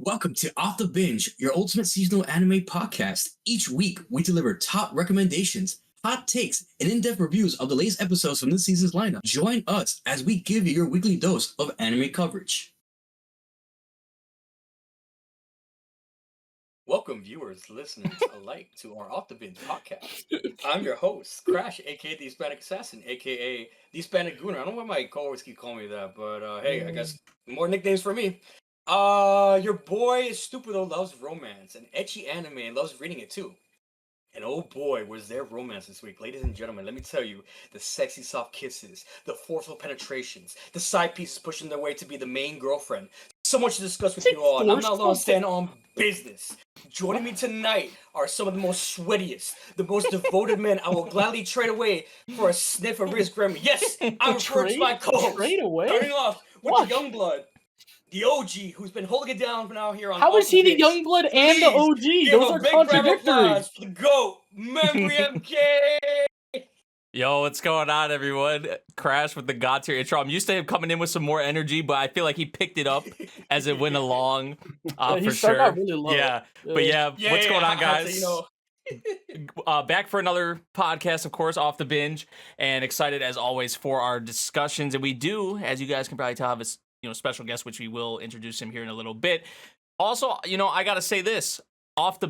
Welcome to Off the Binge, your ultimate seasonal anime podcast. Each week, we deliver top recommendations, hot takes, and in-depth reviews of the latest episodes from this season's lineup. Join us as we give you your weekly dose of anime coverage. Welcome, viewers, listeners alike, to our Off the Binge podcast. I'm your host, Crash, aka the Hispanic Assassin, aka the Hispanic Gooner. I don't know why my co-hosts keep calling me that, but hey, I guess more nicknames for me. Your boy is Stupido loves romance and ecchi anime and loves reading it too. And oh boy, was there romance this week. Ladies and gentlemen, let me tell you, the sexy soft kisses, the forceful penetrations, the side pieces pushing their way to be the main girlfriend. So much to discuss with you all, and I'm not going to stand on business. Joining me tonight are some of the most sweatiest, the most devoted men I will gladly trade away for a sniff of Riz Grem. Yes, I'm referring to my co-host. Trade away? Starting off with the young blood. The OG, who's been holding it down for now here on. How is he the young blood and the OG? Those are contradictory. For the GOAT, MemoryNK. Yo, what's going on, everyone? Crash with the God tier intro. I'm used to him coming in with some more energy, but I feel like he picked it up as it went along. For sure. Out really low. Yeah, but what's going on, guys? Back for another podcast, of course, Off the Binge, and excited as always for our discussions. And we do, as you guys can probably tell, have a special guest, which we will introduce him here in a little bit. Also, I gotta say this: not off the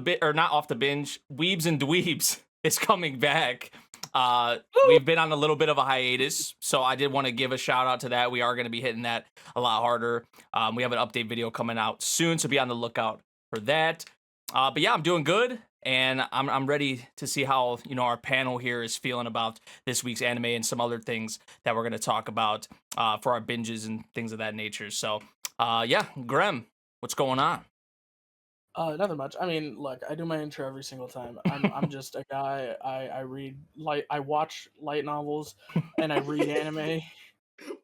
binge, Weebs and Dweebs is coming back. We've been on a little bit of a hiatus, so I did want to give a shout out to that. We are going to be hitting that a lot harder. We have an update video coming out soon, so be on the lookout for that. But yeah, I'm doing good, and I'm ready to see how our panel here is feeling about this week's anime and some other things that we're going to talk about for our binges and things of that nature. So yeah, Grem, what's going on? Nothing much. I mean, look, I do my intro every single time. I'm just a guy. I watch light novels and I read anime.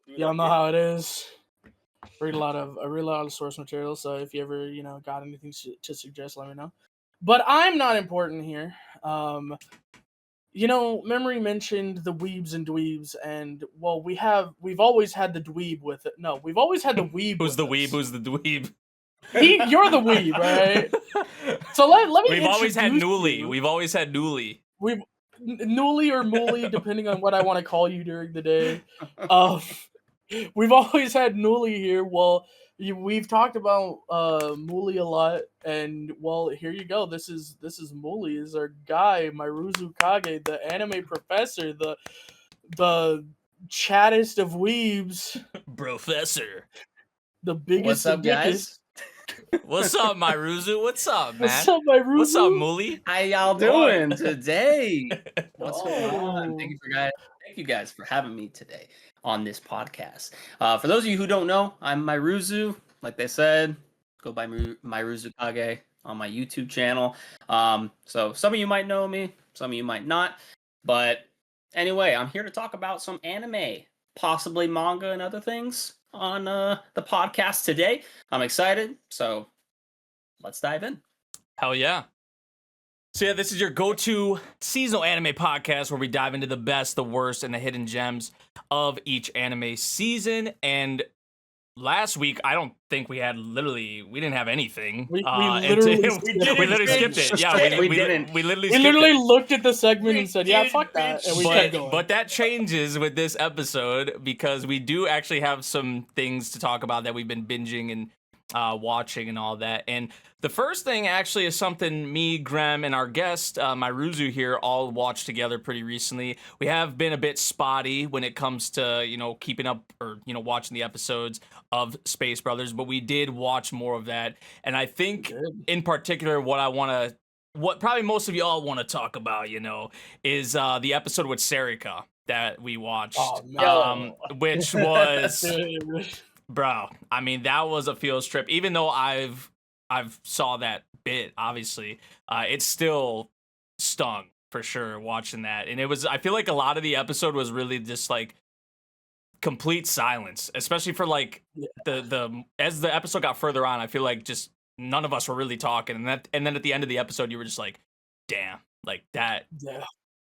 Y'all know how it is. I read a lot of source material. So if you ever got anything to suggest, let me know. But I'm not important here. Memory mentioned the weebs and dweebs, and well, we've always had the dweeb with it. No, we've always had the weeb. Who's the weeb? Who's the dweeb? You're the weeb, right? So let me. We've always had Newly. We've always had Newly. We've Newly or Mooly, depending on what I want to call you during the day. We've always had Newly here. Well, we've talked about Mooly a lot, and well, here you go. This is Mooly. Is our guy Mairuzu Kage, the anime professor, the chattest of weebs, Professor. The biggest. What's up, guys? What's up, Mairuzu? What's up, man? What's up, Mairuzu? What's up, Mooly? How y'all doing today? What's going on? Thank you guys for having me today on this podcast. For those of you who don't know, I'm Mairuzu. Like they said, go by Mairuzu Kage on my YouTube channel. So some of you might know me, some of you might not. But anyway, I'm here to talk about some anime, possibly manga and other things on the podcast today. I'm excited, so let's dive in. Hell yeah. So yeah, this is your go-to seasonal anime podcast where we dive into the best, the worst, and the hidden gems of each anime season. And last week, I don't think we didn't have anything. We literally skipped it. Yeah, we literally looked at the segment and said, yeah, fuck that. And we kept going. But that changes with this episode because we do actually have some things to talk about that we've been binging and watching and all that. And the first thing actually is something me, Grem, and our guest, Mairuzu here, all watched together pretty recently. We have been a bit spotty when it comes to, keeping up or, watching the episodes of Space Brothers, but we did watch more of that. And I think in particular what probably most of y'all want to talk about, is the episode with Serika that we watched, which was... Bro, I mean, that was a field trip. Even though I've saw that bit, obviously, it still stung for sure watching that. And I feel like a lot of the episode was really just like complete silence, especially for like the as the episode got further on. I feel like just none of us were really talking, and then at the end of the episode, you were just like, damn, like that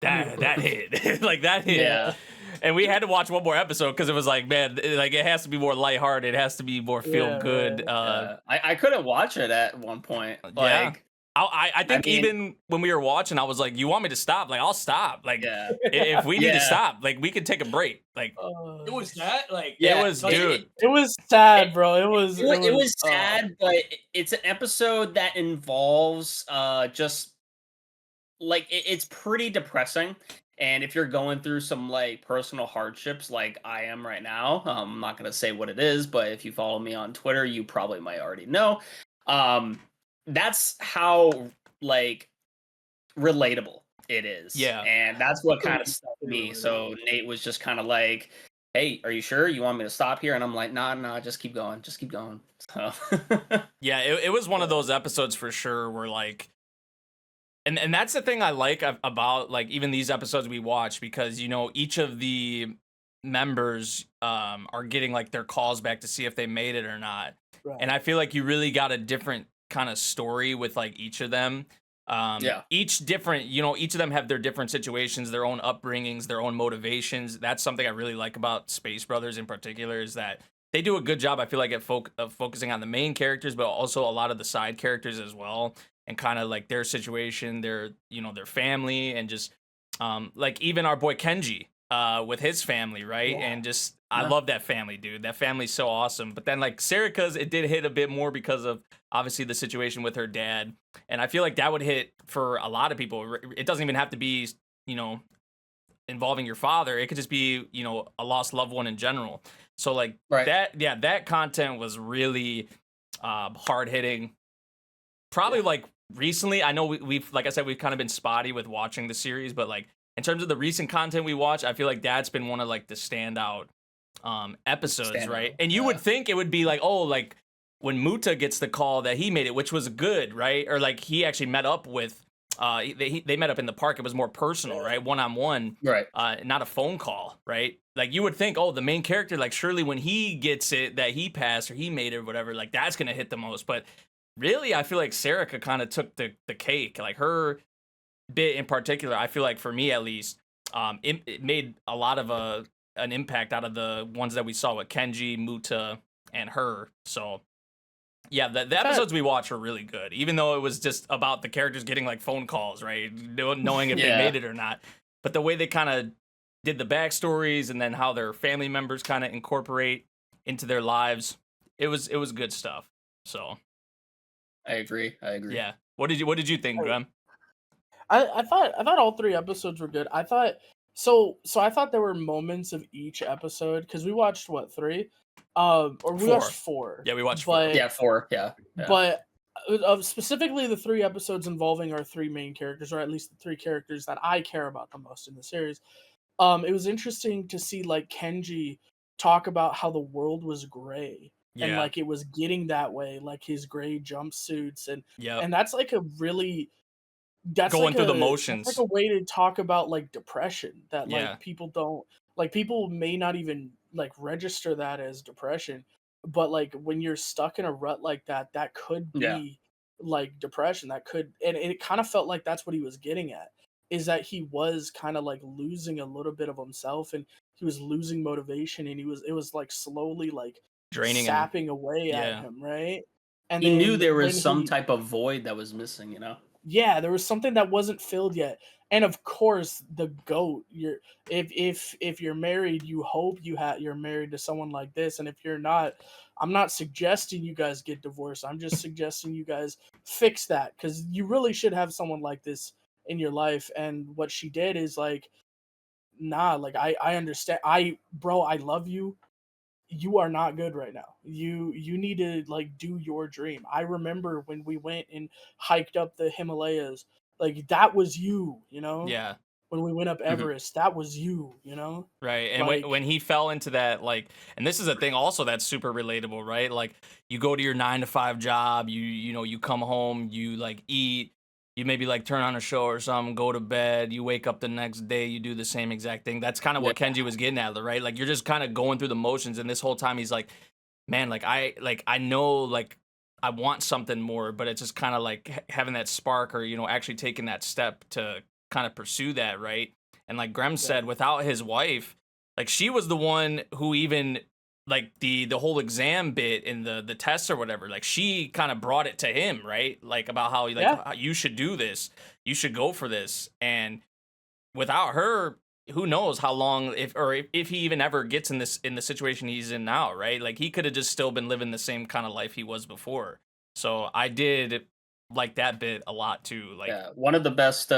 hit, like that hit. Yeah. And we had to watch one more episode because it was like, man, like it has to be more lighthearted. It has to be more feel good. I couldn't watch it at one point. Yeah. Like, I think mean- even when we were watching, I was like, you want me to stop? Like, I'll stop. Like, if we need to stop, like, we could take a break. Like, It was that, like, it was, dude. It was sad, bro. It was sad, but it's an episode that involves just like it's pretty depressing. And if you're going through some like personal hardships like I am right now, I'm not gonna say what it is, but if you follow me on Twitter, you probably might already know. That's how like relatable it is. Yeah. And that's what kind of stuck me. So Nate was just kind of like, hey, are you sure you want me to stop here? And I'm like, nah, just keep going. Just keep going. So Yeah, it was one of those episodes for sure where like, and that's the thing I like about like even these episodes we watch, because you know each of the members are getting like their calls back to see if they made it or not. Right. And I feel like you really got a different kind of story with like each of them. Each different, you know, each of them have their different situations, their own upbringings, their own motivations. That's something I really like about Space Brothers in particular, is that they do a good job, I feel like, at focusing on the main characters, but also a lot of the side characters as well, and kind of like their situation, their, you know, their family, and just like even our boy Kenji with his family, right? Yeah. And just I love that family, dude. That family's so awesome. But then like Sarika's, it did hit a bit more because of obviously the situation with her dad, and I feel like that would hit for a lot of people. It doesn't even have to be, you know, involving your father. It could just be, you know, a lost loved one in general. So like that content was really hard hitting. Probably like recently, I know we've like I said, we've kind of been spotty with watching the series, but like in terms of the recent content we watch, I feel like that's been one of like the standout episodes, right? And you would think it would be like, oh, like when Muta gets the call that he made it, which was good, right? Or like he actually met up with they met up in the park. It was more personal, right? One-on-one, right? Not a phone call, right? Like you would think, oh, the main character, like surely when he gets it that he passed or he made it or whatever, like that's gonna hit the most. But really, I feel like Sarika kind of took the cake. Like her bit in particular, I feel like for me at least, it made a lot of an impact out of the ones that we saw with Kenji, Muta, and her. So yeah, the episodes we watched were really good, even though it was just about the characters getting like phone calls, right? Knowing if they made it or not. But the way they kind of did the backstories and then how their family members kind of incorporate into their lives, it was good stuff. So I agree. Yeah. What did you think, Grem? I thought all three episodes were good. I thought so I thought there were moments of each episode, because we watched what, 3? Or we watched 4. Yeah, we watched 4. Yeah, 4. Yeah. But specifically the 3 episodes involving our 3 main characters, or at least the 3 characters that I care about the most in the series. It was interesting to see like Kenji talk about how the world was gray. Yeah. And like it was getting that way, like his gray jumpsuits, and and that's like a really going like through the motions. That's like a way to talk about like depression that like Yeah. people don't like. People may not even like register that as depression, but like when you're stuck in a rut like that, that could be like depression. That could, and it kind of felt like that's what he was getting at, is that he was kind of like losing a little bit of himself, and he was losing motivation, and it was like slowly like draining sapping away at him, right? And he knew there was when some type of void that was missing, you know? Yeah, there was something that wasn't filled yet. And of course, the GOAT, if you're married, you hope you're married to someone like this. And if you're not, I'm not suggesting you guys get divorced. I'm just suggesting you guys fix that, because you really should have someone like this in your life. And what she did is like, nah, like I understand. I love you. You are not good right now. You need to like do your dream. I remember when we went and hiked up the Himalayas, like that was you know? Yeah. When we went up Everest, that was you know? Right. And like, when he fell into that, like, and this is a thing also that's super relatable, right? Like you go to your 9-to-5 job, you know, you come home, you like eat, you maybe like turn on a show or something, go to bed, you wake up the next day, you do the same exact thing. That's kind of what Kenji was getting at, right? Like you're just kind of going through the motions, and this whole time he's like, man, I know like I want something more, but it's just kind of like having that spark, or, you know, actually taking that step to kind of pursue that, right? And like Grem said, without his wife, Like she was the one who even like the whole exam bit in the test or whatever, like she kind of brought it to him, right? Like about how like Yeah. how you should do this, you should go for this. And without her, who knows how long if he even ever gets in the situation he's in now, right? Like he could have just still been living the same kind of life he was before. So I did like that bit a lot too. Like Yeah, one of the best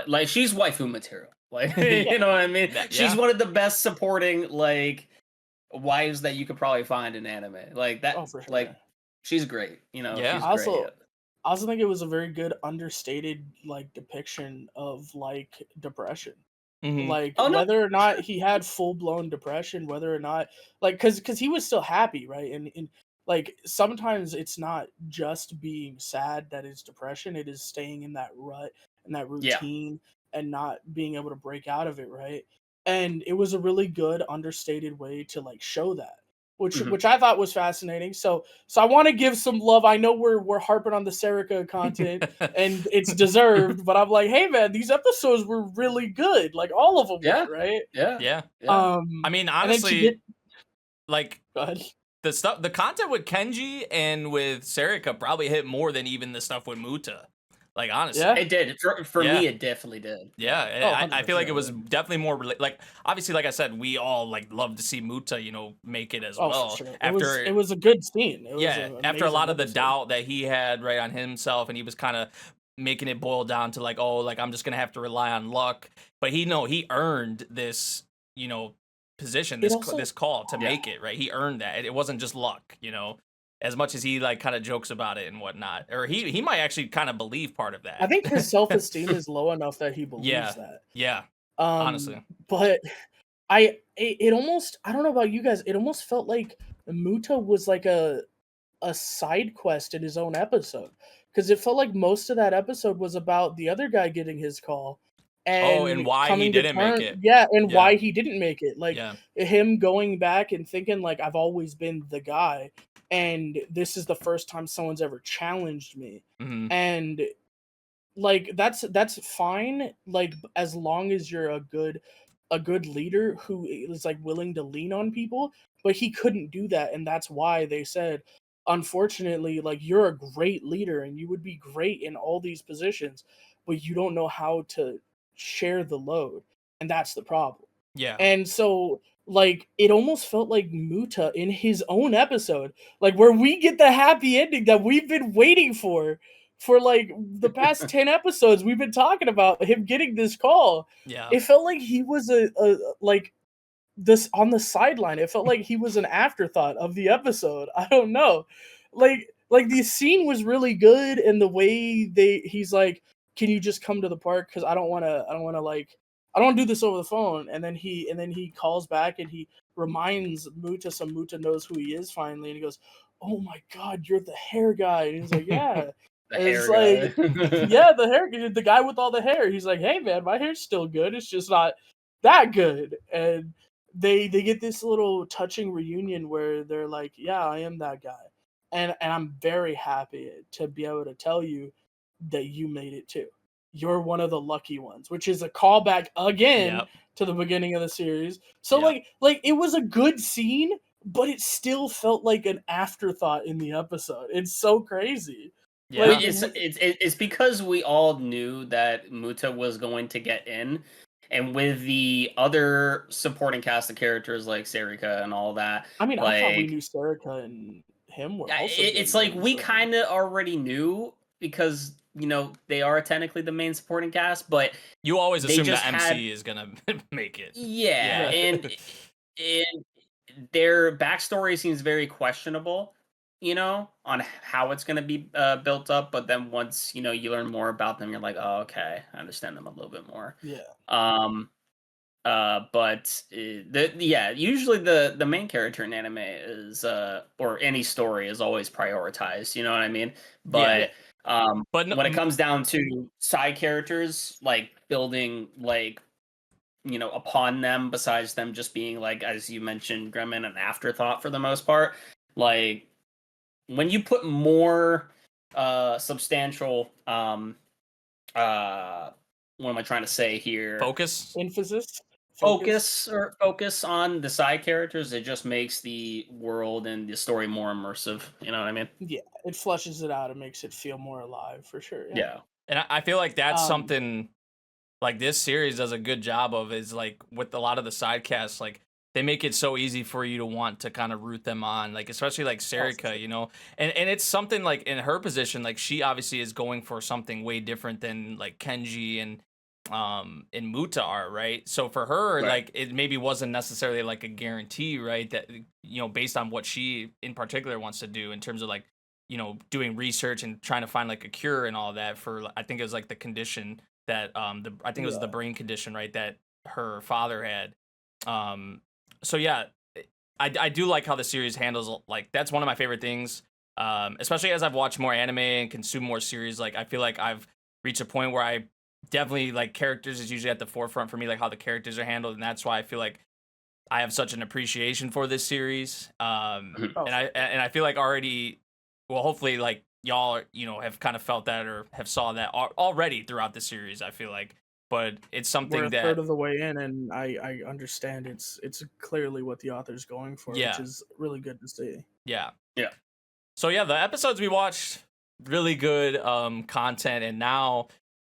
like she's waifu material. Like you know what I mean? She's yeah. one of the best supporting like wives that you could probably find in anime. Like that Oh, for sure. like she's great, you know, Yeah. she's Also, great. I also think it was a very good understated like depiction of like depression. Mhm. Like Oh, no, whether or for not sure. he had full blown depression, whether or not like because he was still happy, right? And like sometimes it's not just being sad that is depression; it is staying in that rut and that Yeah. routine and not being able to break out of it, right? And it was a really good understated way to like show that. Mhm. Which I thought was fascinating. So I want to give some love. I know we're harping on the Serica content and it's deserved, but I'm like, hey man, these episodes were really good. Like all of them Yeah. were, right? Yeah. Yeah. Yeah. I mean, And then to honestly, get like go ahead. the content with Kenji and with Serika probably hit more than even the stuff with Muta. Like honestly, Yeah. It did. For Yeah. me it definitely did. yeah, Oh, I feel like it 100%. was definitely more like obviously, like I said, we all like love to see Muta, you know, make it as Oh, well. for sure. After It was a good scene. It was yeah, an after a amazing lot of the episode. doubt that he had right on himself, and he was kind of making it boil down to like, oh, like I'm just gonna have to rely on luck. But he earned this, you know, position, It also this call to Yeah. make it right. He earned that. It wasn't just luck, you know. As much as he like kind of jokes about it and whatnot, or he might actually kind of believe part of that. I think his self esteem is low enough that he believes yeah, that. yeah, Um honestly, but it almost I don't know about you guys, it almost felt like Muta was like a side quest in his own episode because it felt like most of that episode was about the other guy getting his call and and why he coming to didn't make terms, it. yeah, and Yeah. why he didn't make it, like Yeah, him going back and thinking like I've always been the guy and this is the first time someone's ever challenged me. hmm And like that's fine, like as long as you're a good leader who is like willing to lean on people, but he couldn't do that, and that's why they said unfortunately like you're a great leader and you would be great in all these positions, but you don't know how to share the load, and that's the problem. yeah, And so like it almost felt like Muta in his own episode, like where we get the happy ending that we've been waiting for like the past 10 episodes. We've been talking about him getting this call. yeah, It felt like he was a like this on the sideline. It felt like he was an afterthought of the episode. I don't know. Like the scene was really good, and the way he's like, "Can you just come to the park cuz I don't want to like I don't want to do this over the phone." And then he calls back and he reminds Muta, so Muta knows who he is finally, and he goes, "Oh my god, you're the hair guy." And he's like, "Yeah." The And it's hair like, guy. yeah, the guy with all the hair. He's like, "Hey man, my hair's still good. It's just not that good." And they get this little touching reunion where they're like, "Yeah, I am that guy," and I'm very happy to be able to tell you that you made it too. You're one of the lucky ones, which is a callback again yep, to the beginning of the series. So yep. like it was a good scene, but it still felt like an afterthought in the episode. It's so crazy. Yeah. Like, It's because we all knew that Muta was going to get in, and with the other supporting cast of characters like Serika and all that, I mean, I thought we like knew Serica and him were yeah, also it's getting like in, we so. kind of already knew because you know they are technically the main supporting cast, but You always they assume just that had MC is gonna make it. yeah, Yeah. and their backstory seems very questionable, you know, on how it's going to be built up. But then once you know you learn more about them, you're like, oh, okay, I understand them a little bit more. Yeah. But usually the main character in anime is or any story is always prioritized. You know what I mean? Yeah. But But no, when it comes down to side characters, like building like you know upon them besides them just being like as you mentioned Gremlin an afterthought for the most part, like when you put more substantial what am I trying to say here, focus. Emphasis. focus on the side characters. It just makes the world and the story more immersive. You know what I mean? Yeah, it fleshes it out. It makes it feel more alive for sure. Yeah. And I feel like that's Um, something like this series does a good job of, is like with a lot of the side casts, like they make it so easy for you to want to kind of root them on, like especially like Serika, you know, and it's something like in her position, like she obviously is going for something way different than like Kenji and Muta are, right? So for her, Right. like it maybe wasn't necessarily like a guarantee, right? That, you know, based on what she in particular wants to do in terms of like, you know, doing research and trying to find like a cure and all that for, I think it was like the condition that I think it was the brain condition, right, that her father had. So yeah, I do like how the series handles, like that's one of my favorite things. Especially as I've watched more anime and consumed more series, like I feel like I've reached a point where I definitely like characters is usually at the forefront for me, like how the characters are handled, and that's why I feel like I have such an appreciation for this series. And I feel like already, well, hopefully like y'all, you know, have kind of felt that or have saw that already throughout the series. I feel like, but it's something we're a that third of the way in, and I understand it's clearly what the author's going for, Yeah. which is really good to see. yeah. Yeah. So yeah, the episodes we watched, really good content, and now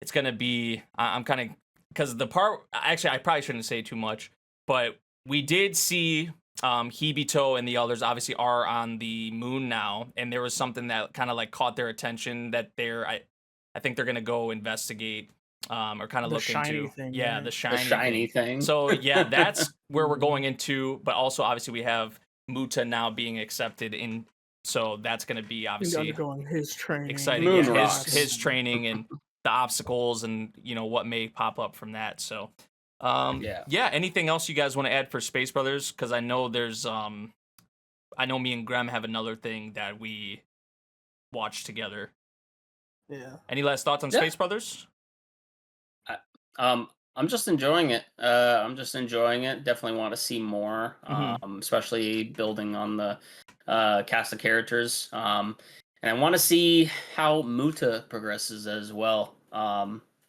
it's gonna be I'm kind of, because the part, actually I probably shouldn't say too much, but we did see Hibito and the others obviously are on the moon now, and there was something that kind of like caught their attention that I think they're gonna go investigate or kind of The look shiny into. thing, Yeah, right? the The shiny thing. So yeah, that's where we're Mhm. going into, but also obviously we have Muta now being accepted in, so that's gonna be He's obviously undergoing his training. exciting. Moon Yeah, rocks. his training and the obstacles and, you know, what may pop up from that. So Yeah. anything else you guys want to add for Space Brothers? Because I know there's I know me and Grem have another thing that we watched together. Yeah. Any last thoughts on Yeah. Space Brothers? I'm just enjoying it. Definitely want to see more. Especially building on the cast of characters. And I want to see how Muta progresses as well.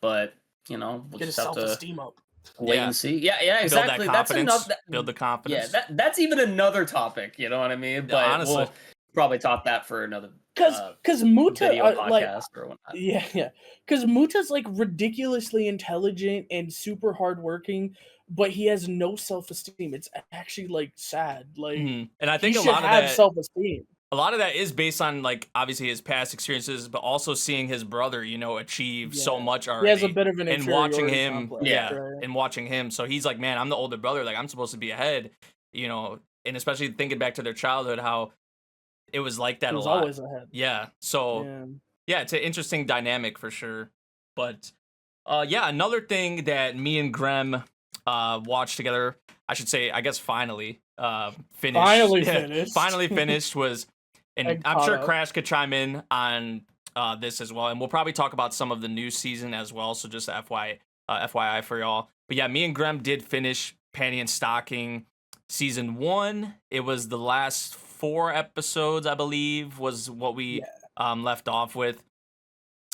But you know, we'll Get his just have to self-esteem up. wait Yeah. and see. Yeah, Build exactly. that That's confidence. another. Build the Yeah, confidence. that's even another topic. You know what I mean? But honestly. we'll probably talk that for another Because Muta, video like, podcast or whatnot. yeah, because Muta's like ridiculously intelligent and super hardworking, but he has no self-esteem. It's actually like sad. Like, And I he think a should lot of have that self-esteem. a lot of that is based on like obviously his past experiences, but also seeing his brother, you know, achieve so Yeah. much He already. has a bit of an And watching inferiority him, complex, yeah, right? and watching him, so he's like, man, I'm the older brother, like I'm supposed to be ahead, you know, and especially thinking back to their childhood, how it was like that He a was lot. always ahead. Yeah, so Yeah. yeah, it's an interesting dynamic for sure. But yeah, another thing that me and Grem watched together, I should say, I guess finally finished. Finally finished was, and And I'm caught sure up. Crash could chime in on this as well, and we'll probably talk about some of the new season as well. So just FYI for y'all. But yeah, me and Grem did finish Panty and Stocking season 1. It was the last 4 episodes, I believe, was what we left off with.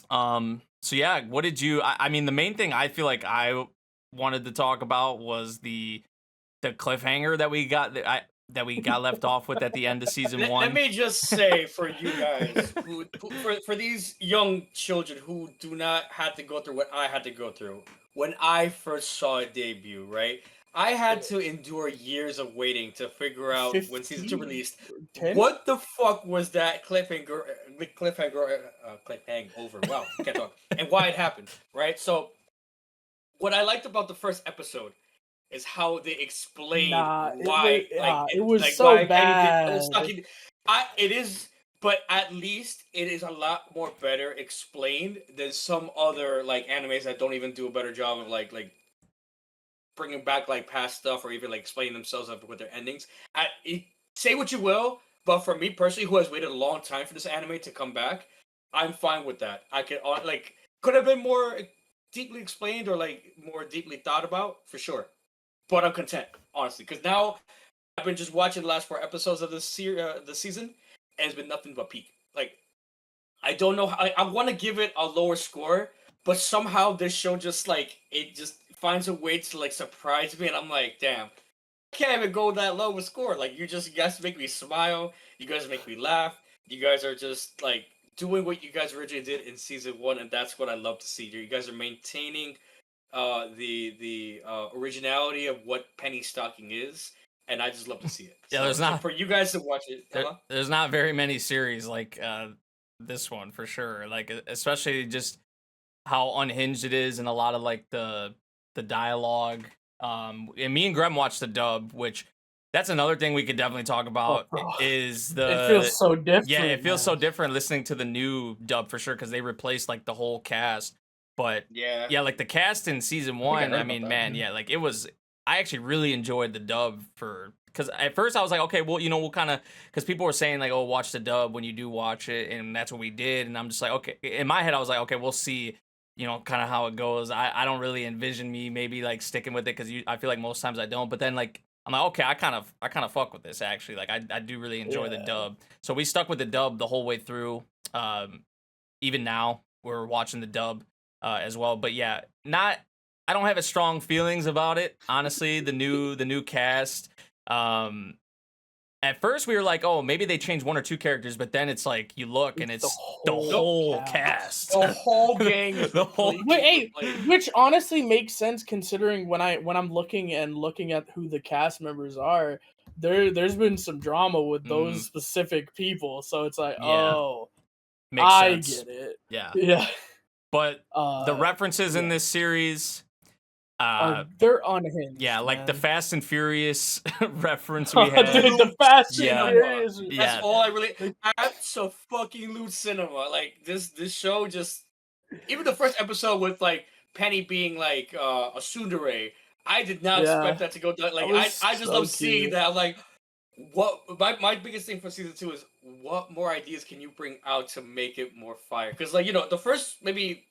So yeah, what did you? I mean, the main thing I feel like I wanted to talk about was the cliffhanger that we got left off with at the end of season 1. Let me just say for you guys, for these young children who do not have to go through what I had to go through when I first saw it debut, right? I had to endure years of waiting to figure out when season 2 released 10? what the fuck was that cliffhanger over. Wow, can't talk. And why it happened, right? So, what I liked about the first episode is how they explained why, it was like, so why bad. Penny did, it is, but at least it is a lot more better explained than some other like animes that don't even do a better job of like bringing back like past stuff or even like explaining themselves up with their endings. Say what you will, but for me personally, who has waited a long time for this anime to come back, I'm fine with that. I could like could have been more deeply explained or like more deeply thought about for sure, but I'm content honestly because now I've been just watching the last 4 episodes of the season, and it's been nothing but peak. Like I don't know how I want to give it a lower score, but somehow this show just like it just finds a way to like surprise me, and I'm like, damn, I can't even go that low with score. Like you guys make me smile. You guys make me laugh. You guys are just like doing what you guys originally did in season 1, and that's what I love to see. You guys are maintaining the originality of what penny stocking is, and I just love to see it. Yeah, So, there's not for you guys to watch it. there's not very many series like this one for sure. Like especially just how unhinged it is and a lot of like the dialogue. And me and Grem watched the dub, which that's another thing we could definitely talk about is the it feels so different. Yeah, it feels man. so different listening to the new dub for sure because they replaced like the whole cast. But yeah, like the cast in season 1, I mean, man, yeah, like it was. I actually really enjoyed the dub because at first I was like, okay, well, we'll kind of because people were saying like, oh, watch the dub when you do watch it, and that's what we did, and I'm just like, okay, in my head I was like, okay, we'll see, kind of how it goes. I don't really envision me maybe like sticking with it because I feel like most times I don't, but then like I'm like, okay, I kind of fuck with this actually, like I do really enjoy the dub, so we stuck with the dub the whole way through. Even now we're watching the dub as well, but yeah, I don't have as strong feelings about it, honestly. The new cast. At first we were like, oh, maybe they changed 1 or 2 characters, but then it's like you look and it's the whole cast. The whole gang. Which honestly makes sense considering when I'm looking at who the cast members are, there's been some drama with those specific people, so it's like, oh, makes sense. Get it. Yeah. But the references in this series, they're unhinged. Yeah, like man. the Fast and Furious reference we had. Dude, the Fast and Furious. That's all I really. Absolutely cinema. Like this show just. Even the first episode with like Penny being like a tsundere, I did not expect that to go down. Like I just love seeing that. I'm like, what my biggest thing for season 2 is what more ideas can you bring out to make it more fire? Because like the first maybe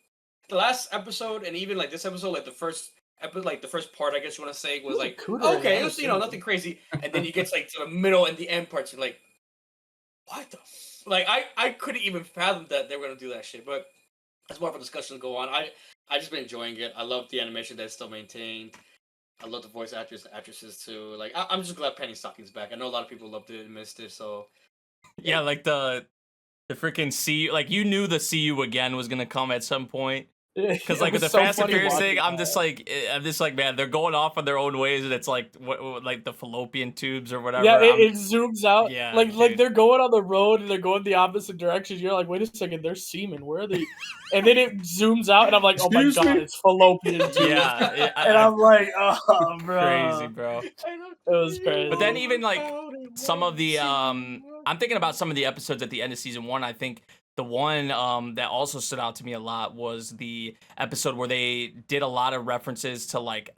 the last episode and even like this episode, like the first episode, like the first part, I guess you want to say was like okay, it was nothing crazy, and then you get like to the middle and the end parts, you're like, what the like I couldn't even fathom that they were gonna do that shit, but that's more of a discussion to go on. I just been enjoying it. I love the animation that's still maintained. I love the voice actresses too. Like I'm just glad Penny Stocking's back. I know a lot of people loved it and missed it. So yeah, like the freaking see you, like you knew the see you again was gonna come at some point. Because like with the Fast and Furious thing, I'm just like man, they're going off on their own ways, and it's like what like the fallopian tubes or whatever. Yeah, it zooms out. Yeah, like they're going on the road and they're going the opposite direction. You're like, wait a second, there's semen. Where are they? And then it zooms out, and I'm like, oh my god, it's fallopian tubes. Yeah, and I'm like, oh, bro, crazy, bro. It was crazy. But then even like some of the I'm thinking about some of the episodes at the end of season 1. I think the one that also stood out to me a lot was the episode where they did a lot of references to like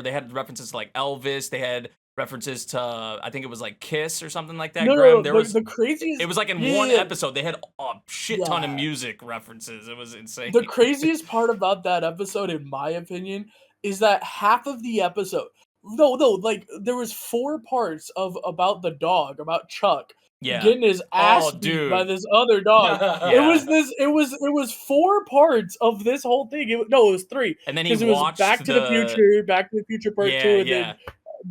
they had references to like Elvis. They had references to I think it was like Kiss or something like that. No, there was the craziest. It was like in one episode they had a shit ton of music references. It was insane. The craziest part about that episode, in my opinion, is that half of the episode, no, like there was 4 parts about the dog, about Chuck. Yeah. Getting his ass beat by this other dog. It was 4 parts of this whole thing. It was 3. And then it was Back to the Future Part 2, and then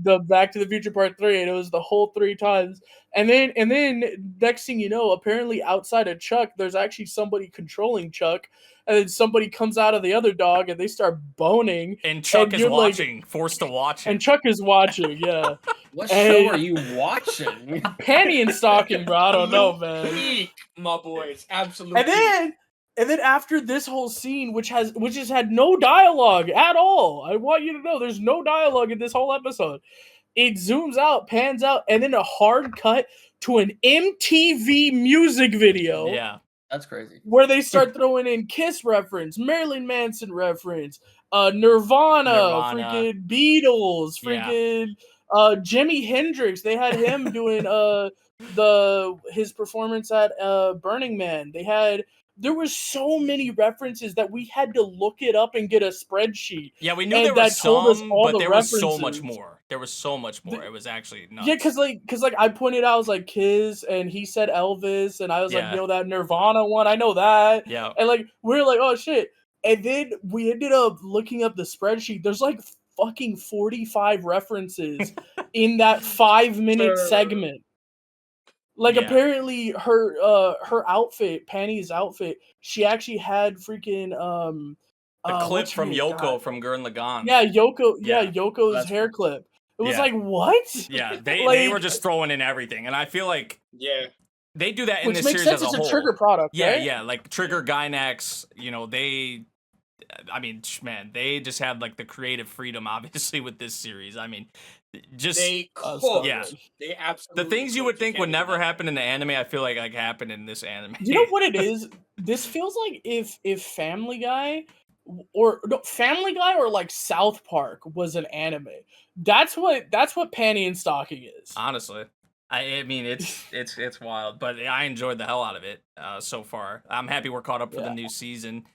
the Back to the Future Part 3, and it was the whole 3 times. And then next thing you know, apparently outside of Chuck, there's actually somebody controlling Chuck. And then somebody comes out of the other dog and they start boning. And Chuck is watching, forced to watch it. And Chuck is watching, yeah. What show are you watching? Panty and Stocking, bro. I don't know, man. Peak, my boys, absolutely. And then after this whole scene, which has had no dialogue at all, I want you to know there's no dialogue in this whole episode. It zooms out, pans out, and then a hard cut to an MTV music video. Yeah. That's crazy. Where they start throwing in Kiss reference, Marilyn Manson reference, Nirvana, freaking Beatles, freaking Jimi Hendrix. They had him doing his performance at Burning Man. There was so many references that we had to look it up and get a spreadsheet. Yeah, we knew there was some, but there was so much more. There was so much more. It was actually nuts. Yeah, because I pointed out, I was like Kiss, and he said Elvis, and I was like, that Nirvana one, I know that. Yeah. And like we were like, oh shit. And then we ended up looking up the spreadsheet. There's like fucking 45 references in that 5-minute segment. Like apparently her outfit, Panty's outfit, she actually had freaking the clip what's her from name? Yoko God. from Gurren Lagann. Yeah, Yoko. Yeah, Yeah. Yoko's That's hair cool. clip. It was Yeah. like what? Yeah, they Like, were just throwing in everything, and I feel like they do that in which this makes series sense. as a It's whole. a Trigger product. Yeah, right? yeah, like Trigger, Gynax, you know, I mean, man, they just had like the creative freedom, obviously, with this series. I mean, just They yeah. They absolutely. The things you would think would never happen. happen in the anime, I feel like happened in this anime. You know what it is? This feels like if Family Guy or like South Park was an anime. That's what Panty and Stocking is. Honestly, I mean, it's wild, but I enjoyed the hell out of it so far. I'm happy we're caught up for the new season.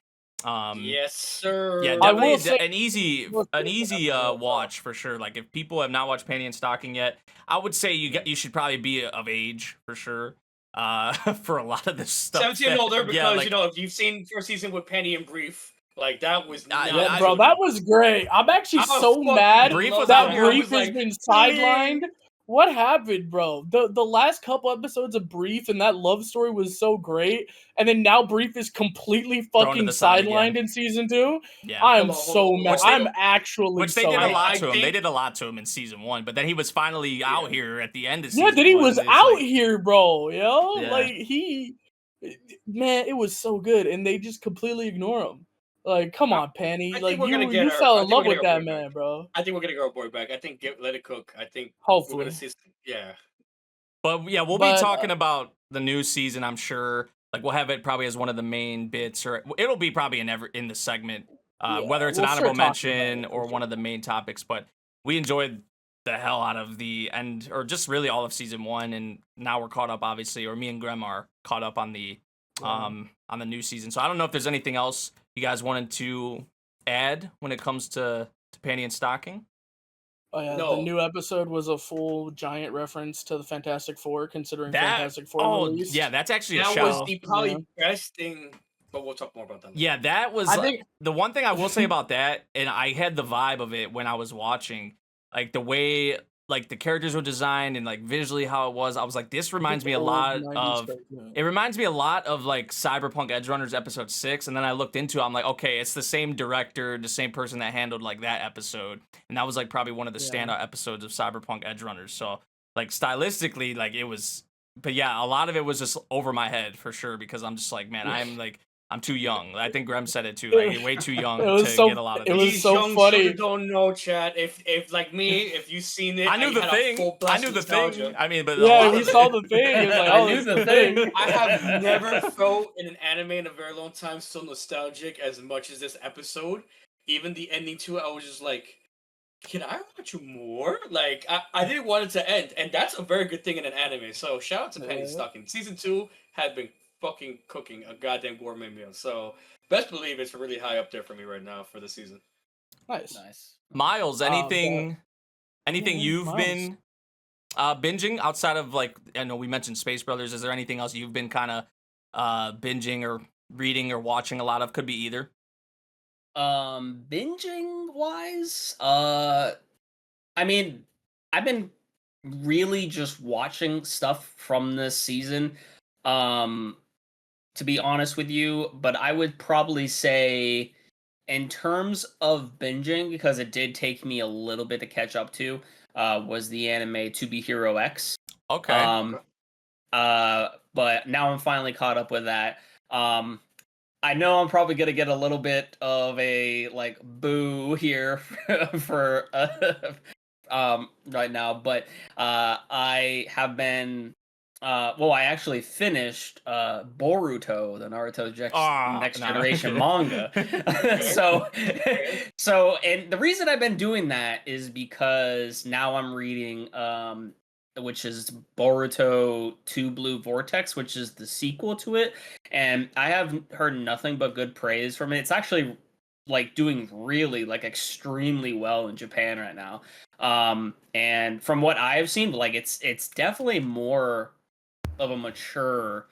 Yes, sir. Yeah, I will definitely say- an easy watch for sure. Like if people have not watched Panty and Stocking yet, I would say you should probably be of age for sure. For a lot of this stuff. 17 and older, because yeah, like, you know, if you've seen first season with Panty and Brief, like that was Yeah, bro, that was great. I'm actually so mad Brief was that out Brief here. has been sidelined. What happened, bro? The last couple episodes of Brief and that love story was so great, and then now Brief is completely fucking sidelined in season 2. Yeah, I am so mad. I'm actually which they so did a mad. lot to him. They did a lot to him in season 1, but then he was finally out here at the end of season 1. Yeah, then he was out like, here, bro. Yo, Yeah. like man, it was so good, and they just completely ignore him. Like, come on, Panty. Like you fell in love with that man, bro. I think we're gonna get our boy back. I think let it cook. I think hopefully. we're gonna see. Yeah. But yeah, we'll be talking about the new season, I'm sure. Like we'll have it probably as one of the main bits, or it'll be probably in the segment, whether it's an honorable mention or one of the main topics. But we enjoyed the hell out of the end, or just really all of season 1, and now we're caught up, obviously, or me and Grem are caught up on the new season. So I don't know if there's anything else you guys wanted to add when it comes to Panty and Stocking. Oh yeah, the new episode was a full giant reference to the Fantastic Four, considering Fantastic Four released. Yeah, that's actually a that show. was the probably best thing, but we'll talk more about that. Yeah, that was the one thing I will say about that, and I had the vibe of it when I was watching, like the way like the characters were designed and like visually how it was. I was like, this reminds me a lot of like Cyberpunk Edge Runners episode 6, and then I looked into it, I'm like, okay, it's the same director, the same person that handled like that episode, and that was like probably one of the standout episodes of Cyberpunk Edge Runners. So like stylistically, like it was, but yeah, a lot of it was just over my head for sure, because I'm just like, man, I'm too young. I think Grem said it too. Like, you're way too young to get a lot of it these. was so funny. Don't know, chat. If like me, if you've seen it, I knew the thing. I mean, but yeah, he saw the thing. He was like, oh, I knew the thing. I have never felt in an anime in a very long time so nostalgic as much as this episode. Even the ending to it, I was just like, can I watch more? Like, I didn't want it to end, and that's a very good thing in an anime. So shout out to Panty Stocking. Season 2 had been fucking cooking a goddamn gourmet meal. So best believe it's really high up there for me right now for the season. Nice. Miles, anything you've been binging outside of, like, I know we mentioned Space Brothers. Is there anything else you've been kind of binging or reading or watching a lot of? Could be either. Binging wise, I mean, I've been really just watching stuff from this season. To be honest with you, but I would probably say, in terms of binging, because it did take me a little bit to catch up to, was the anime To Be Hero X. Okay. But now I'm finally caught up with that. I know I'm probably gonna get a little bit of a like boo here for right now, but I have been. I actually finished Boruto, the Naruto Next Generation manga. so, and the reason I've been doing that is because now I'm reading, which is Boruto 2 Blue Vortex, which is the sequel to it, and I have heard nothing but good praise from it. It's actually like doing really like extremely well in Japan right now. And from what I've seen, like it's definitely more of a mature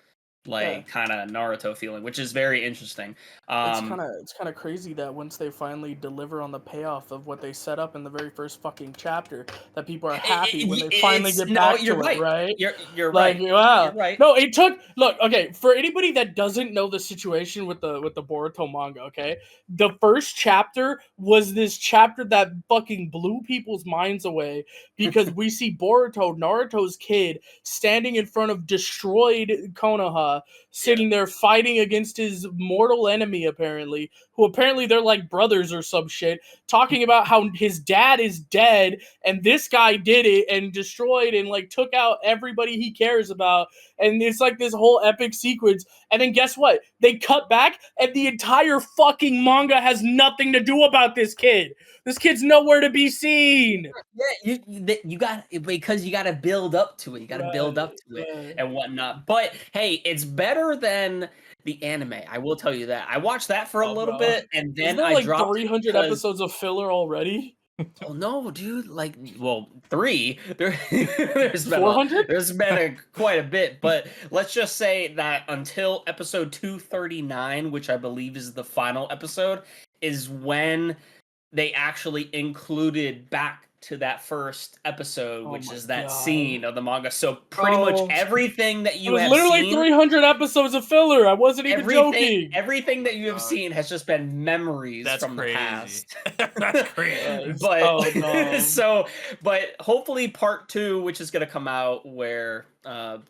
like kind of Naruto feeling, which is very interesting. It's kind of crazy that once they finally deliver on the payoff of what they set up in the very first fucking chapter, that people are happy when they finally get back to it, right? You're Like, right. wow. You're right. No, it took. Look, okay, for anybody that doesn't know the situation with the Boruto manga, okay, the first chapter was this chapter that fucking blew people's minds away because we see Boruto, Naruto's kid, standing in front of destroyed Konoha, sitting there fighting against his mortal enemy, apparently, who apparently they're like brothers or some shit, talking about how his dad is dead and this guy did it and destroyed and like took out everybody he cares about, and it's like this whole epic sequence. And then guess what? They cut back and the entire fucking manga has nothing to do about this kid. This kid's nowhere to be seen. Yeah, you got, because you got to build up to it. You got to build up to it and whatnot. But hey, it's better than the anime. I will tell you that. I watched that for a little bit, and then Isn't there I dropped 300 episodes of filler already. Oh no, dude! Like, well, 3. There's been 400. There's been quite a bit, but let's just say that until episode 239, which I believe is the final episode, is when they actually included back to that first episode, which is that scene of the manga. So pretty much everything that you have literally seen, 300 episodes of filler. I wasn't even joking. Everything that you have seen has just been memories from the past. That's crazy. But but hopefully part 2, which is gonna come out, where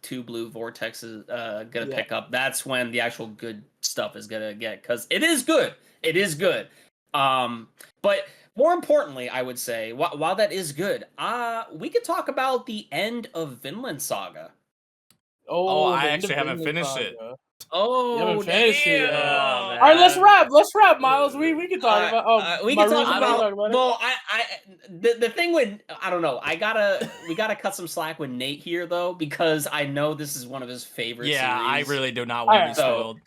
2 Blue Vortex is gonna pick up. That's when the actual good stuff is gonna get, because it is good. It is good. But more importantly, I would say, while that is good, we could talk about the end of Vinland Saga. I actually haven't finished it. Oh, you haven't finished it. All right, let's wrap, Miles. We can talk about. We can talk about. Well, the thing with, I don't know. We gotta cut some slack with Nate here though, because I know this is one of his favorite. Yeah, series. I really do not want to be spoiled.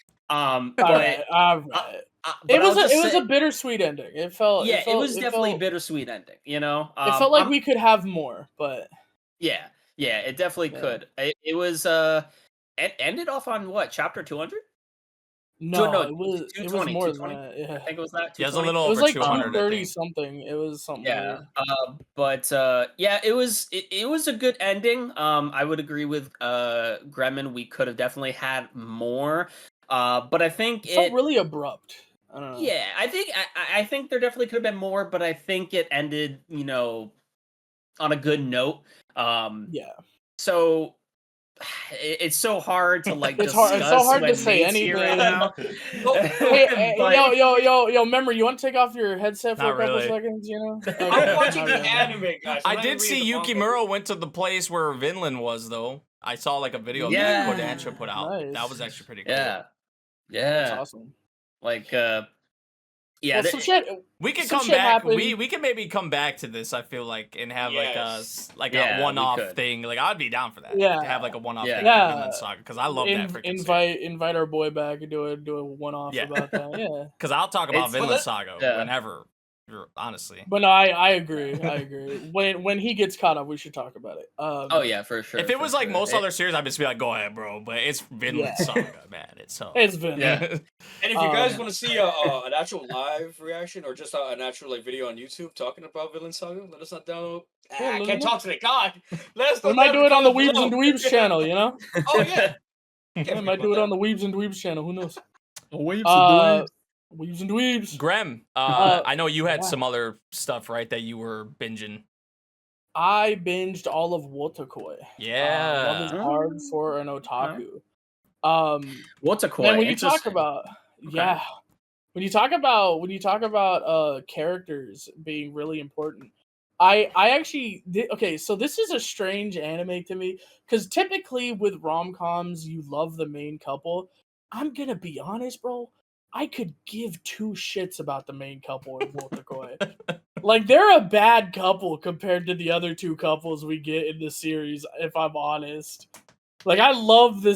It was a bittersweet ending. It was definitely a bittersweet ending. You know, it felt like we could have more, but yeah, it definitely could. It was it ended off on what, chapter 200? No, it was more than that. Yeah. I think it was that. Yeah, it was a little. It was over like 230 something. It was something. Yeah, weird. It was a good ending. I would agree with Gremlin. We could have definitely had more. But I think it felt really abrupt. I don't know. Yeah, I think there definitely could have been more, but I think it ended, on a good note. Yeah. So it's so hard to like. It's so hard to say anything. Yo, remember, you want to take off your headset for a couple seconds? I'm watching the anime, guys. I did see Yukimura went to the place where Vinland was, though. I saw like a video that Kodansha put out. Nice. That was actually pretty cool. Yeah. That's awesome. Like, some shit. We can come back. We can maybe come back to this. I feel like, and have a one-off thing. Like, I'd be down for that. Yeah, to have like a one-off thing. Vinland Saga, because I love that. Invite our boy back and do a one-off about that. Yeah, because I'll talk about Vinland Saga whenever. Honestly, but no, I agree. When he gets caught up, we should talk about it. Oh yeah, for sure. If it was like most other series, I'd just be like, "Go ahead, bro." But it's Vinland Saga, man. It's Vinland. Yeah. And if you guys want to see an actual live reaction or just an actual video on YouTube talking about Vinland Saga, let us not download. I can't talk today. God, let us. We might do it on the Weebs and Dweebs channel. Oh yeah. We might do it on the Weebs and Dweebs channel. Who knows? Weebs and Dweebs. Weebs and Dweebs. Grem, I know you had some other stuff, right, that you were binging. I binged all of WotaKoi. Yeah. Love is hard for an otaku. WotaKoi. And when you talk about when you talk about characters being really important, I actually so this is a strange anime to me, because typically with rom-coms you love the main couple. I'm gonna be honest, bro. I could give 2 shits about the main couple in WotaKoi. Like, they're a bad couple compared to the other 2 couples we get in the series, if I'm honest. Like, I love the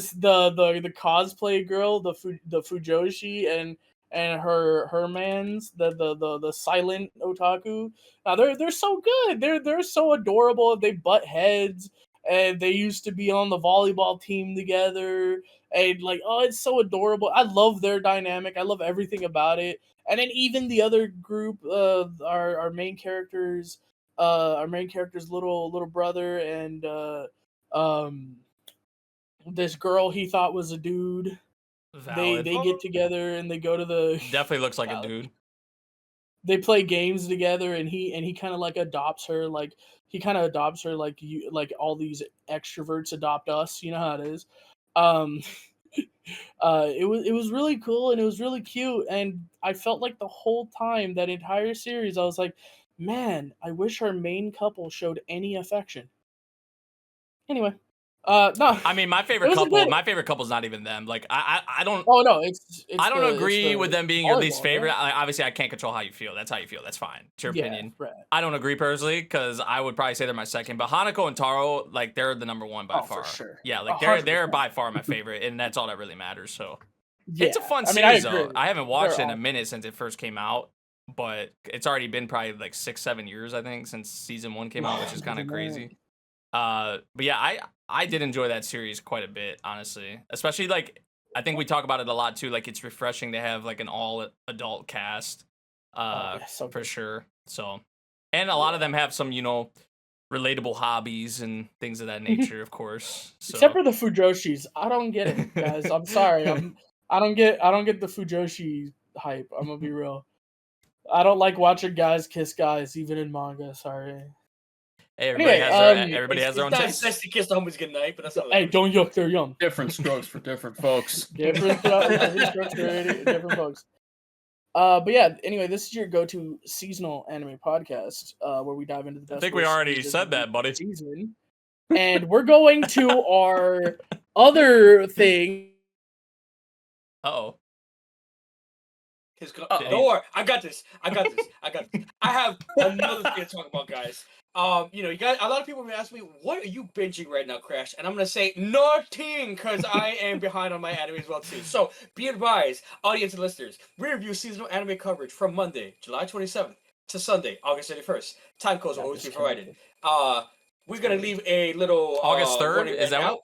cosplay girl, the Fujoshi, and her mans, the silent otaku. They're so good. They're so adorable. They butt heads. and they used to be on the volleyball team together, and like, oh, it's so adorable. I love their dynamic. I love everything about it. And then even the other group, our main characters, little brother and um this girl he thought was a dude. Valid. They get together and they go to the Definitely looks like a Valid. dude. They play games together, and he kind of like adopts her, like you, like all these extroverts adopt us. You know how it is. Um, it was really cool and it was really cute, and I felt like the whole time, that entire series, I was like, man, I wish our main couple showed any affection. Anyway, no, I mean, my it favorite was a couple. good. My favorite couple's not even them. Like, I don't. Oh no, it's I don't the agree with them being your least volleyball, favorite. right? Obviously, I can't control how you feel. That's how you feel. That's fine. It's your Yeah, opinion. right. I don't agree personally because I would probably say they're my second. But Hanako and Taro, like, they're the number one by Oh, far. for sure. Yeah, like 100%. they're by far my favorite, and that's all that really matters. So Yeah. it's a fun I mean, I series agree. though. I haven't watched They're it in a awesome. minute since it first came out, but it's already been probably like 6-7 years, I think, since season 1 came out, which is kind of crazy. But yeah, I did enjoy that series quite a bit, honestly. Especially, like, I think we talk about it a lot too. Like, it's refreshing to have like an all adult cast, Yeah, so for good. sure. So, and a lot of them have some, relatable hobbies and things of that nature, of course. So. Except for the Fujoshis, I don't get it, guys. I'm sorry. I don't get the Fujoshi hype. I'm gonna be real. I don't like watching guys kiss guys, even in manga. Sorry. Hey, everybody Anyway, has their own It's not taste. sexy kiss the homies goodnight, but that's not. Hey, don't yuck, they're young. Different strokes for different folks. Different strokes for different folks. But yeah, anyway, this is your go-to seasonal anime podcast, where we dive into the best. I think we worst already seasons said of the that, buddy. Season, and we're going to our other thing. Uh-oh. Don't worry, I got this. I have another thing to talk about, guys. You guys, a lot of people have asked me, what are you binging right now, Crash? And I'm gonna say nothing, because I am behind on my anime as well too. So be advised, audience and listeners, we review seasonal anime coverage from Monday, July 27th to Sunday, August 31st. Time codes will always be provided. We're gonna leave a little August 3rd? warning Is right that now. what?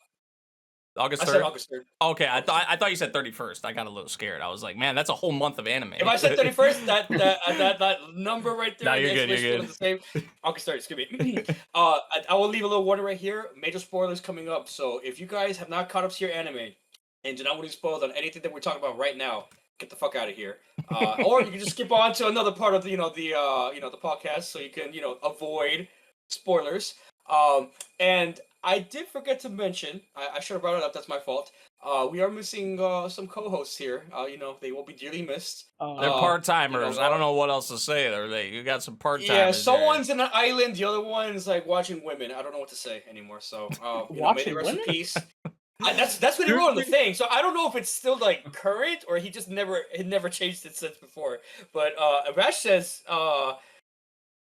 August 3rd? I said August 3rd. Okay, I thought you said 31st. I got a little scared. I was like, man, that's a whole month of anime. If I said 31st, that number right there. No, you're good. You're good. The same. August 3rd. Excuse me. I will leave a little warning right here. Major spoilers coming up. So if you guys have not caught up to your anime and do not want to be spoiled on anything that we're talking about right now, get the fuck out of here. Or you can just skip on to another part of the the podcast, so you can avoid spoilers. And I did forget to mention. I should have brought it up. That's my fault. We are missing some co-hosts here. They will be dearly missed. They're part-timers. I don't know what else to say. You got some part-timers. Yeah, someone's in an island. The other one's like watching women. I don't know what to say anymore. So, may they rest in peace. That's what he wrote on the thing. So I don't know if it's still like current or he just never changed it since before. But Vash says,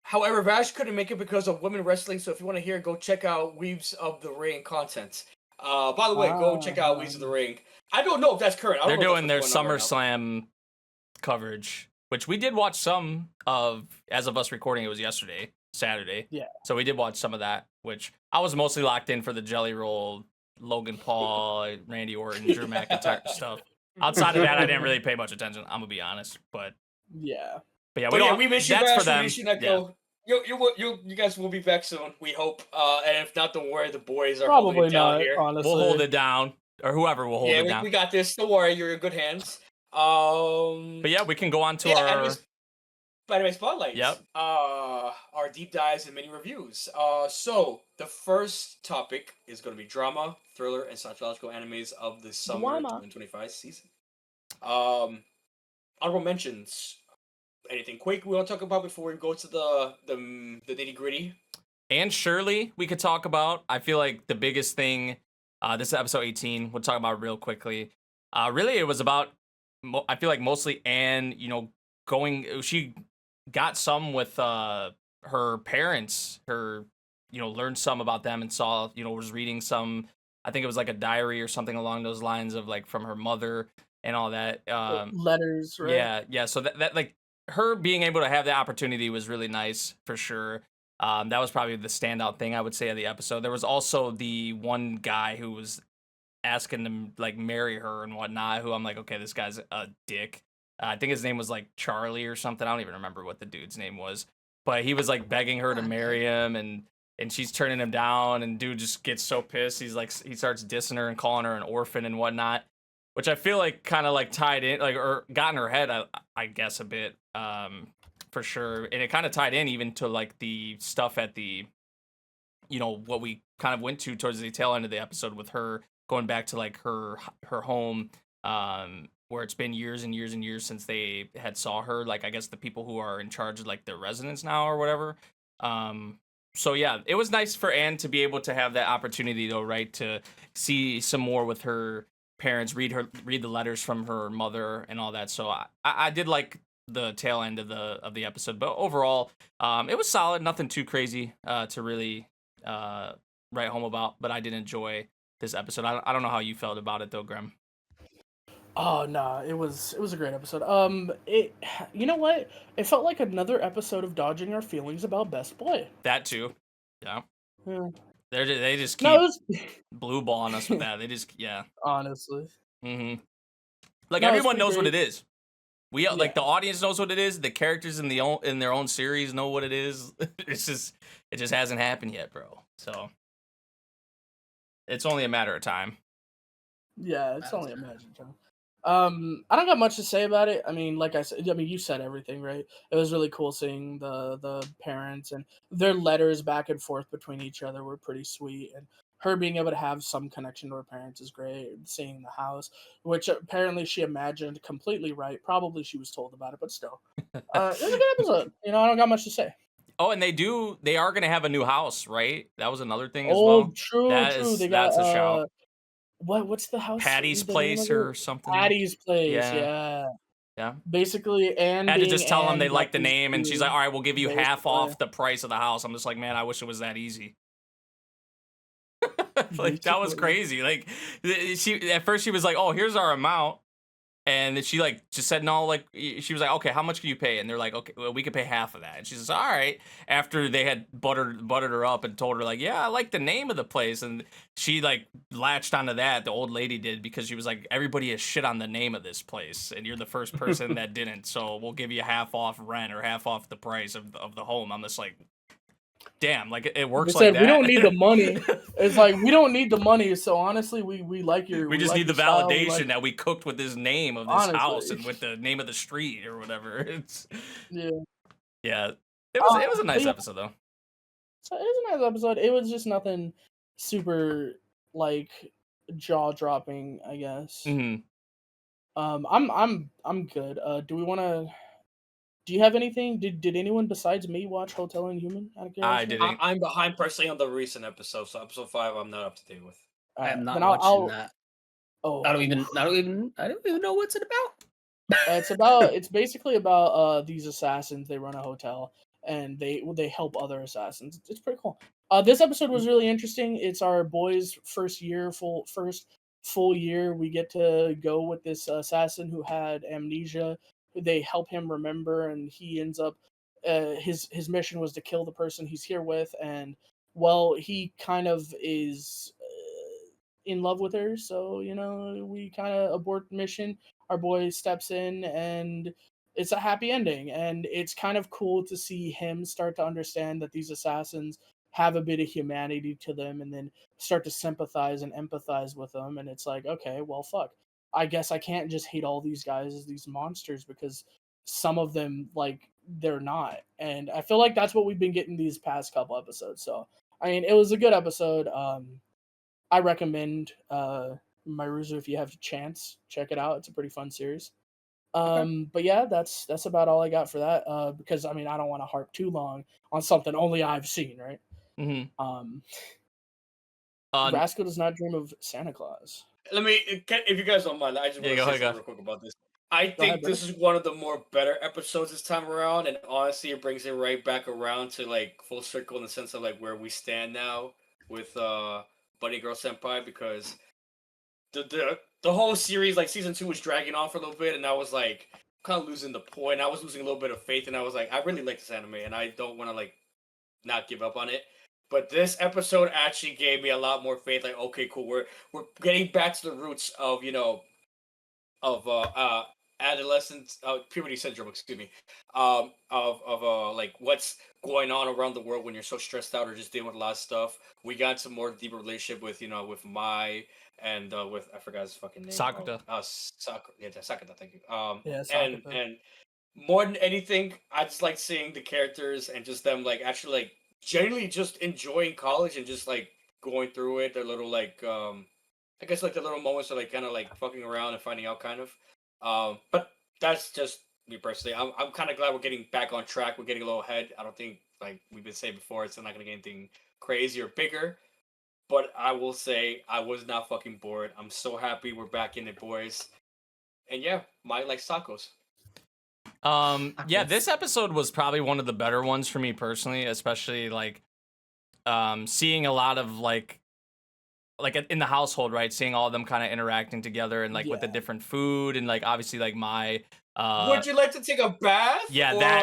however, Vash couldn't make it because of women wrestling. So if you want to hear, go check out Weaves of the Ring content. By the way, go check out Weaves of the Ring. I don't know if that's current. They're doing their SummerSlam coverage, which we did watch some of. As of us recording, it was yesterday, Saturday. Yeah. So we did watch some of that, which I was mostly locked in for the Jelly Roll, Logan Paul, Randy Orton, Drew McIntyre stuff. Outside of that, I didn't really pay much attention. I'm gonna be honest, but yeah. We miss you, that's Bash. for them. We miss you, Neko. You guys will be back soon. We hope. And if not, don't worry. The boys are Probably holding it down not. here. Honestly, We'll hold it down, or whoever will hold it down. We got this. Don't worry. You're in good hands. But yeah, we can go on to our anime spotlights. Yep. Our deep dives and mini reviews. So the first topic is going to be drama, thriller, and psychological animes of the summer 2025 season. Honorable mentions. Anything quick we want to talk about before we go to the nitty gritty? And surely we could talk about. I feel like the biggest thing. This is episode 18. We'll talk about it real quickly. Really, it was about. I feel like mostly Anne. She got some with her parents. Learned some about them and saw. Was reading some. I think it was like a diary or something along those lines of like from her mother and all that. Letters, right? Yeah. So that like. Her being able to have the opportunity was really nice for sure. That was probably the standout thing I would say of the episode. There was also the one guy who was asking to like marry her and whatnot, who I'm like, okay, this guy's a dick. I think his name was like Charlie or something. I don't even remember what the dude's name was, but he was like begging her to marry him, and she's turning him down, and dude just gets so pissed. He's like, he starts dissing her and calling her an orphan and whatnot, which I feel like kind of like tied in, like, or got in her head, I guess a bit, for sure. And it kind of tied in even to like the stuff at the, you know, what we kind of went to towards the tail end of the episode with her going back to like her home, where it's been years and years and years since they had saw her. Like, I guess the people who are in charge of like the residents now or whatever. So yeah, it was nice for Anne to be able to have that opportunity though, right? To see some more with her parents, read the letters from her mother and all that. So I did like the tail end of the episode, but overall, it was solid. Nothing too crazy to really write home about, but I did enjoy this episode. I don't know how you felt about it though, Grem. Oh no, it was a great episode. It, you know what? It felt like another episode of dodging our feelings about Best Boy. That too, yeah. Yeah. They just keep No, it was blue balling us with that. They just honestly. Mm-hmm. Like No, it's everyone pretty knows what it great. is. We like the audience knows what it is. The characters in their own series know what it is. It just hasn't happened yet, bro. So it's only a matter of time. Yeah, it's only a matter of time. I don't got much to say about it. I mean, like I said, I mean, you said everything, right? It was really cool seeing the parents and their letters back and forth between each other were pretty sweet, and her being able to have some connection to her parents is great. Seeing the house, which apparently she imagined completely right. Probably she was told about it, but still, it was a good episode. You know, I don't got much to say. Oh, and they are gonna have a new house, right? That was another thing as Oh, well. true. They got That's a shout. what's the house? Patty's The name of Place it? or something. Patty's Place. Yeah. Yeah. Yeah. Basically, Anne I had to being just tell them Anne they got like the these name, and she's two like, "All right, we'll give you basically. half off the price of the house." I'm just like, man, I wish it was that easy. Like that was crazy. Like she at first she was like, "Oh, here's our amount," and then she like just said no. Like she was like, "Okay, how much can you pay?" And they're like, "Okay, well, we could pay half of that." And she says, "All right." After they had buttered her up and told her like, "Yeah, I like the name of the place," and she like latched onto that. The old lady did, because she was like, "Everybody has shit on the name of this place, and you're the first person that didn't. So we'll give you half off rent or half off the price of the home." I'm just like, damn, like it works They like said that. we don't need the money. It's like we don't need the money. So honestly, we like your. We just like need the your style, validation that we cooked with this name of this Honestly. house and with the name of the street or whatever. It's Yeah. It was a nice episode though. So it was a nice episode. It was just nothing super like jaw dropping, I guess. Mm-hmm. I'm good. Do you have anything? Did anyone besides me watch Hotel Inhuman? I didn't. I'm behind personally on the recent episode, so episode 5 I'm not up to date with. I am not then watching that. Oh, I don't even know what's it about. it's basically about these assassins. They run a hotel and they help other assassins. It's pretty cool. This episode was really interesting. It's our boy's first full year. We get to go with this assassin who had amnesia. They help him remember, and he ends up his mission was to kill the person he's here with, and well, he kind of is in love with her, so you know, we kind of abort the mission. Our boy steps in, and it's a happy ending, and it's kind of cool to see him start to understand that these assassins have a bit of humanity to them, and then start to sympathize and empathize with them. And it's like, okay, well, fuck, I guess I can't just hate all these guys as these monsters, because some of them, like, they're not. And I feel like that's what we've been getting these past couple episodes. So I mean, it was a good episode. I recommend Mairuzu, if you have a chance, check it out. It's a pretty fun series. But yeah, that's about all I got for that. Because I mean, I don't want to harp too long on something only I've seen, right? Mm-hmm. Rascal does not dream of Santa Claus. Let me, if you guys don't mind, I just want to say something real quick about this. I think this is one of the more better episodes this time around, and honestly, it brings it right back around to like full circle in the sense of like where we stand now with Bunny Girl Senpai, because the whole series, like season 2, was dragging on for a little bit, and I was like kind of losing the point. I was losing a little bit of faith, and I was like, I really like this anime, and I don't want to like not give up on it. But this episode actually gave me a lot more faith. Like, okay, cool, we're getting back to the roots of of adolescence, puberty syndrome. Excuse me. Of like what's going on around the world when you're so stressed out or just dealing with a lot of stuff. We got some more deeper relationship with with Mai and with I forgot his fucking name. Sakuta. Sakuta. Thank you. Yeah, And Sakuta. and more than anything, I just like seeing the characters and just them like actually like genuinely just enjoying college and just like going through it. Their little like I guess like the little moments of like kind of like fucking around and finding out kind of. But that's just me personally. I'm kind of glad we're getting back on track. We're getting a little ahead. I don't think like we've been saying before, it's not gonna get anything crazy or bigger. But I will say I was not fucking bored. I'm so happy we're back in it, boys. And yeah, my like Sakos. Yeah, this episode was probably one of the better ones for me personally, especially like seeing a lot of like in the household, right? Seeing all of them kind of interacting together and like with the different food and like obviously like my Would you like to take a bath? yeah, or... that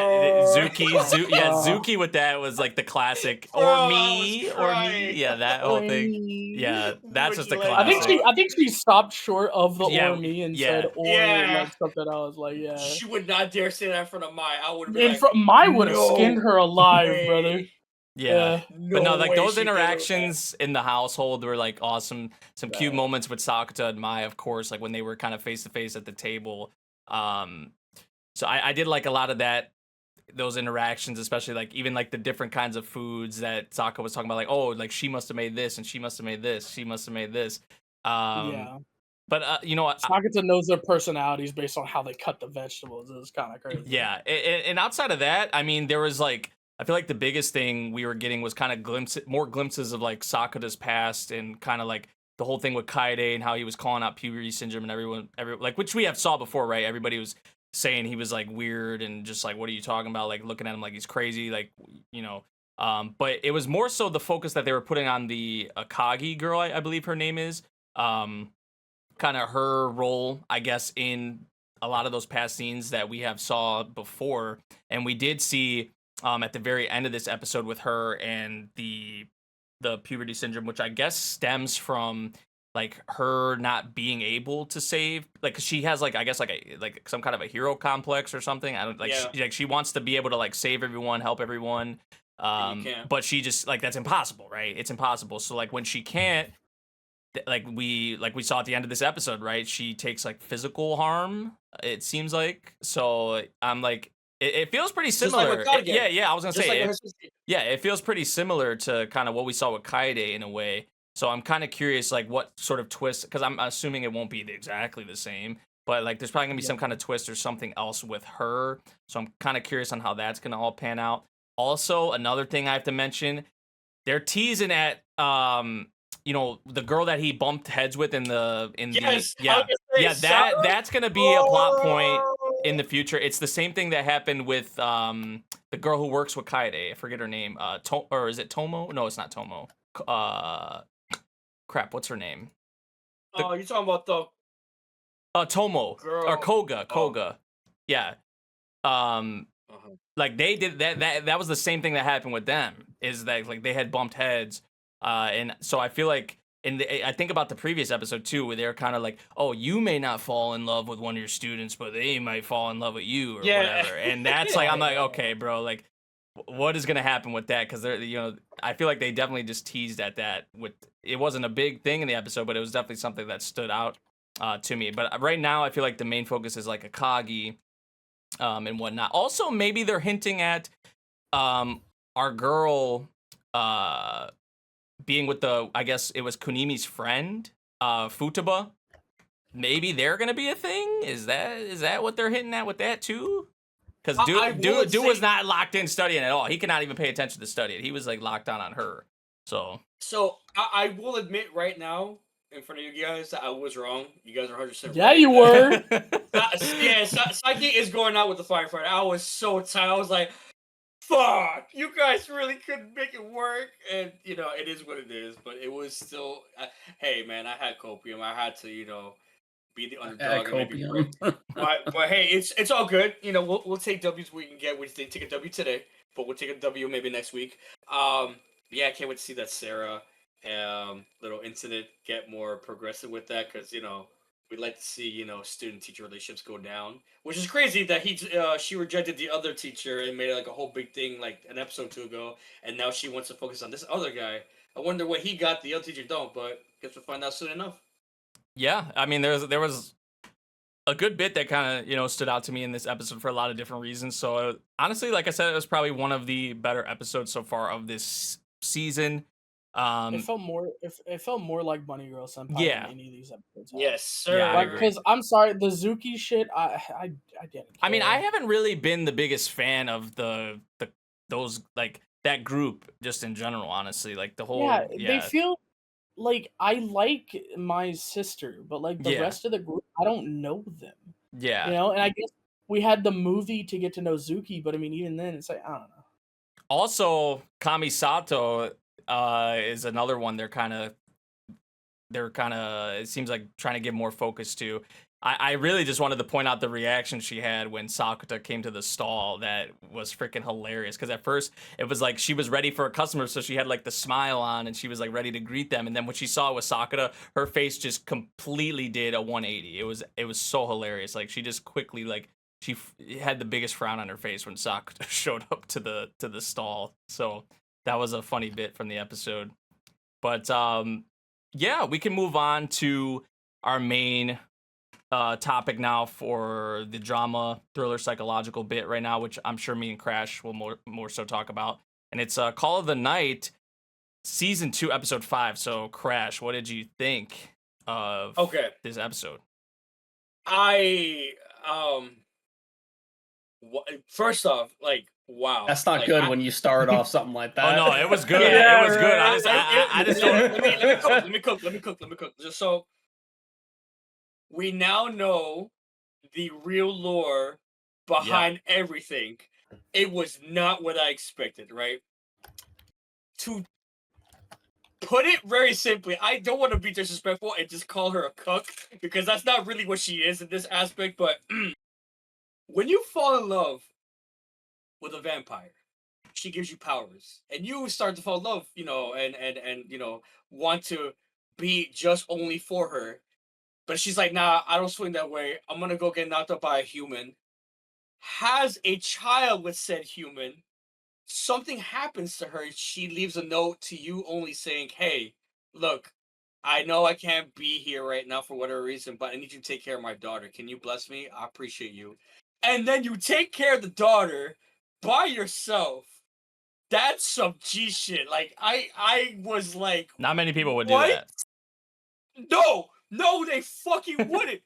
Zuki with that was like the classic Bro, or I me was or me. crying. Yeah, that whole thing. Yeah, that's Would just you a like- classic. I think she stopped short of the Yeah, or me and yeah. said or Yeah. like something else. Like yeah, She would not dare say that in front of Mai. I would have been like, Mai would have no skinned her alive, way. brother. Yeah. But no, like way those she did it with that. interactions in the household were like awesome. Some cute Right. moments with Sakuta and Mai, of course, like when they were kind of face to face at the table. So I did like a lot of that, those interactions, especially like even like the different kinds of foods that Sokka was talking about, like, oh, like she must have made this and she must have made this, she must have made this. Yeah, But you know what? Sakuta knows their personalities based on how they cut the vegetables. It's kind of crazy. Yeah, and outside of that, I mean, there was like I feel like the biggest thing we were getting was kind of more glimpses of like Sakuta's past and kind of like the whole thing with Kaede and how he was calling out puberty syndrome and every like which we have saw before, right? Everybody was saying he was like weird and just like what are you talking about? Like looking at him like he's crazy, like you know. But it was more so the focus that they were putting on the Akagi girl, I believe her name is. Kind of her role, I guess, in a lot of those past scenes that we have saw before, and we did see at the very end of this episode with her and the puberty syndrome, which I guess stems from like her not being able to save, like 'cause she has like I guess like some kind of a hero complex or something. I don't like Yeah. she wants to be able to like save everyone, help everyone, And you can't. but she just like that's impossible, right? It's impossible. So like when she can't, like we saw at the end of this episode, right? She takes like physical harm. It seems like so. I'm like, it feels pretty Just like similar. with Kaede. Yeah. I was gonna Just say, like it, with her sister. yeah, it feels pretty similar to kind of what we saw with Kaede in a way. So I'm kind of curious, like what sort of twist, because I'm assuming it won't be exactly the same, but like there's probably gonna be some kind of twist or something else with her. So I'm kind of curious on how that's gonna all pan out. Also, another thing I have to mention, they're teasing at you know, the girl that he bumped heads with in the Yes, yeah I was gonna say, Sarah? that's gonna be a plot point in the future. It's the same thing that happened with the girl who works with Kaede. I forget her name. Or is it Tomo? No, it's not Tomo. Crap, what's her name? Oh, you're talking about the Tomo girl. or Koga. Oh. Koga. Yeah. Like they did that was the same thing that happened with them, is that like they had bumped heads, and so I feel like I think about the previous episode too, where they're kind of like, oh, you may not fall in love with one of your students, but they might fall in love with you or Yeah. whatever, and that's like I'm like, okay, bro, like what is gonna happen with that? Because they're, you know, I feel like they definitely just teased at that. With it wasn't a big thing in the episode, but it was definitely something that stood out to me. But right now, I feel like the main focus is like Akagi and whatnot. Also, maybe they're hinting at our girl being with I guess it was Kunimi's friend, Futaba. Maybe they're gonna be a thing. Is that what they're hinting at with that too? Because dude was not locked in studying at all. He could not even pay attention to studying. He was like locked on her. So I will admit right now in front of you guys that I was wrong. You guys are 100% Yeah, right. you were. Psyche is going out with the firefighter. I was so tired. I was like, fuck, you guys really couldn't make it work. And, you know, it is what it is. But it was still, hey, man, I had copium. I had to, you know, be the underdog and maybe Copium. break. But hey, it's all good. You know, we'll take W's we can get. We didn't take a W today, but we'll take a W maybe next week. Yeah, I can't wait to see that Sarah little incident get more progressive with that, because we'd like to see student teacher relationships go down, which is crazy that she rejected the other teacher and made it like a whole big thing like an episode or two ago, and now she wants to focus on this other guy. I wonder what he got the other teacher don't, but guess we'll find out soon enough. Yeah, I mean, there was a good bit that kind of stood out to me in this episode for a lot of different reasons. So honestly, like I said, it was probably one of the better episodes so far of this season. It felt more like Bunny Girl Senpai Yeah. than any of these episodes. Yes, sir. Yeah, I agree. Because I'm sorry, the Zuki shit, I didn't. I mean, I care. haven't really been the biggest fan of those like that group just in general, honestly. Like the whole They feel like I like my sister, but like the Yeah. rest of the group, I don't know them. yeah. And I guess we had the movie to get to know Zuki, but I mean, even then, it's like I don't know. Also, Kamisato is another one they're kind of it seems like trying to give more focus to. I really just wanted to point out the reaction she had when Sakuta came to the stall. That was freaking hilarious, because at first it was like she was ready for a customer, so she had like the smile on and she was like ready to greet them, and then when she saw it was Sakuta, her face just completely did a 180. It was so hilarious. Like she just quickly she had the biggest frown on her face when Sakuta showed up to the stall. So that was a funny bit from the episode. But yeah, we can move on to our main topic now for the drama, thriller, psychological bit right now, which I'm sure me and Crash will more so talk about. And it's Call of the Night, Season 2, Episode 5. So, Crash, what did you think of this episode? First off, wow. That's not good when you start off something like that. Oh no, it was good. Yeah, it was good. right. I just don't. Let me cook. Just so we now know the real lore behind everything. It was not what I expected, right? To put it very simply, I don't want to be disrespectful and just call her a cuck, because that's not really what she is in this aspect, but when you fall in love with a vampire, she gives you powers, and you start to fall in love, and want to be just only for her. But she's like, nah, I don't swing that way. I'm gonna go get knocked up by a human. Has a child with said human. Something happens to her. She leaves a note to you only saying, hey, look, I know I can't be here right now for whatever reason, but I need you to take care of my daughter. Can you bless me? I appreciate you. And then you take care of the daughter by yourself. That's some G shit. Like, I was like, not many people would what? do that. No, they fucking wouldn't.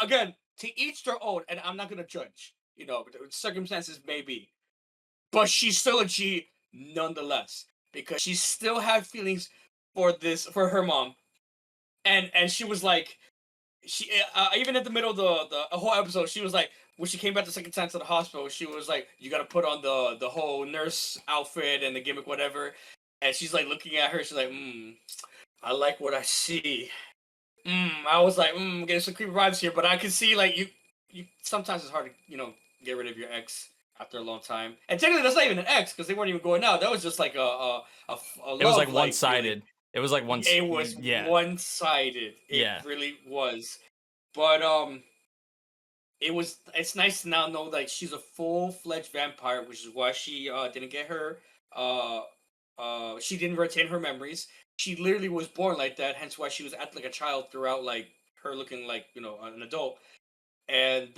Again, to each their own, and I'm not gonna judge. Circumstances may be, but she's still a G nonetheless, because she still had feelings for her mom, and she was like, she even at the middle of the whole episode, she was like, when she came back the second time to the hospital, she was like, you gotta put on the whole nurse outfit and the gimmick, whatever, and she's like looking at her, she's like, I like what I see. I was like, getting some creepy vibes here, but I can see like you sometimes it's hard to get rid of your ex after a long time, and technically that's not even an ex, because they weren't even going out. That was just like a it was like one-sided. It was like one. It was one-sided. It really was. But it's nice to now know like she's a full-fledged vampire, which is why she didn't get her she didn't retain her memories. She literally was born like that, hence why she was acting like a child throughout, like her looking like an adult. And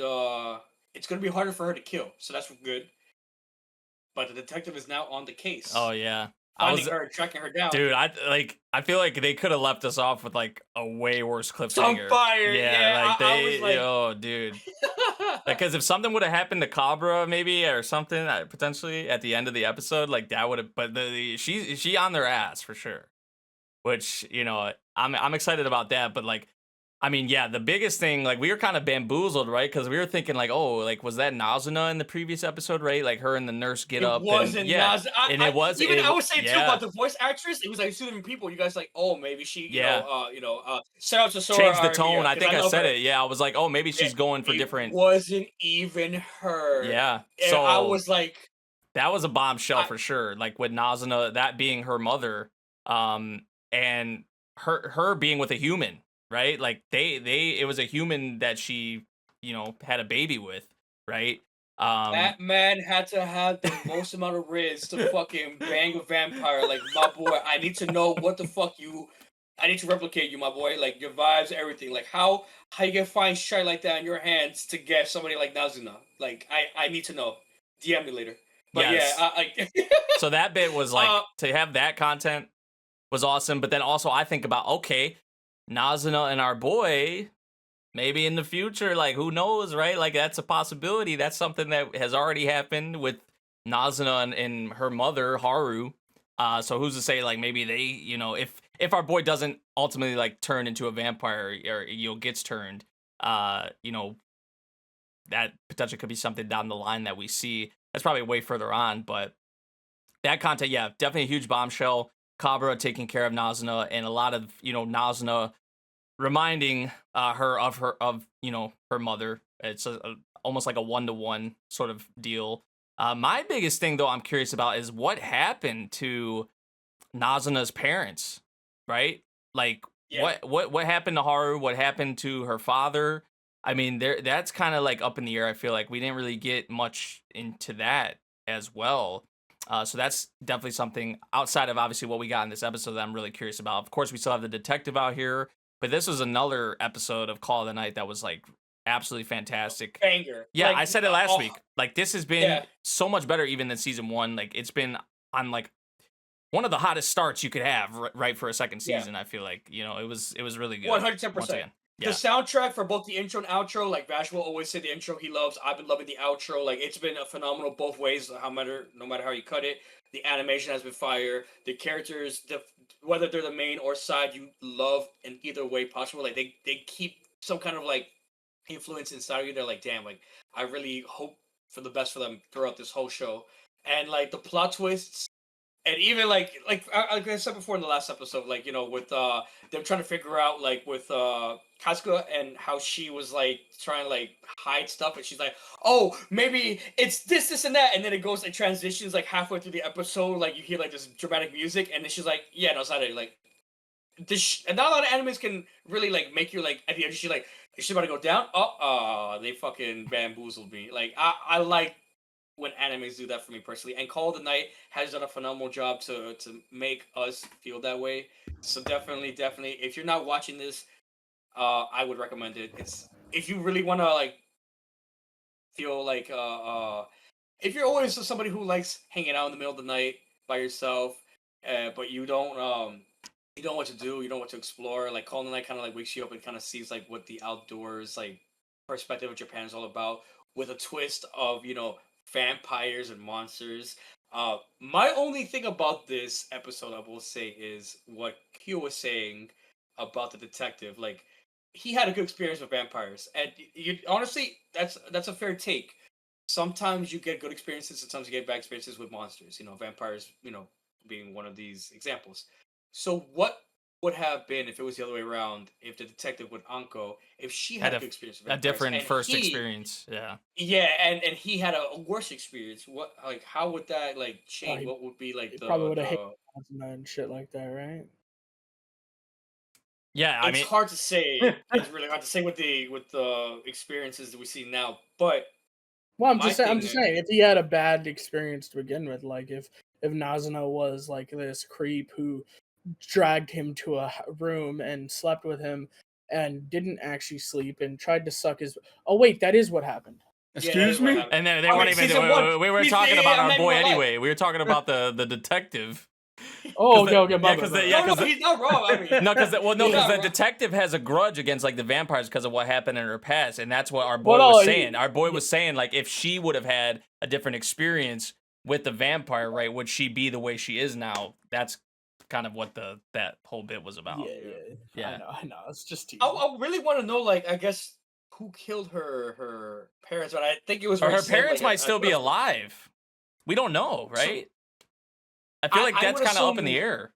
it's gonna be harder for her to kill, so that's good. But the detective is now on the case. Oh yeah, tracking her down. Dude, I feel like they could have left us off with like a way worse cliffhanger. Some fire. Yeah, they. I was like, oh, dude. Because if something would have happened to Cabra, maybe, or something, potentially at the end of the episode, like that would have. But she on their ass for sure. Which I'm excited about that. But like, I mean, yeah, the biggest thing, like, we were kind of bamboozled, right? Because we were thinking, like, oh, like, was that Nazuna in the previous episode, right? Like, her and the nurse get It up, and wasn't yeah, Nas. and it was, Even I it, was saying too yeah, about the voice actress. It was like two different people. You guys like, oh, maybe she, yeah, shout out to Sora changed the Arabia tone. I because think I I love said her. it. Yeah, I was like, oh, maybe she's going for It different. wasn't even her, Yeah, and I so was like, that was a bombshell I, for sure. Like with Nazuna, that being her mother, and her being with a human, right? Like it was a human that she, had a baby with, right? Um, that man had to have the most amount of riz to fucking bang a vampire. Like, my boy, I need to know what the fuck you. I need to replicate you, my boy. Like, your vibes, everything. Like, how you can find shit like that in your hands to get somebody like Nazuna? Like, I need to know. DM me later. But yeah, yes. So that bit was like to have that content was awesome. But then also I think about, okay, Nazuna and our boy, maybe in the future, like who knows, right? Like that's a possibility. That's something that has already happened with Nazuna and her mother Haru. So who's to say, like maybe they, if our boy doesn't ultimately like turn into a vampire or gets turned, that potentially could be something down the line that we see. That's probably way further on, but that content, yeah, definitely a huge bombshell. Kabura taking care of Nazuna, and a lot of Nazuna reminding her of her mother. It's almost like a 1-to-1 sort of deal. My biggest thing though I'm curious about is what happened to Nazuna's parents, right? Like yeah. what happened to Haru? What happened to her father? I mean, that's kind of like up in the air. I feel like we didn't really get much into that as well. So that's definitely something outside of obviously what we got in this episode that I'm really curious about. Of course, we still have the detective out here, but this was another episode of Call of the Night that was like absolutely fantastic. Banger. Yeah, Like, I said it last week. Like this has been yeah. so much better even than season 1. Like it's been on like one of the hottest starts you could have right for a second season. I feel like it was really good. 110%. The soundtrack for both the intro and outro, like Vash will always say the intro he loves. I've been loving the outro. Like it's been a phenomenal both ways. No matter how you cut it, the animation has been fire. The characters, whether they're the main or side, you love in either way possible. Like they keep some kind of like influence inside of you. They're like, damn, like I really hope for the best for them throughout this whole show. And like the plot twists. And even like I said before in the last episode, like with them trying to figure out like with Kasuga and how she was like trying to like hide stuff, and she's like, oh, maybe it's this and that, and then it transitions like halfway through the episode, like you hear like this dramatic music, and then she's like, yeah, no, it's not it. Like this, and not a lot of animes can really like make you like at the end. She's like, is she about to go down? They fucking bamboozled me. Like I like when animes do that for me personally, and Call of the Night has done a phenomenal job to make us feel that way. So definitely, if you're not watching this, I would recommend it. It's if you really want to like feel like if you're always somebody who likes hanging out in the middle of the night by yourself, but you don't know what to do, you don't know what to explore. Like Call of the Night kind of like wakes you up and kind of sees like what the outdoors like perspective of Japan is all about, with a twist of vampires and monsters. My only thing about this episode, I will say, is what Q was saying about the detective. Like, he had a good experience with vampires, and you honestly, that's a fair take. Sometimes you get good experiences, sometimes you get bad experiences with monsters. Vampires, being one of these examples. So, what would have been if it was the other way around? If the detective with Anko, if she had a good experience with a vampires, different and first experience, yeah, and he had a worse experience. What, like, how would that like change? What would be like probably would have hit and shit like that, right? Yeah, I mean, it's hard to say. It's really hard to say with the experiences that we see now. But well, I'm just saying, if he had a bad experience to begin with, like if Nazuna was like this creep who dragged him to a room and slept with him and didn't actually sleep and tried to suck his. Oh wait, that is what happened. Excuse me. And then they weren't even. We were talking about our boy anyway. We were talking about the detective. Oh, okay, no, he's not wrong. I mean, because the detective has a grudge against like the vampires because of what happened in her past, and that's what our boy was saying. Our boy was saying like if she would have had a different experience with the vampire, right, would she be the way she is now? That's kind of what that whole bit was about. Yeah. I know. It's just too. I really want to know, like, I guess who killed her parents, but I think it was Or her said, parents like, might still be alive. We don't know, right? I feel like that's kind of up in the air.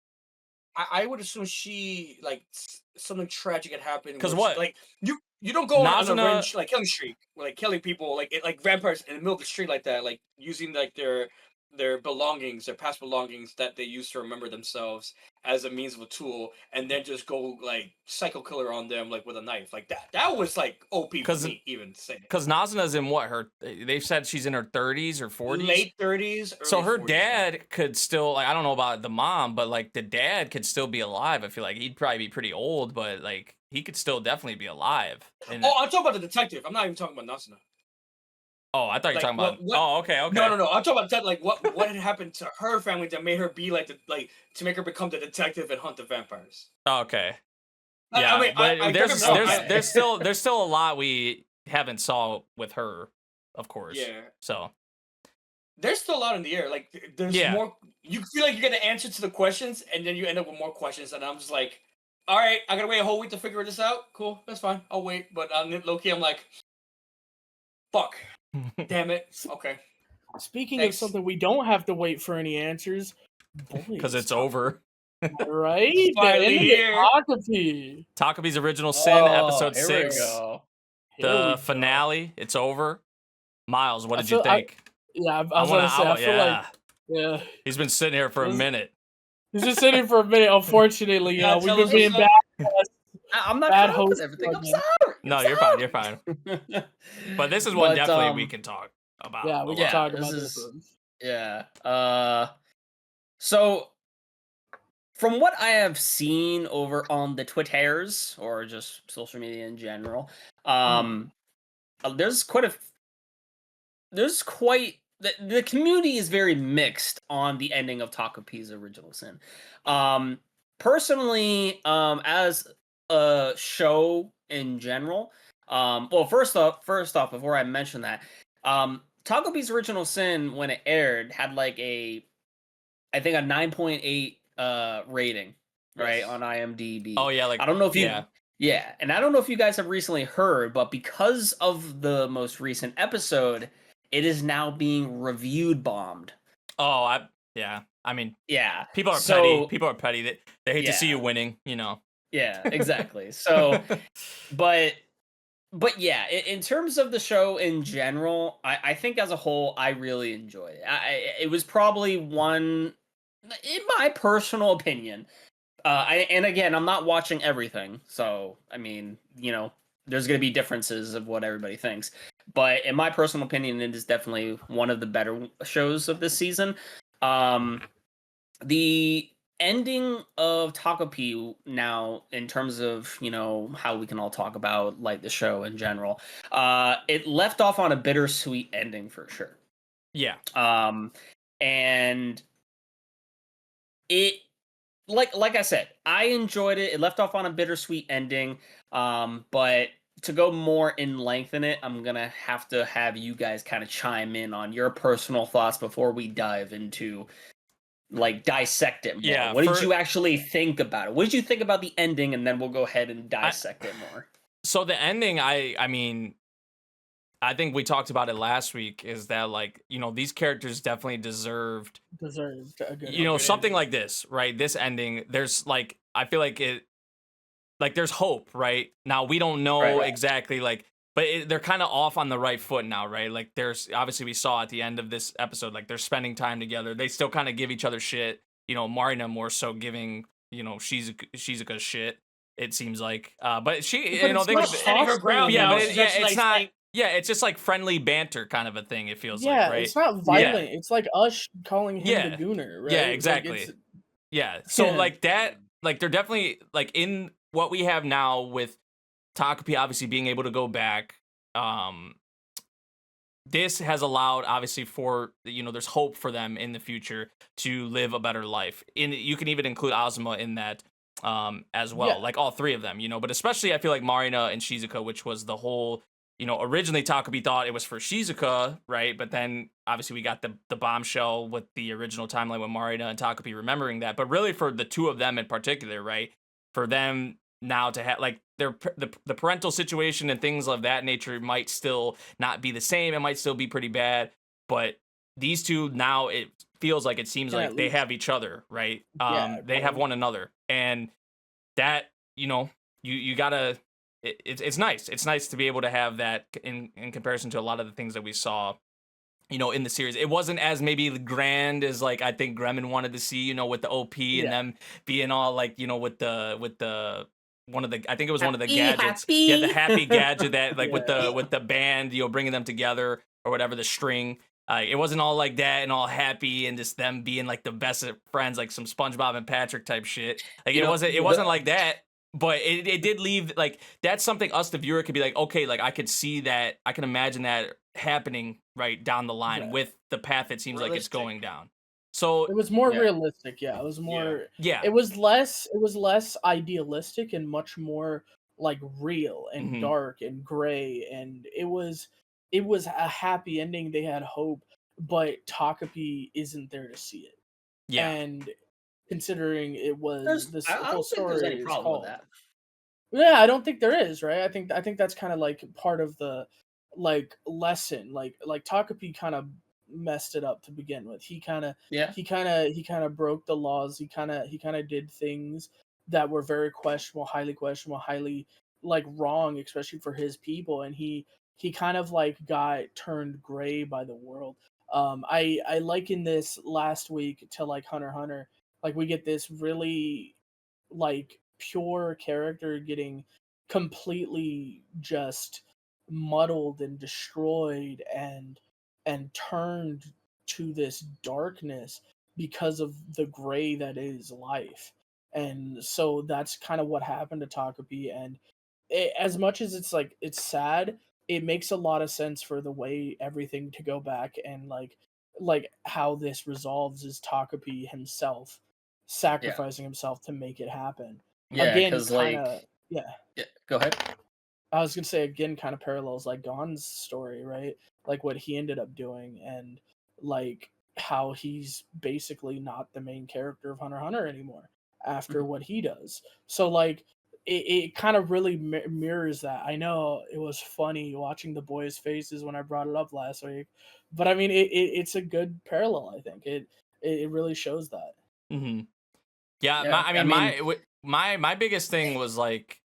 I would assume she, like, something tragic had happened. Because she, what? like, you don't go on a Nazuna- revenge, like, killing streak, like killing people, like vampires in the middle of the street like that, like using like their belongings, their past belongings that they used to remember themselves as a means of a tool, and then just go like psycho killer on them like with a knife, like that. That was like OP for me, even saying. Because Nazuna's in what, they've said she's in her 30s or 40s, late 30s. So her 40s, dad could still, like, I don't know about the mom, but like the dad could still be alive. I feel like he'd probably be pretty old, but like he could still definitely be alive. I'm talking about the detective. I'm not even talking about Nazuna. Oh, I thought you were talking about. What, oh, okay. No. I'm talking about like what had happened to her family that made her be like to make her become the detective and hunt the vampires. Oh, okay. Yeah, I mean, but there's still a lot we haven't saw with her, of course. Yeah. So there's still a lot in the air. Like there's more. You feel like you get an answer to the questions, and then you end up with more questions, and I'm just like, all right, I gotta wait a whole week to figure this out. Cool, that's fine. I'll wait. But low key, I'm like, fuck. Damn it. Okay. Speaking of something we don't have to wait for any answers, because it's over. Right? Finally here. Takopi's Original Sin, episode 6. Here we go. The finale. It's over. Miles, what did you think? I was gonna say, I feel like, yeah. He's been sitting here for a minute. He's just sitting here for a minute. Unfortunately, we've been being bad. I'm not bad host. Everything. I'm sorry. No, you're fine. You're fine. But this is one definitely we can talk about. Yeah, we can talk about this one. Yeah. So, from what I have seen over on the Twitters or just social media in general, there's quite the community is very mixed on the ending of Takopi's Original Sin. Personally, as a show in general, well, first off, before I mention that, Takopi's Original Sin, when it aired, had like I think a 9.8 rating, right, on IMDb. Oh yeah, like I don't know if you and I don't know if you guys have recently heard, but because of the most recent episode, it is now being reviewed bombed. Oh, I mean, people are petty. People are petty. They hate to see you winning, you know. Yeah, exactly. So, but yeah, in terms of the show in general, I think as a whole, I really enjoyed it. It was probably one, in my personal opinion. And again, I'm not watching everything, so I mean, you know, there's going to be differences of what everybody thinks. But in my personal opinion, it is definitely one of the better shows of this season. The ending of Takopi now, in terms of, you know, how we can all talk about like the show in general, it left off on a bittersweet ending for sure. Yeah. And it, like I said, I enjoyed it. It left off on a bittersweet ending. But to go more in length in it, I'm gonna have to have you guys kind of chime in on your personal thoughts before we dive into, like, dissect it more. Yeah, what did you actually think about it? What did you think about the ending? And then we'll go ahead and dissect it more. So the ending, I mean, I think we talked about it last week, is that, like, you know, these characters definitely deserved a good, you know, something like this, right? This ending, there's, like, I feel like it, like, there's hope, right? Now, we don't know exactly, like, but they're kind of off on the right foot now, right? Like, there's, obviously, we saw at the end of this episode, like, they're spending time together. They still kind of give each other shit. You know, Marina more so giving, you know, Shizuka shit, it seems like. But she, but you know, they standing her ground. Yeah, but it's it's not. like, Yeah, it's just like friendly banter kind of a thing, it feels like, right? It's not violent. It's like us calling him the Gooner, right? Yeah, exactly. Like so like that, like they're definitely, like, in what we have now with Takopi obviously being able to go back, this has allowed, obviously, for, you know, there's hope for them in the future to live a better life. You can even include Azuma in that as well, like all three of them, you know, but especially I feel like Marina and Shizuka, which was the whole originally Takopi thought it was for Shizuka, right? But then obviously we got the bombshell with the original timeline with Marina and Takopi remembering that. But really for the two of them in particular, right? For them now to have like the parental situation and things of that nature might still not be the same. It might still be pretty bad, but these two now it seems Yeah, like at they least. have each other, right? Yeah, They have one another, and that you gotta. It's nice. It's nice to be able to have that in comparison to a lot of the things that we saw, in the series. It wasn't as maybe grand as like I think Gremlin wanted to see, with the OP and Yeah. them being all like, with the one of the I think it was one of the gadgets. Happy. Yeah, the happy gadget that like Yeah. with the band, bringing them together or whatever, the string. It wasn't all like that and all happy and just them being like the best of friends, like some SpongeBob and Patrick type shit. Like it wasn't like that. But it did leave like that's something us the viewer could be like, okay, like I could see that, I can imagine that happening right down the line Yeah. with the path it seems like it's Realistic. going down. So It was more Yeah. realistic, yeah. It was more yeah, it was less idealistic and much more like real and Mhm. dark and gray, and it was a happy ending. They had hope, but Takopi isn't there to see it. yeah, And considering it was this I whole don't think there's story any is problem with called. that. Yeah, I don't think there is, right? I think that's kind of like part of the like lesson. Like Takopi kind of messed it up to begin with. Yeah. He kind of broke the laws. He kind of did things that were very questionable, highly like wrong, especially for his people, and he kind of like got turned gray by the world. I liken this last week to like Hunter x Hunter. Like we get this really like pure character getting completely just muddled and destroyed and turned to this darkness because of the gray that is life. And so that's kind of what happened to Takopi, and as much as it's like it's sad, it makes a lot of sense for the way everything to go back, and like how this resolves is Takopi himself Yeah. sacrificing himself to make it happen. Yeah, Again, because kind like, of yeah. yeah, go ahead. I was gonna say again, kind of parallels like Gon's story, right? Like what he ended up doing, and like how he's basically not the main character of Hunter x Hunter anymore after Mhm. what he does. So like it kind of really mirrors that. I know it was funny watching the boys' faces when I brought it up last week, but I mean it's a good parallel. I think it really shows that. hmm yeah. Yeah, I I mean, mean, my biggest thing was like,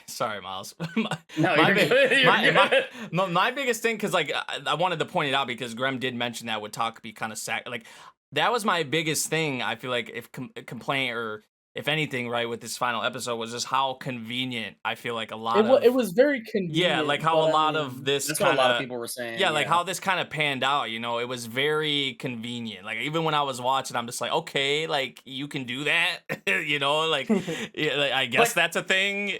sorry, Miles. my, no, my, you're big- good. You're my, good. my biggest thing, because like I wanted to point it out because Grem did mention that with Takopi kind of like that was my biggest thing. I feel like if complaint or if anything, right, with this final episode was just how convenient I feel like a lot of It was very yeah, like convenient, how a but I lot of mean, this That's what a kind lot of of people were saying. yeah, like how this kind of panned out, it was very convenient. Like even when I was watching, I'm just like, okay, like you can do that, like, yeah, like, I guess But- that's a thing.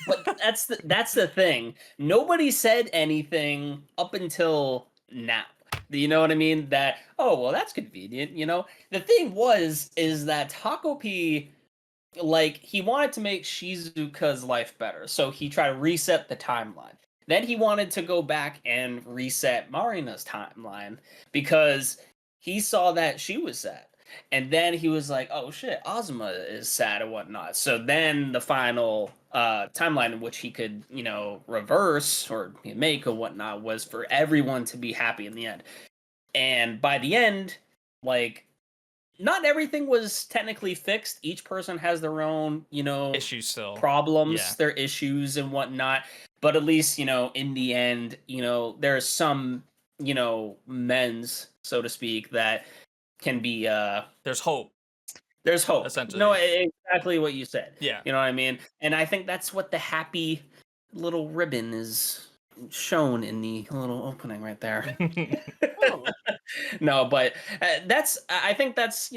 But that's the thing. Nobody said anything up until now. You know what I mean? That, oh well, that's convenient. The thing is that Takopi, like, he wanted to make Shizuka's life better, so he tried to reset the timeline. Then he wanted to go back and reset Marina's timeline because he saw that she was sad. And then he was like, oh shit, Ozma is sad and whatnot. So then the final timeline in which he could, reverse or make or whatnot was for everyone to be happy in the end. And by the end, like, not everything was technically fixed. Each person has their own, Issues still. problems, Yeah. their issues and whatnot. But at least, in the end, there's some, men's, so to speak, that can be There's hope. there's hope. Essentially. No, exactly what you said. Yeah. You know what I mean? And I think that's what the happy little ribbon is shown in the little opening right there. oh, No, but I think that's,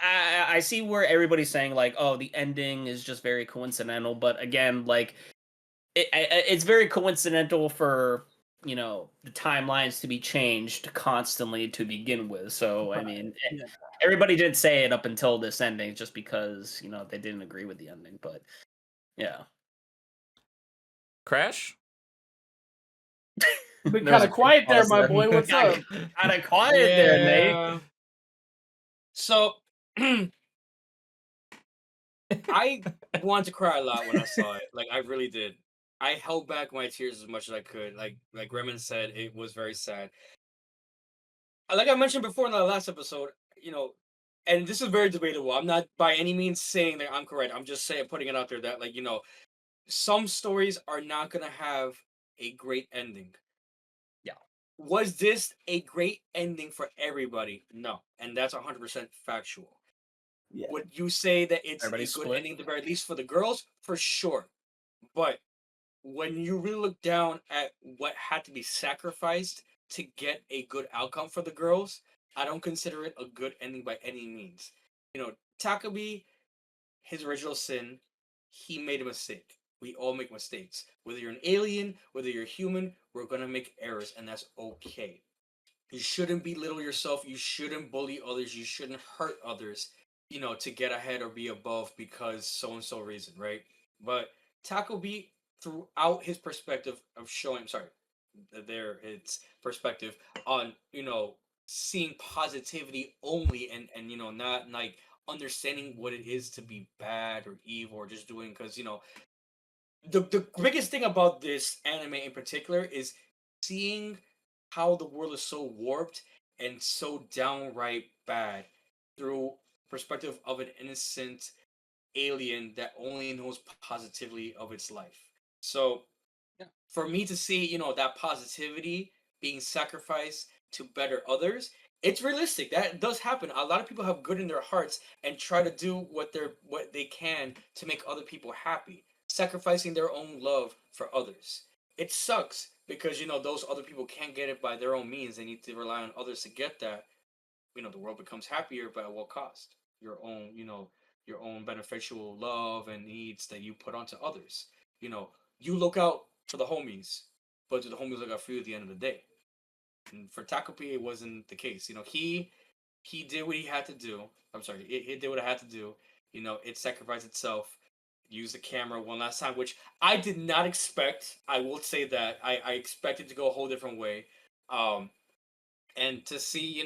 I see where everybody's saying like, oh, the ending is just very coincidental. But again, like, it's very coincidental for, the timelines to be changed constantly to begin with. So, I mean, yeah. everybody did say it up until this ending just because, they didn't agree with the ending. But yeah. Crash? Been There was kind a of quiet there, pause my boy. What's up? Kind of quiet there, Nate. Yeah. So I wanted to cry a lot when I saw it. Like I really did. I held back my tears as much as I could. Like Remen said, it was very sad. Like I mentioned before in the last episode, and this is very debatable. I'm not by any means saying that I'm correct. I'm just saying, putting it out there that, like, some stories are not gonna have a great ending. Yeah. Was this a great ending for everybody? No, and that's 100% factual. Yeah. Would you say that it's a Everybody's good split. ending, at the very least for the girls? For sure. But when you really look down at what had to be sacrificed to get a good outcome for the girls, I don't consider it a good ending by any means. Takopi, his original sin, he made a mistake. We all make mistakes. Whether you're an alien, whether you're human, we're gonna make errors, and that's okay. You shouldn't belittle yourself. You shouldn't bully others. You shouldn't hurt others, to get ahead or be above because so and so reason, right? But Takopi, throughout his perspective of showing, sorry, there its perspective on, seeing positivity only, and not like understanding what it is to be bad or evil or just doing because the biggest thing about this anime in particular is seeing how the world is so warped and so downright bad through perspective of an innocent alien that only knows positively of its life. So for me to see, that positivity being sacrificed to better others, it's realistic. That does happen. A lot of people have good in their hearts and try to do what they can to make other people happy, sacrificing their own love for others. It sucks because those other people can't get it by their own means. They need to rely on others to get that. The world becomes happier, but at what cost? Your own beneficial love and needs that you put onto others. You look out for the homies, but do the homies look out for you at the end of the day? And for Takopi, it wasn't the case. He did what he had to do. I'm sorry, it did what it had to do. It sacrificed itself. Used the camera one last time, which I did not expect. I will say that I expected to go a whole different way. And to see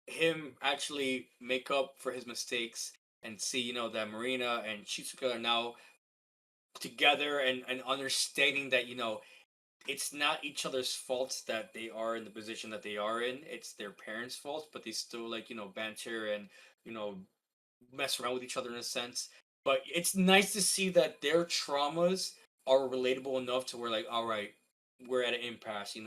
him actually make up for his mistakes and see that Marina and Shizuka are now together and understanding that it's not each other's faults that they are in the position that they are in. It's their parents' faults, but they still banter and you know mess around with each other in a sense. But it's nice to see that their traumas are relatable enough to where, like, all right, we're at an impasse.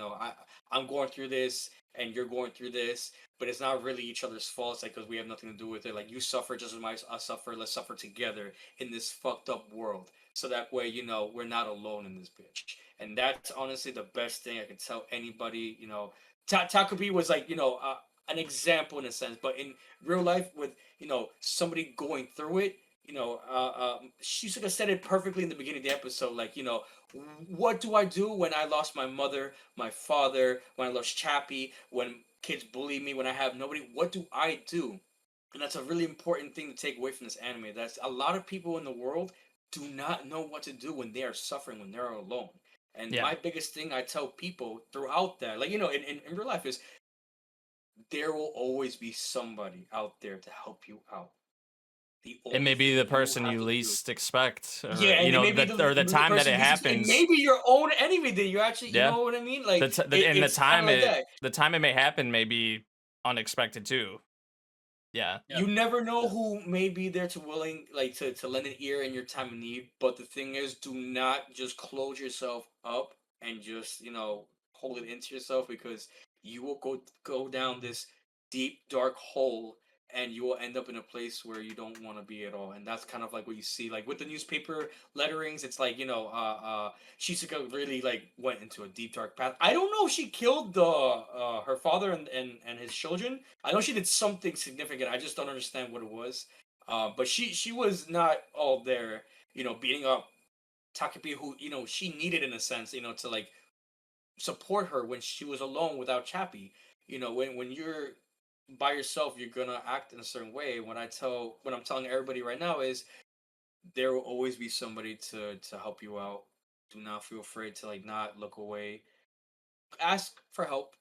I'm going through this and you're going through this, but it's not really each other's faults, like, because we have nothing to do with it. Like, you suffer just as much as I suffer. Let's suffer together in this fucked up world. So that way, we're not alone in this bitch. And that's honestly the best thing I can tell anybody. Takopi was like, an example in a sense, but in real life, with somebody going through it, she sort of said it perfectly in the beginning of the episode, like, what do I do when I lost my mother, my father, when I lost Chappie, when kids bully me, when I have nobody? What do I do? And that's a really important thing to take away from this anime. That's a lot of people in the world do not know what to do when they are suffering, when they're alone. And Yeah. my biggest thing I tell people throughout that, like, in real life, is there will always be somebody out there to help you out. The It may only be the thing you person have you to do, least expect, or yeah, and it may be the the time that person it it may happens. be your own enemy that you actually, you Yeah, know what I mean? Like, and it's kind of like that. the time it may happen may be unexpected too. Yeah, You never know who may be there to willing, like, to lend an ear in your time of need. But the thing is, do not just close yourself up and just hold it into yourself, because you will go down this deep dark hole, and you will end up in a place where you don't want to be at all. And that's kind of like what you see, like, with the newspaper letterings. It's like, Shizuka really, like, went into a deep dark path. I don't know if she killed the her father and his children. I know she did something significant. I just don't understand what it was. But she was not all there, beating up Takopi, who she needed, in a sense, to, like, support her when she was alone without Chappie. When you're by yourself, you're gonna act in a certain way. What I'm telling everybody right now is there will always be somebody to help you out. Do not feel afraid to, like, not look away. ask for help,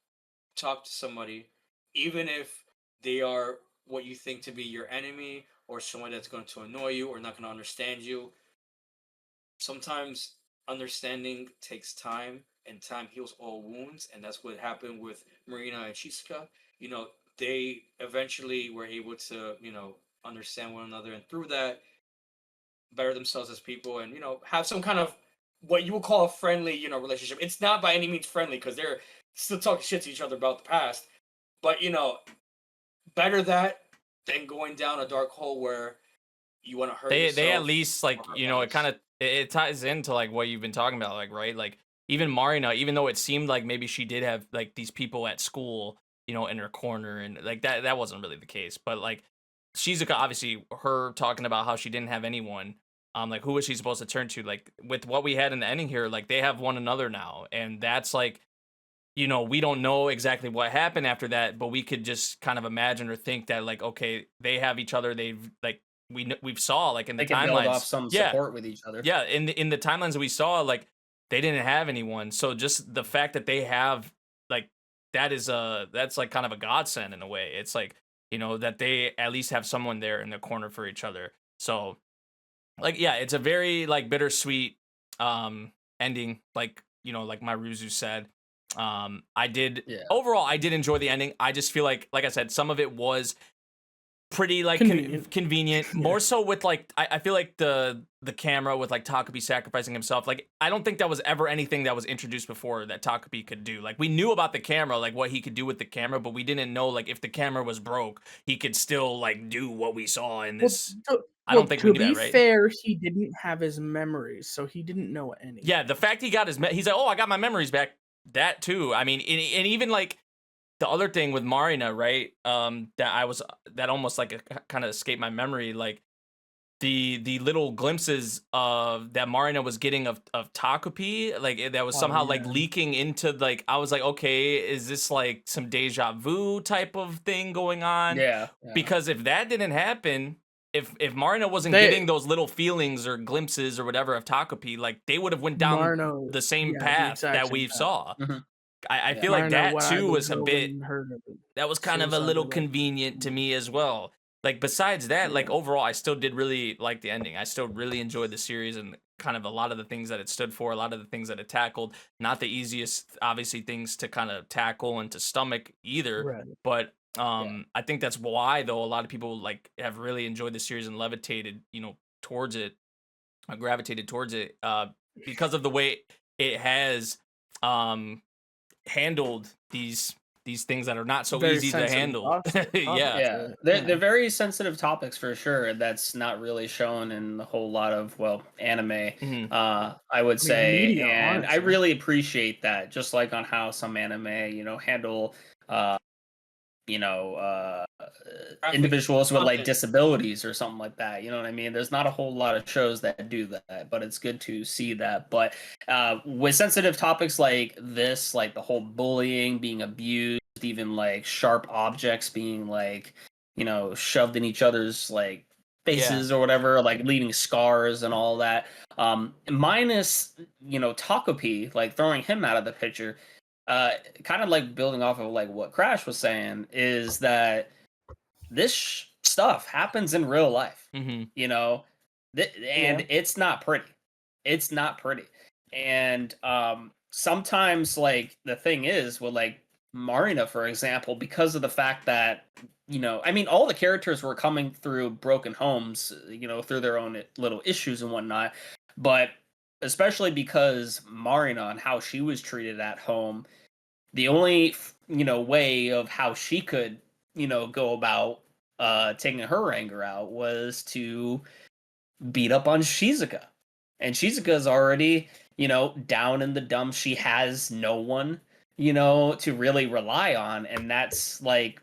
talk to somebody, even if they are what you think to be your enemy or someone that's going to annoy you or not going to understand you. Sometimes understanding takes time, and time heals all wounds, and that's what happened with Marina and Shizuka. You know, they eventually were able to, understand one another, and through that, better themselves as people, and have some kind of what you would call a friendly, relationship. It's not by any means friendly because they're still talking shit to each other about the past, but better that than going down a dark hole where you want to hurt yourself. They at least like or hurt it others. kind of it ties into like what you've been talking about, like right, like even Marina, even though it seemed like maybe she did have like these people at school, in her corner, and like that wasn't really the case, but like Shizuka, obviously her talking about how she didn't have anyone, like who was she supposed to turn to, like with what we had in the ending here, like they have one another now, and that's like, we don't know exactly what happened after that, but we could just kind of imagine or think that like, okay, they have each other. They've like we've saw like in the They can build off timelines, some yeah, support with each other. yeah. In the timelines that we saw, like they didn't have anyone. So just the fact that they have like that's like kind of a godsend in a way. It's like that they at least have someone there in the corner for each other. So like yeah, it's a very like bittersweet ending. Like like Mairuzu said. I did Yeah. overall I did enjoy the ending. I just feel like I said, some of it was pretty like convenient. More so with like I feel like the camera with like Takopi sacrificing himself. Like I don't think that was ever anything that was introduced before that Takopi could do. Like we knew about the camera, like what he could do with the camera, but we didn't know like if the camera was broke, he could still like do what we saw in this. I don't think we knew that, right? To be fair, he didn't have his memories, so he didn't know any. Yeah, the fact he got he's like, oh, I got my memories back. That too. I mean, and even like the other thing with Marina, right? That almost like kind of escaped my memory. Like the little glimpses of that Marina was getting of Takopi, like that was somehow like leaking into like, I was like, okay, is this like some deja vu type of thing going on? Yeah. Because if that didn't happen, if Marina wasn't getting those little feelings or glimpses or whatever of Takopi, like they would have went down the same path that we saw. Mm-hmm. I feel like that too was a bit, that was kind of a little convenient to me as well. Like besides that, like overall, I still did really like the ending. I still really enjoyed the series and kind of a lot of the things that it stood for, a lot of the things that it tackled. Not the easiest, obviously, things to kind of tackle and to stomach either. Right. But I think that's why though a lot of people like have really enjoyed the series and levitated, towards it, gravitated towards it, because of the way it has handled these things that are not so Very to handle. Yeah. They're very sensitive topics for sure. That's not really shown in a whole lot of anime. I would say, media, and honestly. I really appreciate that. Just like on how some anime, handle individuals with like disabilities or something like that. You know what I mean? There's not a whole lot of shows that do that, but it's good to see that. But with sensitive topics like this, like the whole bullying, being abused, even like sharp objects being like, shoved in each other's like faces or whatever, like leaving scars and all that. Minus, Takopi, like throwing him out of the picture. Kind of like building off of like what Crash was saying is that this stuff happens in real life, and it's not pretty. It's not pretty. And sometimes like the thing is with like Marina, for example, because of the fact that, I mean, all the characters were coming through broken homes, through their own little issues and whatnot, but especially because Marina and how she was treated at home, the only way of how she could go about taking her anger out was to beat up on Shizuka, and Shizuka's already down in the dumps. She has no one to really rely on, and that's like,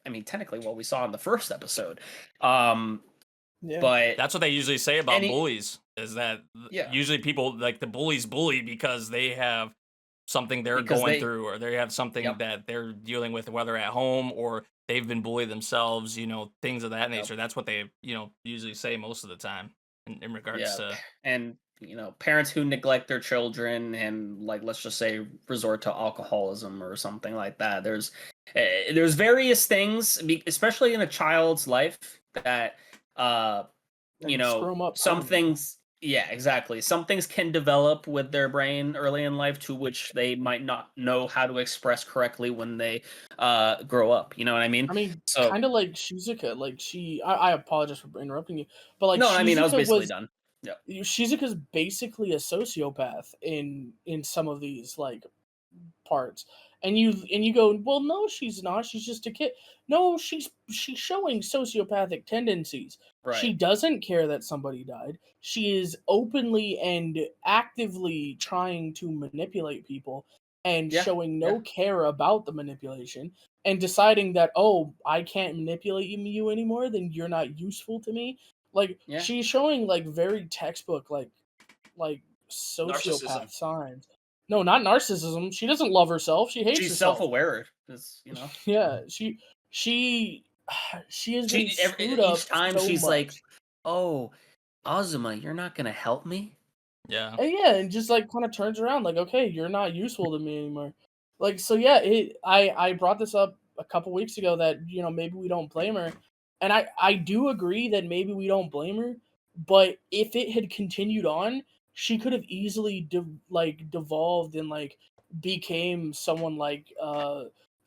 I mean, technically what we saw in the first episode. But that's what they usually say about bullies, is that usually people like the bullies bully because they have something they're going through, or they have something that they're dealing with, whether at home or they've been bullied themselves, things of that nature. That's what they, usually say most of the time in regards to. And parents who neglect their children and, like, let's just say resort to alcoholism or something like that. There's various things, especially in a child's life, that And screw 'em up some permanently. things, yeah, exactly, some things can develop with their brain early in life to which they might not know how to express correctly when they grow up. You know what I mean? I mean, So kind of like Shizuka. Like I apologize for interrupting you, but like no, I mean, I was Shizuka basically was done. Yeah. Shizuka's basically a sociopath in some of these like parts. And you go, well, no, she's not. She's just a kid. No, she's showing sociopathic tendencies. She Right. doesn't care that somebody died. She is openly and actively trying to manipulate people and Yeah. showing Yeah. no care about the manipulation and deciding that, oh, I can't manipulate you anymore, then you're not useful to me. Like Yeah. she's showing like very textbook like Narcissism. sociopath signs. No, not narcissism. She doesn't love herself. She hates She's herself. self-aware. Yeah, she she has been screwed Each up time so she's like, much. "Oh, Azuma, you're not gonna help me." Yeah. And yeah, and just like kind of turns around like, okay, you're not useful to me anymore. Like so yeah, I brought this up a couple weeks ago that maybe we don't blame her. And I do agree that maybe we don't blame her, but if it had continued on, she could have easily devolved and like became someone like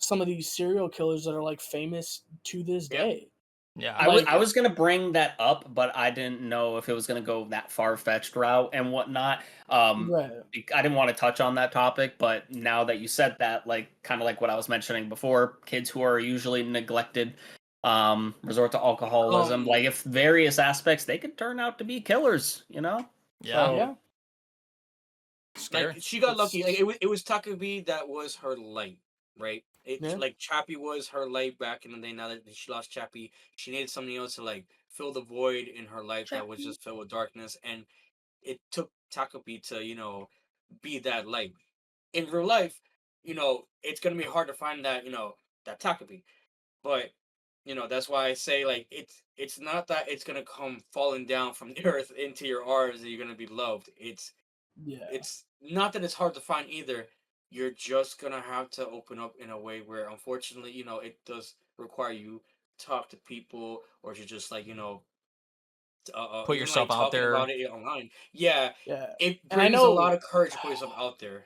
some of these serial killers that are like famous to this Yeah. day. Yeah. Like I was gonna bring that up, but I didn't know if it was gonna go that far-fetched route and whatnot. right. I didn't want to touch on that topic, but now that you said that, like, kind of like what I was mentioning before, kids who are usually neglected, resort to alcoholism. Like, if various aspects, they could turn out to be killers. Yeah. So Yeah. Scary. Like she got It's lucky. Like it was Takopi that was her light, right? It's yeah. like Chappie was her light back in the day. Now that she lost Chappie, she needed something else to like fill the void in her life that was just filled with darkness. And it took Takopi to be that light. In real life, it's gonna be hard to find that Takopi. But that's why I say like it's not that it's gonna come falling down from the earth into your arms and you're gonna be loved. Yeah. It's not that it's hard to find either. You're just gonna have to open up in a way where, unfortunately, it does require you talk to people, or to just like Put even yourself like out talking there. about it online. Yeah, Yeah. it And I brings a lot know of courage to put yourself out there.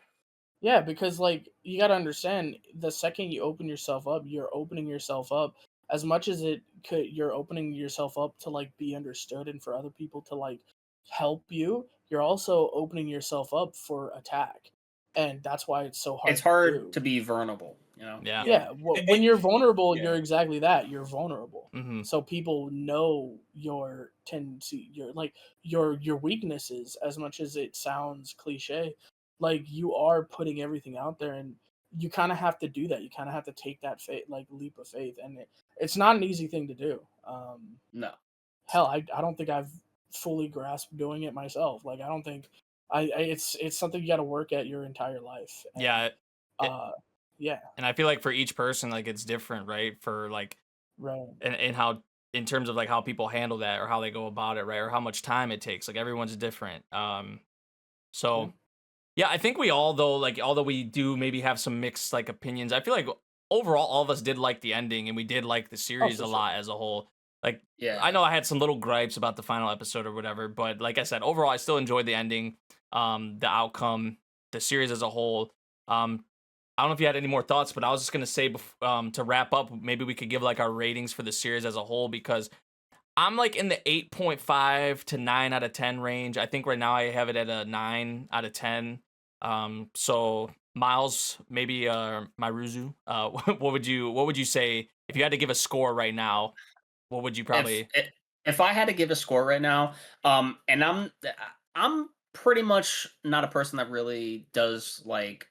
yeah, because like you got to understand the second you open yourself up, you're opening yourself up as much as you're opening yourself up to like be understood and for other people to like help you. You're also opening yourself up for attack. And that's why it's so it's hard to hard do. to be vulnerable. Yeah. Yeah, Yeah, when you're vulnerable, yeah. you're exactly that. You're vulnerable. Mm-hmm. So people know your tendency, your weaknesses. As much as it sounds cliche, like you are putting everything out there, and you kind of have to do that. You kind of have to take that leap of faith, and it's not an easy thing to do. No. Hell, I don't think I've fully grasped doing it myself. Like I don't think it's something you got to work at your entire life. And, Yeah. yeah, And I feel like for each person, like it's different, right? For like, right. and how, in terms of like how people handle that or how they go about it, right? Or how much time it takes. Like everyone's different. So Yeah. yeah, I think we all, though, like, although we do maybe have some mixed like opinions, I feel like overall all of us did like the ending and we did like the Oh, series for a sure. lot as a whole. Like, Yeah. I know I had some little gripes about the final episode or whatever, but like I said, overall I still enjoyed the ending, the outcome, the series as a whole. I don't know if you had any more thoughts, but I was just gonna say to wrap up, maybe we could give like our ratings for the series as a whole, because I'm like in the 8.5 to 9 out of 10 range. I think right now I have it at a 9 out of 10. So Miles, maybe Mairuzu, what would you say if you had to give a score right now? What would you probably? If I had to give a score right now, and I'm pretty much not a person that really does like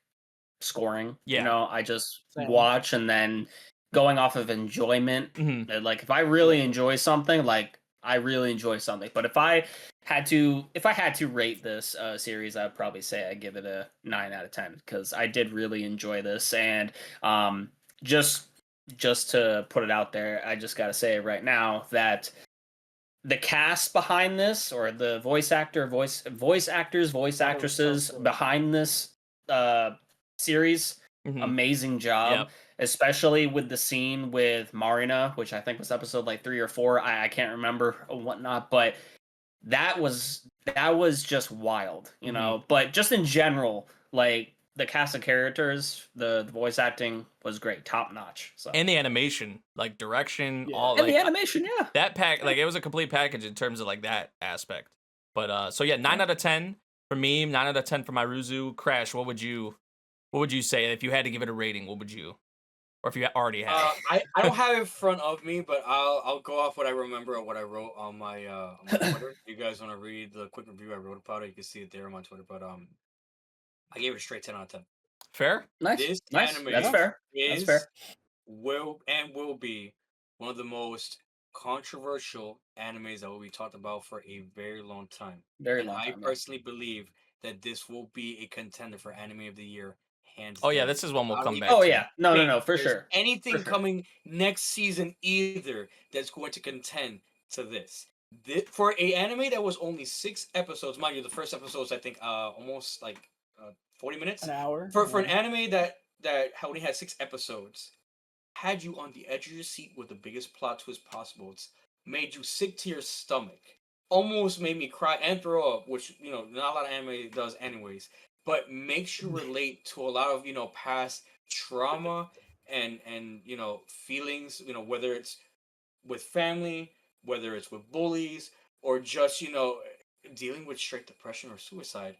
scoring. Yeah. I just Same. watch and then going off of enjoyment. Mhm. Like if I really enjoy something, like I really enjoy something. But if I had to rate this series, I'd probably say I give it a 9 out of 10 because I did really enjoy this. And just to put it out there, I just gotta say right now that the cast behind this, or the voice actors, voice actresses so good. behind this series, Mhm. amazing job. Yep. Especially with the scene with Marina, which I think was episode like 3 or 4. I can't remember or whatnot, but that was just wild, you know. But just in general, like the cast of characters, the voice acting was great, top notch. So And the animation, like direction, Yeah. all and like the animation, yeah. that pack, like it was a complete package in terms of like that aspect. But so yeah, 9 out of 10 for me, 9 out of 10 for Mairuzu. Crash, what would you say if you had to give it a rating? What would you, or if you already had? I don't have it in front of me, but I'll go off what I remember of what I wrote on my Twitter. If you guys want to read the quick review I wrote about it, you can see it there on my Twitter. But I gave it a straight 10 out of 10. Fair. Nice, This nice. anime That's fair. That's is fair. will be one of the most controversial animes that will be talked about for a very long time. Very And long I time. personally believe that this will be a contender for anime of the year, hands Oh yeah, down. this is one we'll I don't come even back Oh to. yeah, no, think for there's sure. anything For sure. coming next season either that's going to contend to this. For a anime that was only 6 episodes, mind you, the first episode is I think almost like 40 minutes. An hour. For an anime that only had 6 episodes, had you on the edge of your seat with the biggest plot twist possible. It's made you sick to your stomach. Almost made me cry and throw up, which, you know, not a lot of anime does anyways. But makes you relate to a lot of, you know, past trauma and you know, feelings, you know, whether it's with family, whether it's with bullies, or just, you know, dealing with straight depression or suicide.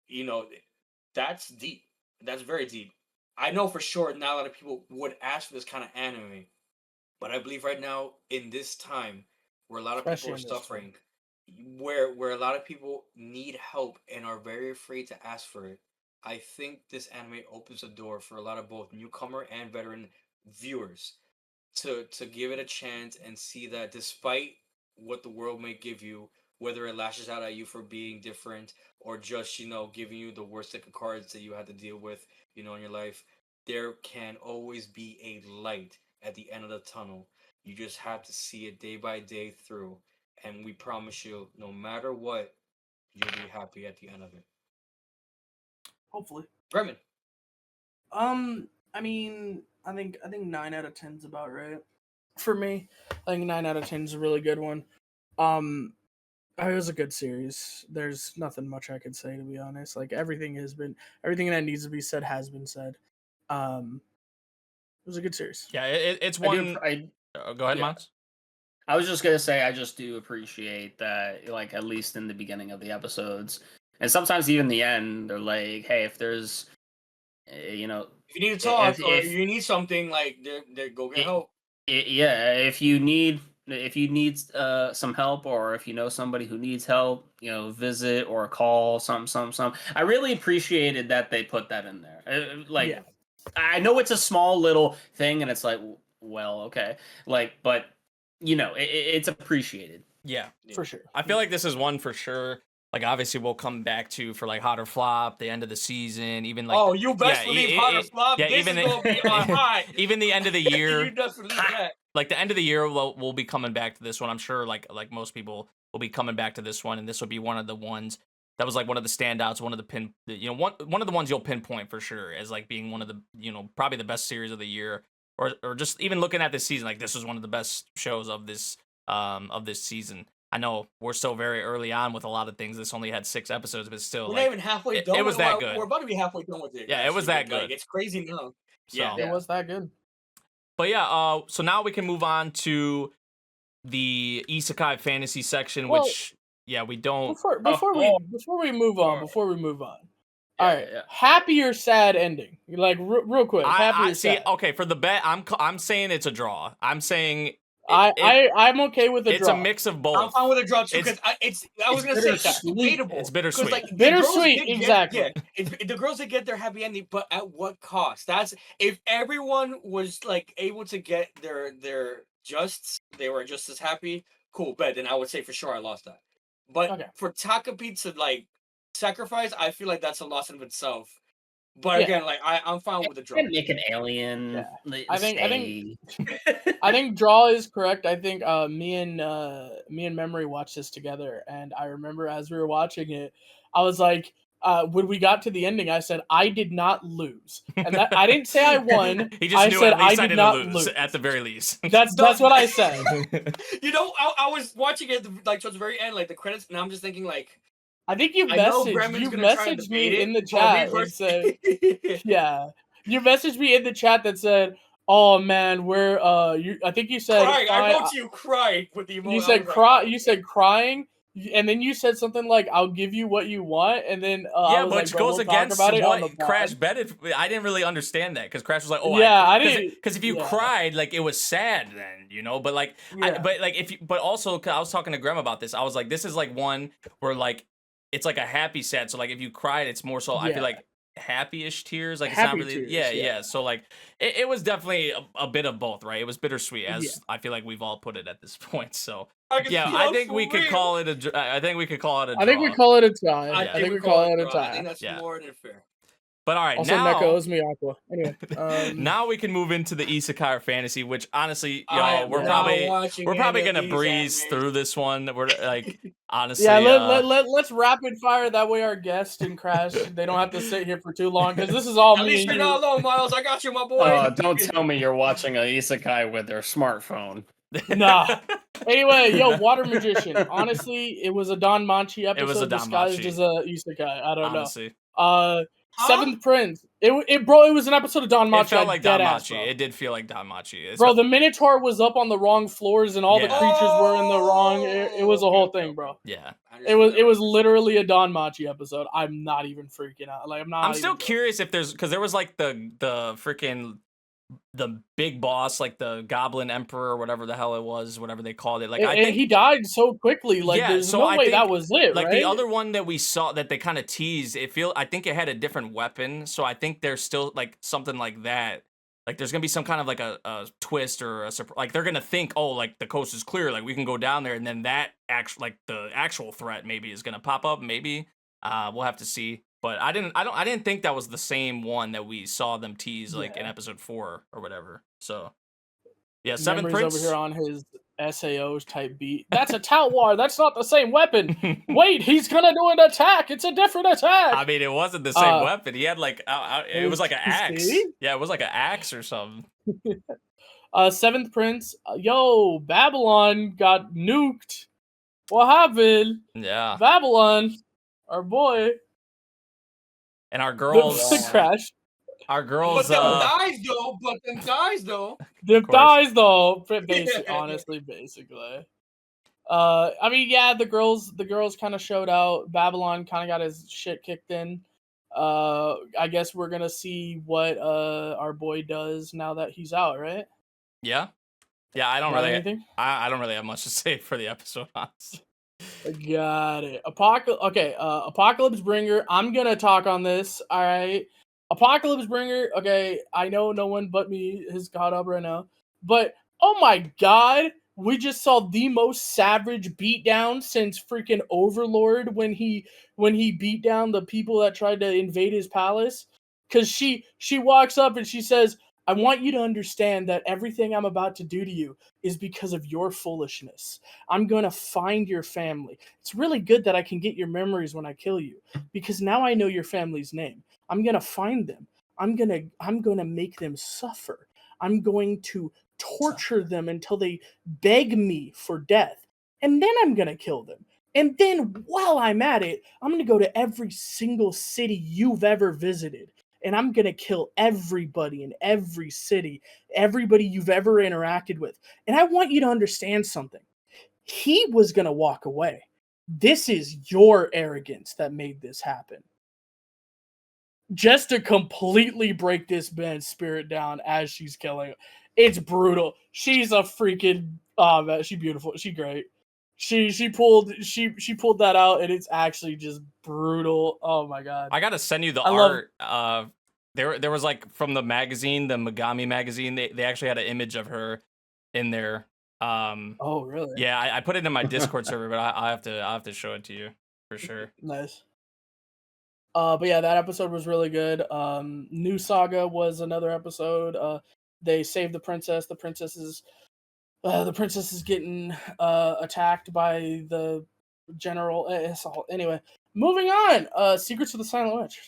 You know, that's deep. That's very deep. I know for sure not a lot of people would ask for this kind of anime, but I believe right now in this time where a lot of Especially people are in this time. suffering, where a lot of people need help and are very afraid to ask for it, I think this anime opens the door for a lot of both newcomer and veteran viewers to give it a chance and see that despite what the world may give you, whether it lashes out at you for being different or just, you know, giving you the worst deck of cards that you had to deal with, you know, in your life, there can always be a light at the end of the tunnel. You just have to see it day by day through. And we promise you, no matter what, you'll be happy at the end of it. Hopefully. Bremen. I mean, I think 9 out of 10 is about right for me. I think 9 out of 10 is a really good one. It was a good series. There's nothing much I could say, to be honest. Like everything that needs to be said has been said. It was a good series. Yeah, it's one. Go ahead, yeah. Mons. I was just gonna say I just do appreciate that, like at least in the beginning of the episodes, and sometimes even the end, they're like, "Hey, if there's, you know, If you need to talk or if you need something, like, they go get help. yeah, if you need some help, or if you know somebody who needs help, you know, visit or call some. I really appreciated that they put that in there. Like, Yeah. I know it's a small little thing, and it's like, well, okay, like, but you know, it's appreciated. Yeah, For sure. I feel like this is one for sure. Like obviously we'll come back to for like hot or flop, the end of the season, even like You best believe hot or flop. yeah, This even is gonna be on high. even the end of the year. You best believe that. Like the end of the year, we'll be coming back to this one. I'm sure like most people will be coming back to this one, and this will be one of the ones that was like one of the standouts, one of one of the ones you'll pinpoint for sure as like being one of the, you know, probably the best series of the year, or just even looking at this season, like this was one of the best shows of this season. I know we're still very early on with a lot of things. This only had 6 episodes, but still, We're like, not even halfway done. It was that good. We're about to be halfway done with it. Yeah, it was that good. Like, it's crazy now. So, Yeah. It was that good. But yeah, so now we can move on to the Isekai fantasy section, Well, which we don't. Before we move on. All right, yeah. happy or sad ending? Like real quick, happy I or see. sad? Okay, for the bet, I'm saying it's a draw. I'm saying I'm okay with the it's draw. a mix of both. I'm fine with a draw too because I was gonna say it's debatable. It's bittersweet. Like, Bittersweet, exactly. The girls that get their happy ending, but at what cost? That's if everyone was like able to get their justs, they were just as happy. Cool, bet. Then I would say for sure I lost that. But Okay. for Takopi to like sacrifice, I feel like that's a loss in of itself. But Yeah. again, like I'm fine with the draw. Make an alien. Yeah. like, I think stay. I think draw is correct. I think me and Memory watched this together, and I remember as we were watching it, I was like, when we got to the ending, I said I did not lose, and that I didn't say I won. He just I knew said at least I I did didn't not lose, at the very least. That's what I said. You know, I was watching it like towards the very end, like the credits, and I'm just thinking like, I think you I know messaged Gremlin's gonna try and me debate in the it, but me chat and said, yeah, you messaged me in the chat that said, "Oh man, we're I think you said crying. I wrote to you crying with the emoji. You said cry. You said crying, and then you said something like, "I'll give you what you want," and then I Yeah, was which like, "Bro, goes we'll talk against about it on the what pod." Crash betted. I didn't really understand that because Crash was like, "Oh, Yeah, I didn't- because if you yeah. cried, like it was sad, then you know." But like, Yeah. but like if you, but also 'cause I was talking to Grem about this. I was like, this is like one where like it's like a happy sad. So like if you cried, it's more so I Yeah. feel like happy-ish tears. Like it's Happy not really. tears, Yeah, yeah. yeah. So like it was definitely a bit of both, right? It was bittersweet, as Yeah. I feel like we've all put it at this point. So I can yeah, feel I it think for we could real. call it a. I think we could call it a draw. I think we call it a tie. I I think we call call it a draw. I tie. think that's Yeah. more than fair. But all right, Also, now Neko owes me Aqua. Anyway, now we can move into the Isekai or fantasy, which honestly, I y'all, am we're not probably watching gonna any of these breeze animes. through this one. We're like honestly, yeah, let's rapid fire. That way, our guest and Crash they don't have to sit here for too long because this is all At me least and you're you. not alone, Miles. I got you, my boy. Don't tell me you're watching a isekai with their smartphone. Nah. Anyway, yo, Water Magician. Honestly, it was a Don Machi episode was a disguised Danmachi. as a isekai. I don't honestly, know. Huh? Seventh Prince. It bro. It was an episode of Don Machi. it felt like dead Danmachi. ass, bro. It did feel like Danmachi. Bro, the Minotaur was up on the wrong floors and all the Yeah. creatures were in the wrong. It was a whole thing, bro. Yeah. It was literally a Don Machi episode. I'm not even freaking out. Like I'm not. I'm still even joking. curious if there's because there was like the freaking the big boss, like the Goblin Emperor or whatever the hell it was, whatever they called it. Like I think he died so quickly. Like Yeah, there's so no I way think, that was it. like right? the other one that we saw that they kind of teased, I think it had a different weapon. So I think there's still like something like that. Like there's gonna be some kind of like a twist or a surprise. Like they're gonna think, oh, like the coast is clear, like we can go down there, and then that like the actual threat maybe is gonna pop up. Maybe we'll have to see. But I didn't think that was the same one that we saw them tease like in episode 4 or whatever. So yeah, Seventh Memory's Prince over here on his SAO type beat. That's a Tout War. That's not the same weapon. Wait, he's gonna do an attack. It's a different attack. I mean, it wasn't the same weapon. He had like it was like an axe. See? Yeah, it was like an axe or something. Seventh Prince. Yo, Babylon got nuked. What happened? Yeah, Babylon, our boy. and our girls Crash. Our girls. But them dies though. Them course. dies though. Honestly, basically. I mean, yeah, the girls kind of showed out. Babylon kind of got his shit kicked in. I guess we're gonna see what our boy does now that he's out, right? Yeah, I don't Got really. anything? I don't really have much to say for the episode. Honestly. Got it. Apocalypse Bringer. I'm gonna talk on this. All right. Apocalypse Bringer. Okay, I know no one but me has caught up right now, but oh my god, we just saw the most savage beatdown since freaking Overlord when he beat down the people that tried to invade his palace. Cause she walks up and she says, I want you to understand that everything I'm about to do to you is because of your foolishness. I'm going to find your family. It's really good that I can get your memories when I kill you, because now I know your family's name. I'm going to find them. I'm going to make them suffer. I'm going to torture them until they beg me for death. And then I'm going to kill them. And then while I'm at it, I'm going to go to every single city you've ever visited. And I'm going to kill everybody in every city, everybody you've ever interacted with. And I want you to understand something. He was going to walk away. This is your arrogance that made this happen. Just to completely break this man's spirit down as she's killing him. It's brutal. She's a freaking... Oh, man, she's beautiful. She's great. She pulled that out, and it's actually just brutal. Oh my god! I gotta send you the art. There was like from the magazine, the Megami magazine. They actually had an image of her in there. Oh really? Yeah, I put it in my Discord server, but I have to show it to you for sure. Nice. But yeah, that episode was really good. New Saga was another episode. They saved the princess. The princess is getting attacked by the general. Anyway, moving on. Secrets of the Silent Witch.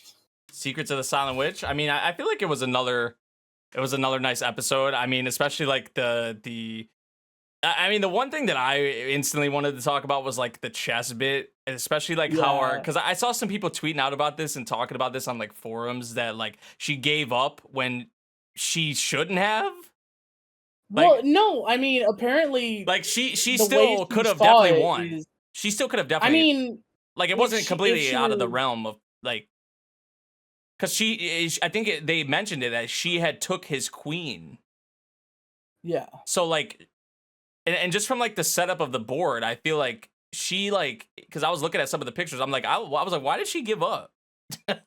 Secrets of the Silent Witch. I mean, I feel like it was another nice episode. I mean, especially like the one thing that I instantly wanted to talk about was like the chess bit, and especially like how because I saw some people tweeting out about this and talking about this on like forums that like she gave up when she shouldn't have. Like, well, no, I mean apparently, like she still could have definitely won. She still could have definitely. I mean, like it wasn't completely out of the realm of like, because I think they mentioned it that she had took his queen. Yeah. So like. And just from like the setup of the board, I feel like she like, because I was looking at some of the pictures, I'm like, I was like, why did she give up?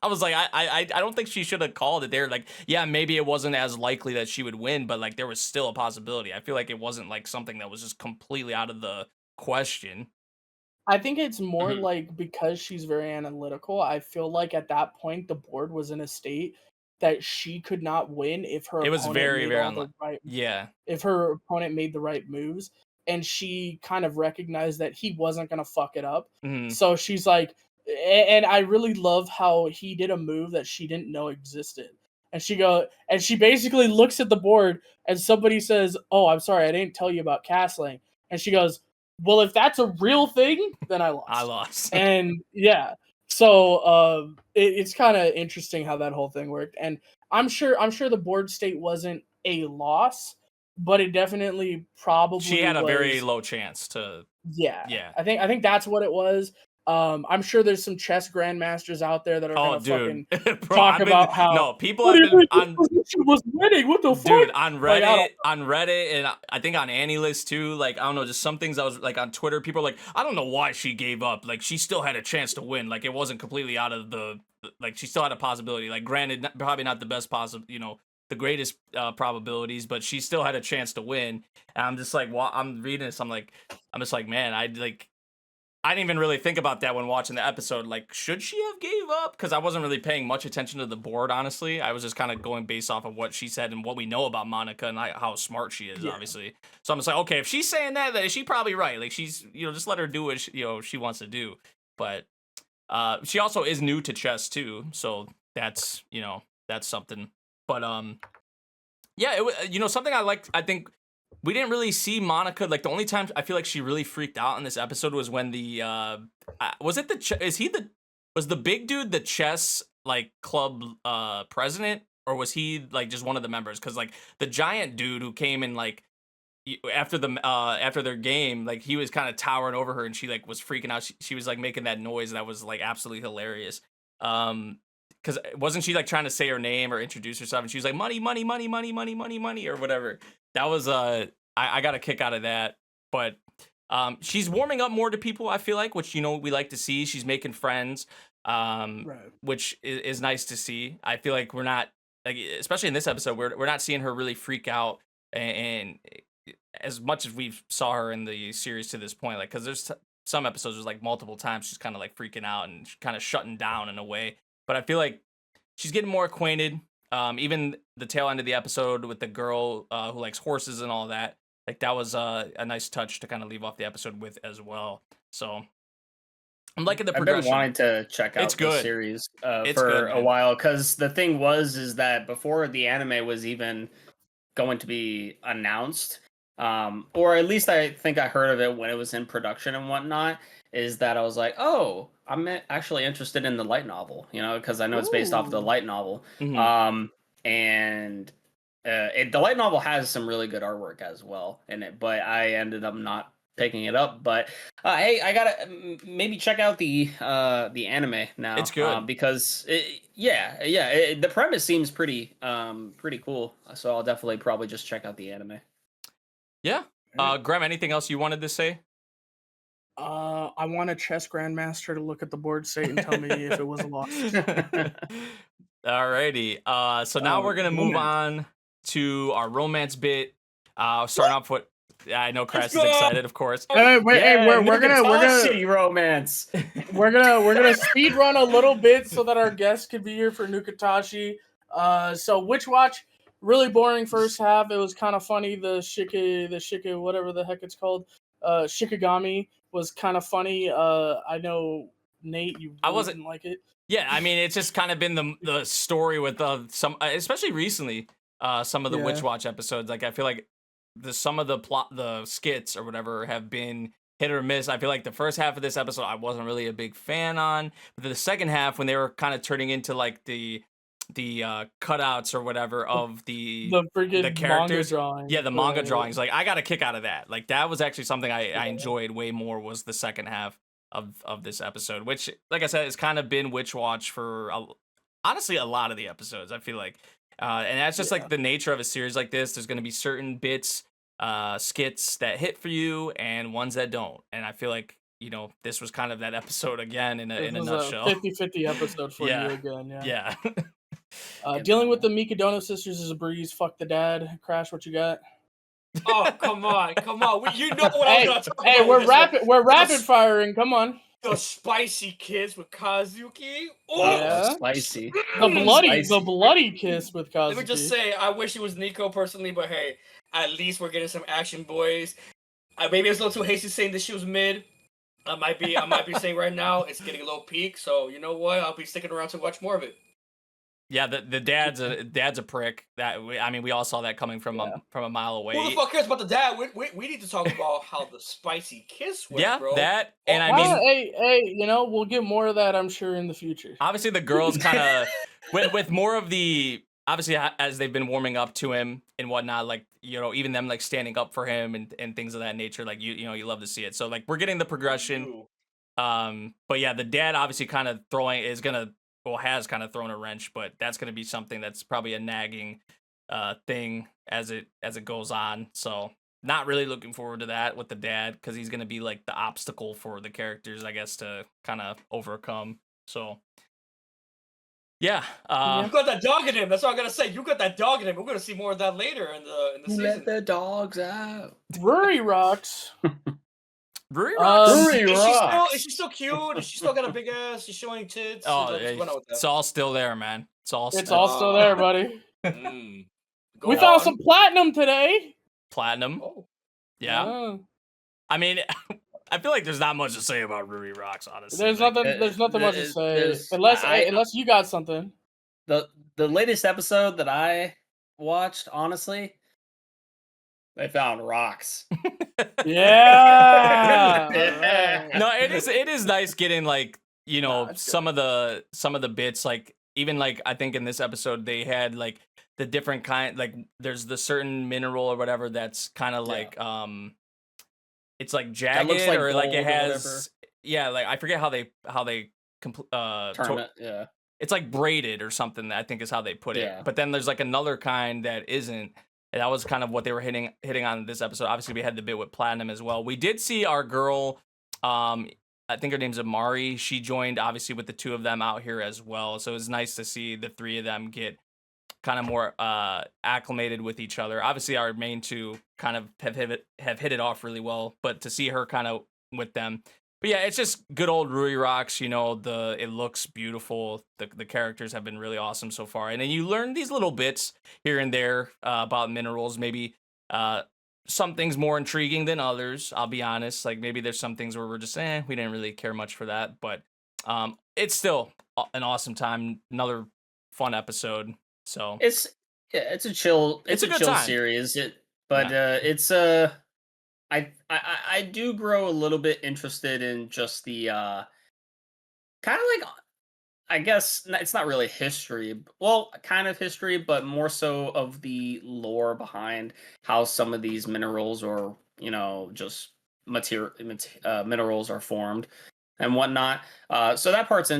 I was like, I don't think she should have called it there. Like, yeah, maybe it wasn't as likely that she would win, but like there was still a possibility. I feel like it wasn't like something that was just completely out of the question. I think it's more like because she's very analytical. I feel like at that point the board was in a state that she could not win if her it was very if her opponent made the right moves, and she kind of recognized that he wasn't gonna fuck it up. So she's like, and I really love how he did a move that she didn't know existed. And she basically looks at the board and somebody says, "Oh, I'm sorry, I didn't tell you about castling." And she goes, "Well, if that's a real thing, then I lost." And yeah. So it's kind of interesting how that whole thing worked, and I'm sure the board state wasn't a loss, but it definitely probably she had a very low chance to. Yeah. I think that's what it was. I'm sure there's some chess grandmasters out there that are gonna fucking talk about how people have been on was winning. What the fuck, dude? On Reddit, and I think on AniList too. Like I don't know, just some things I was like on Twitter. People are like, I don't know why she gave up. Like she still had a chance to win. Like it wasn't completely out of the. Like she still had a possibility. Like granted, probably not the best possible. The greatest probabilities, but she still had a chance to win. And I'm just like, I'm reading this. I'm just like, man, I didn't even really think about that when watching the episode. Like, should she have gave up? Because I wasn't really paying much attention to the board, honestly. I was just kind of going based off of what she said and what we know about Monica and how smart she is, obviously. So I'm just like, okay, if she's saying that, then she's probably right. Like, she's, just let her do what she wants to do. But she also is new to chess, too. So that's something. But, yeah, it was, something I liked, I think. We didn't really see Monica. Like the only time I feel like she really freaked out in this episode was when the was the big dude the chess like club president, or was he like just one of the members? Because like the giant dude who came in like after their game, like he was kind of towering over her and she like was freaking out. She was like making that noise that was like absolutely hilarious. Because wasn't she like trying to say her name or introduce herself, and she was like money, money, money, money, money, money, money, or whatever. That was I got a kick out of that. But she's warming up more to people, I feel like, which we like to see. She's making friends, which is nice to see. I feel like we're not, like, especially in this episode, we're not seeing her really freak out and as much as we saw her in the series to this point. Like, because there's some episodes there's like multiple times she's kind of like freaking out and kind of shutting down in a way. But I feel like she's getting more acquainted. Even the tail end of the episode with the girl who likes horses and all that, like that was a nice touch to kind of leave off the episode with as well. So I'm liking the progression. I've been wanting to check out the series for a while, because the thing is that before the anime was even going to be announced, or at least I think I heard of it when it was in production and whatnot, is that I was like, oh, I'm actually interested in the light novel, because I know it's based off of the light novel. And the light novel has some really good artwork as well in it, but I ended up not picking it up. But hey, I gotta maybe check out the anime now. It's good because the premise seems pretty cool. So I'll definitely probably just check out the anime. Yeah. Grem, anything else you wanted to say? I want a chess grandmaster to look at the board state and tell me if it was a loss. Alrighty. So now we're gonna move on to our romance bit. Starting off with I know Crash is go! excited, of course. Hey, we're gonna Nukitashi romance. we're gonna speed run a little bit so that our guests could be here for Nukitashi. So Witch Watch, really boring first half. It was kind of funny. The shika, whatever the heck it's called, Shikigami was kind of funny. I know Nate, you really didn't like it. Yeah, I mean, it's just kind of been the story with some, especially recently, some of the Witch Watch episodes. Like, I feel like some of the skits or whatever have been hit or miss. I feel like the first half of this episode I wasn't really a big fan on, but the second half, when they were kind of turning into like the cutouts or whatever of the characters, manga drawings. yeah, the manga drawings. Like, I got a kick out of that. Like, that was actually something I enjoyed way more, was the second half of this episode, which, like I said, has kind of been Witch Watch for honestly a lot of the episodes, I feel like. And that's just like the nature of a series like this. There's going to be certain bits, skits that hit for you and ones that don't. And I feel like, this was kind of that episode again in a nutshell. 50-50 episode for you again. Yeah. Dealing with the Mikadona sisters is a breeze. Fuck the dad. Crash, what you got? Oh, come on. You know what I'm gonna talk about. Hey, we're rapid firing. Come on. The spicy kiss with Kazuki. Oh, spicy. The bloody kiss with Kazuki. Let me just say, I wish it was Nico personally, but hey, at least we're getting some action, boys. Maybe it's a little too hasty saying that she was mid. I might be saying right now it's getting a little peak. So you know what? I'll be sticking around to watch more of it. Yeah, the dad's a prick. We all saw that coming from a mile away. Who the fuck cares about the dad? We need to talk about how the spicy kiss went, bro. That, and hey, we'll get more of that, I'm sure, in the future. Obviously, the girls kind of with more of the, obviously, as they've been warming up to him and whatnot, like, even them like standing up for him and things of that nature. Like, you love to see it. So like, we're getting the progression. But yeah, the dad obviously kind of has kind of thrown a wrench, but that's going to be something that's probably a nagging thing as it goes on. So not really looking forward to that with the dad, because he's going to be like the obstacle for the characters, I guess, to kind of overcome. So yeah, you got that dog in him. That's all I gotta say. You got that dog in him. We're gonna see more of that later in the season. Let the dogs out. Ruri rocks. Ruri rocks. Is she still cute? Is she still got a big ass? She's showing tits. Oh, it's all still there, man. It's all still there, buddy. We on. found some platinum today. Platinum. Oh. Yeah. I mean, I feel like there's not much to say about Ruri Rocks, honestly. There's nothing much to say unless you got something. The latest episode that I watched, honestly, they found rocks. Yeah. No, it is nice getting like, some of the bits, like even like I think in this episode they had like the different kind, like there's the certain mineral or whatever that's kind of like it's like jagged, looks like or like it gold has like I forget how they turn it, it's like braided or something, I think is how they put it. But then there's like another kind that isn't. And that was kind of what they were hitting on in this episode. Obviously, we had the bit with Platinum as well. We did see our girl, I think her name's Amari. She joined, obviously, with the two of them out here as well. So it was nice to see the three of them get kind of more acclimated with each other. Obviously, our main two kind of have hit it off really well. But to see her kind of with them. But yeah, it's just good old Ruri Rocks. It looks beautiful. The characters have been really awesome so far. And then you learn these little bits here and there about minerals. Maybe some things more intriguing than others, I'll be honest. Like maybe there's some things where we're just, we didn't really care much for that. But it's still an awesome time. Another fun episode. So it's a chill. It's a good chill time. series. It's I do grow a little bit interested in just the kind of like, I guess it's not really history. Well, kind of history, but more so of the lore behind how some of these minerals or just minerals are formed and whatnot. So that part's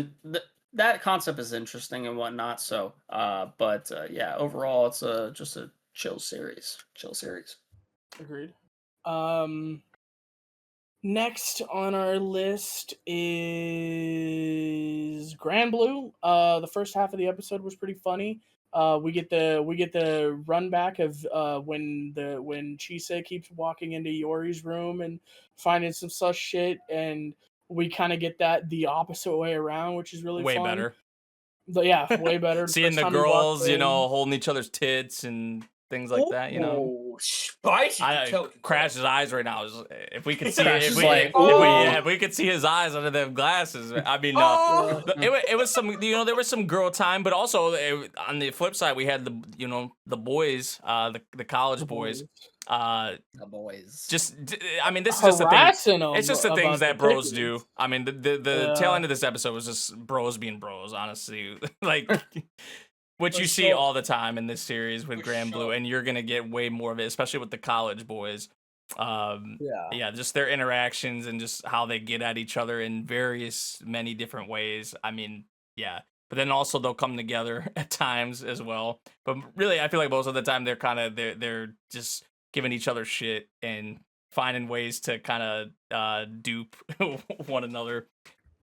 that concept is interesting and whatnot. So, yeah, overall, it's just a chill series. Agreed. Next on our list is Grand Blue. The first half of the episode was pretty funny. We get the run back of when Chise keeps walking into Yori's room and finding some sus shit, and we kind of get that the opposite way around, which is really Way fun. better. But yeah, way better. Seeing First the time we walked girls, you in. know, holding each other's tits and things like that, you know. Oh, spicy! Crash's eyes right now. If we could see, Crash if is we, like, if we could see his eyes under them glasses. I mean, Oh! it was some, you know, there was some girl time, but also on the flip side, we had the boys, the college boys. The boys. Just, I mean, this is just a thing. Harassing them It's just the about things that the bros titties. do. I mean, the tail end of this episode was just bros being bros, honestly. Like, which you see all the time in this series with Grand Blue, and you're gonna get way more of it, especially with the college boys. Yeah, just their interactions and just how they get at each other in many different ways. I mean, yeah. But then also they'll come together at times as well. But really, I feel like most of the time they're just giving each other shit and finding ways to kind of dupe one another.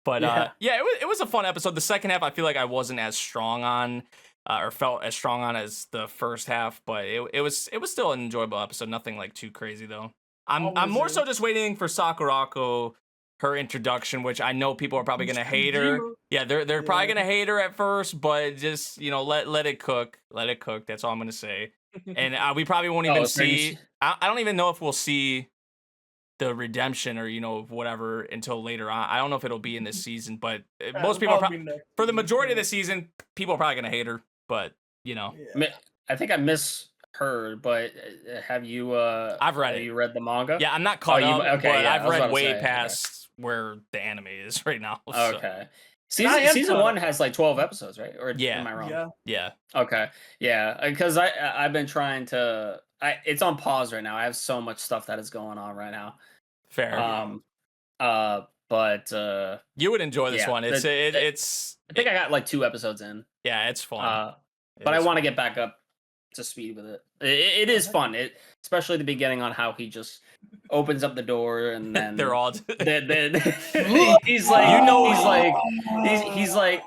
But yeah, it was a fun episode. The second half, I feel like I wasn't as strong on, or felt as strong on as the first half. But it was still an enjoyable episode. Nothing like too crazy though. I'm more so just waiting for Sakurako, her introduction, which I know people are probably gonna hate her. Yeah, they're probably gonna hate her at first, but just let it cook, let it cook. That's all I'm gonna say. And we probably won't even see. I don't even know if we'll see the redemption or whatever until later on. I don't know if it'll be in this season, but most people are for the majority of the season, people are probably gonna hate her. But I think I misheard. But have you? I've read it. You read the manga? Yeah, I'm not caught up, okay, but yeah, I've read way past where the anime is right now. So. Okay. Season 1 has like 12 episodes, right? Or am I wrong? Yeah. Okay. Yeah, because I've been trying to. It's on pause right now. I have so much stuff that is going on right now. Fair. But you would enjoy this one. It's I think I got like 2 episodes in. Yeah, it's fun. But I want to get back up to speed with it. It is fun. Especially the beginning on how he just opens up the door and then they're all he's like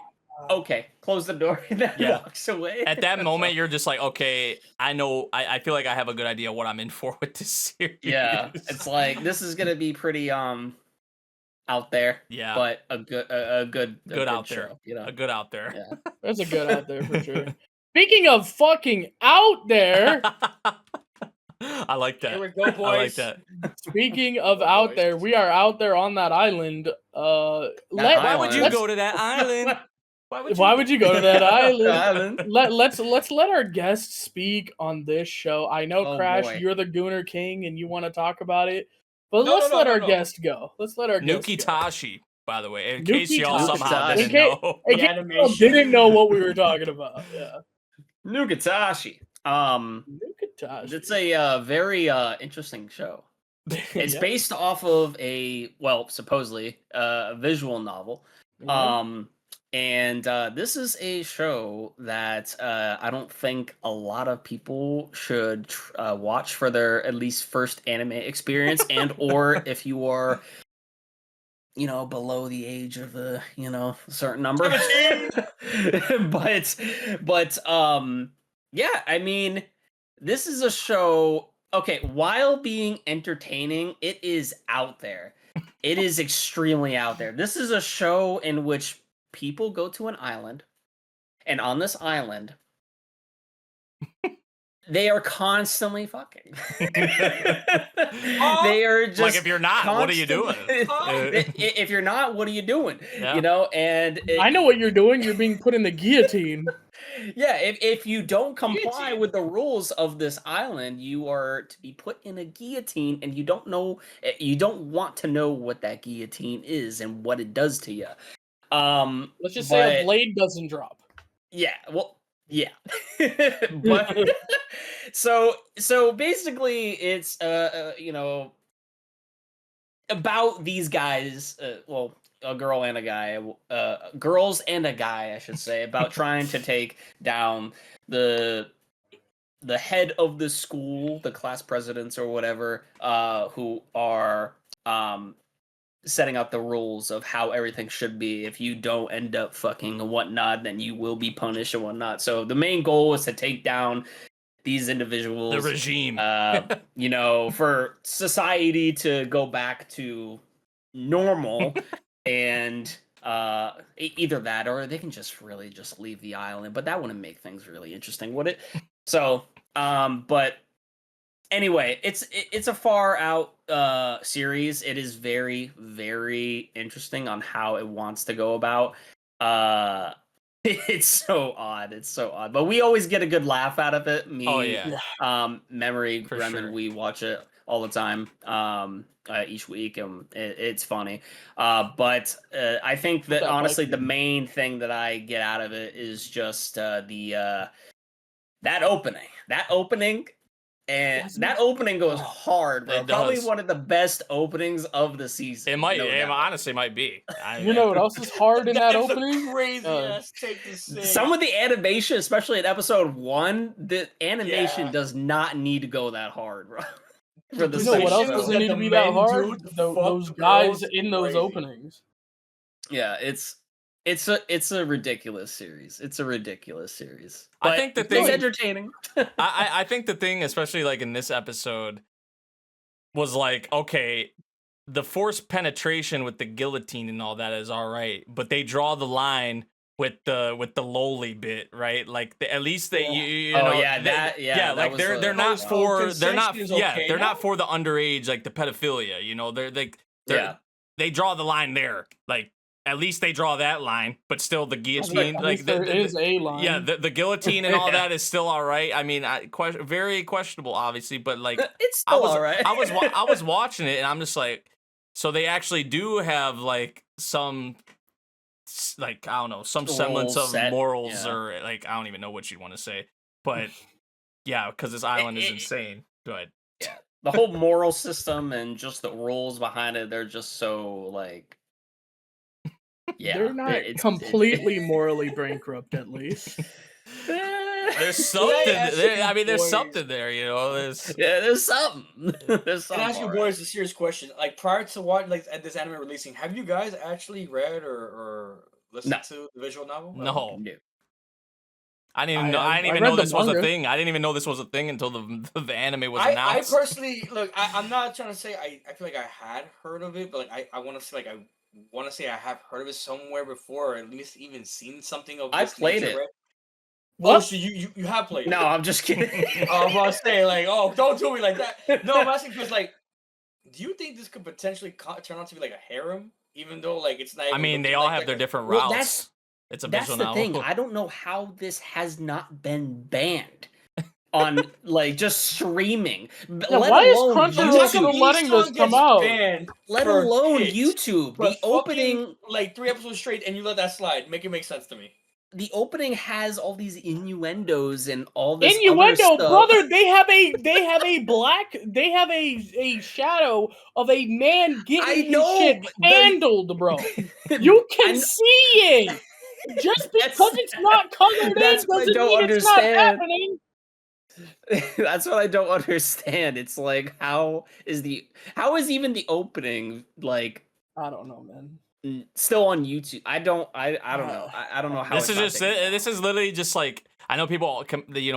okay, close the door, and then walks away. At that moment you're just like, okay, I know, I feel like I have a good idea what I'm in for with this series. Yeah, it's like this is gonna be pretty out there, but a good out show, there, a good out there. Yeah, that's a good out there for sure. Speaking of fucking out there, I like that. Here we go, boys. I like that. Speaking of out there, we are out there on that island. Why would you go to that island? Why would you go to that island? Let's let our guests speak on this show. I know, Crash, you're the Gooner King and you want to talk about it, but let's let our guest go. Let's let our Nukitashi, by the way, in Nukitashi. case y'all somehow didn't know. Didn't know what we were talking about. Yeah. Nukitashi. Nukitashi. It's a very interesting show. It's based off of supposedly a visual novel. And this is a show that I don't think a lot of people should watch for their at least first anime experience, and or if you are below the age of a certain number. but yeah, I mean, this is a show. Okay, while being entertaining, it is out there. It is extremely out there. This is a show in which people go to an island, and on this island, they are constantly fucking. They are just like, if you're not, what are you doing? If you're not, what are you doing? Yeah. And I know what you're doing. You're being put in the guillotine. Yeah, if you don't comply with the rules of this island, you are to be put in a guillotine, and you don't want to know what that guillotine is and what it does to you. Let's just say a blade doesn't drop. Yeah, well, yeah. But so basically it's about these guys, a girl and a guy, girls and a guy, I should say, about trying to take down the head of the school, the class presidents or whatever, who are setting out the rules of how everything should be. If you don't end up fucking and whatnot, then you will be punished and whatnot. So the main goal was to take down these individuals, The regime. you know, for society to go back to normal, and either that or they can just really just leave the island. But that wouldn't make things really interesting, would it? So, but anyway, it's a far out series. It is very, very interesting on how it wants to go about. It's so odd. It's so odd. But we always get a good laugh out of it. Me, Oh, yeah. Memory, For Grem, and sure. we watch it all the time. Each week, and it's funny. But I think that That honestly, Viking. the main thing that I get out of it is just that opening. That opening. And Wasn't that it- opening goes Oh, hard, bro. it Probably does. one of the best openings of the season. It might. no It doubt. honestly might be. You know what else is hard in that That is a opening? crazy Uh, ass take to say. Some of the animation, especially in episode 1, the animation Yeah. does not need to go that hard, bro. For the You know what else second doesn't show. need to the be that men hard? do to Tho- fuck those the guys girls in those crazy. openings. Yeah, it's a ridiculous series. It's a ridiculous series. I But think the it's thing- entertaining. I think the thing, especially like in this episode, was like, okay, the forced penetration with the guillotine and all that is all right, but they draw the line with the lowly bit, right? Like at least they, you Oh, know, yeah, they- that- yeah, that like was they're a- not Oh, for they're not consent is yeah okay they're now? not for the underage, like the pedophilia, you know, Yeah. they draw the line there, like at least they draw that line, but still the guillotine, At like least there is a line. yeah, the guillotine and all Yeah. that is still all right. I mean, very questionable, obviously, but like It's I still was alright. I was watching it and I'm just like, so they actually do have like some like I don't know, some semblance Rules of set, morals, yeah. or like I don't even know what you want to say, but yeah, because this island is it- insane. Good. The whole moral system and just the rules behind it, they're just so like yeah. They're not completely morally bankrupt, at least. There's I something. ask There, I you mean, there's boys- something there. You know, there's Yeah, there's something. There's Can something. I ask you alright. boys a serious question? Like prior to what, like at this anime releasing, have you guys actually read or listened No. to the visual novel? no. No. I didn't even I- know. I I didn't even read know the this was a manga. thing. I didn't even know this was a thing until the anime was I announced. personally look. I'm not trying to say I feel like I had heard of it, but like I want to say like I want to say I have heard of it somewhere before, or at least even seen something of. I this played nature, it. right? What? Oh, so you have played? No, it. I'm just kidding. I was about to say like, oh, don't do me like that. No, I'm asking because like, do you think this could potentially turn out to be like a harem, even though like it's not? I even mean, they looking all like have that, their 'cause- different Well, routes. that's- It's a That's visual the novel. thing. I don't know how this has not been banned on like just streaming. Yeah, why is Crunchyroll How still come YouTube, letting each this song come gets out? banned let for alone kids, YouTube. but The opening, like 3 episodes straight, and you let that slide. Make it make sense to me. the opening has all these innuendos and all this other Innuendo, stuff. brother. They have a shadow of a man I getting his know, shit but handled, bro. You can I kn- see it. Just because it's not colored in that's what I doesn't don't mean it's not understand. happening. That's what I don't understand. It's like how is even the opening like I don't know, man. still on YouTube? I don't know. I don't know how This it's is not just. taken down. This is literally just like, I know people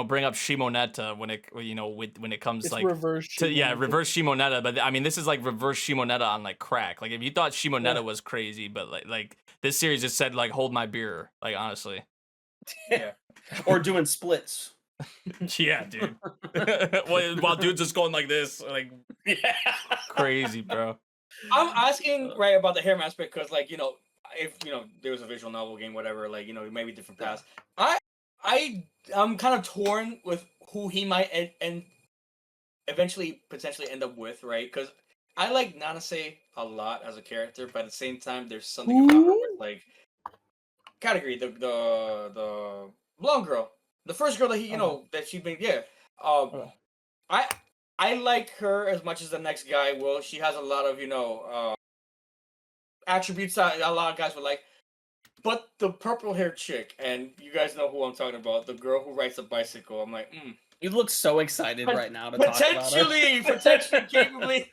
bring up Shimoneta when it comes It's like reverse. to Shimoneta. reverse Shimoneta, but I mean this is like reverse Shimoneta on like crack. Like if you thought Shimoneta Yeah. was crazy, but like this series just said like hold my beer. Like honestly, Yeah. Or doing splits. yeah, dude. While dude's just going like this, like Yeah. crazy, bro. I'm asking right about the harem aspect because, like, if there was a visual novel game, whatever, like, maybe different paths. I'm kind of torn with who he might and eventually potentially end up with, right? Because I like Nanase a lot as a character, but at the same time, there's something about her with like category the blonde girl, the first girl that he that she been I like her as much as the next guy will. She has a lot of attributes that a lot of guys would like. But the purple haired chick, and you guys know who I'm talking about, the girl who rides a bicycle. I'm like, You look so excited right now to talk about potentially capably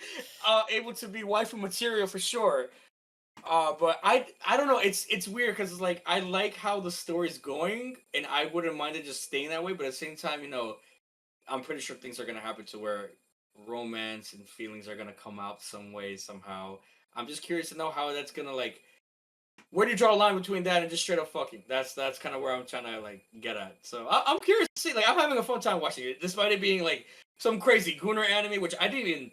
able to be waifu material for sure. But I don't know. It's weird because it's like I like how the story's going, and I wouldn't mind it just staying that way. But at the same time, I'm pretty sure things are gonna happen to where romance and feelings are gonna come out some way somehow. I'm just curious to know how that's gonna like. Where do you draw a line between that and just straight up fucking? That's kind of where I'm trying to like get at. So I'm curious to see. Like I'm having a fun time watching it, despite it being like some crazy Gunner anime, which I didn't even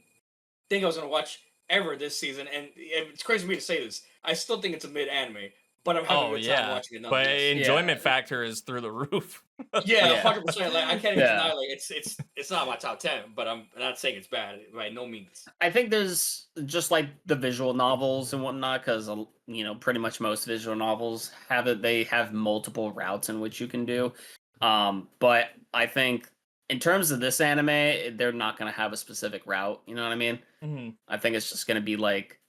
think I was gonna watch ever this season. And it's crazy for me to say this. I still think it's a mid anime, but I'm having Oh a good time yeah, watching it but nonetheless. enjoyment factor is through the roof. Yeah, Yeah. 100%. Like I can't even Yeah. deny like it's not my top 10, but I'm not saying it's bad by no means. I think there's just like the visual novels and whatnot, because pretty much most visual novels have it. They have multiple routes in which you can do. But I think in terms of this anime, they're not gonna have a specific route. You know what I mean? Mhm. I think it's just gonna be like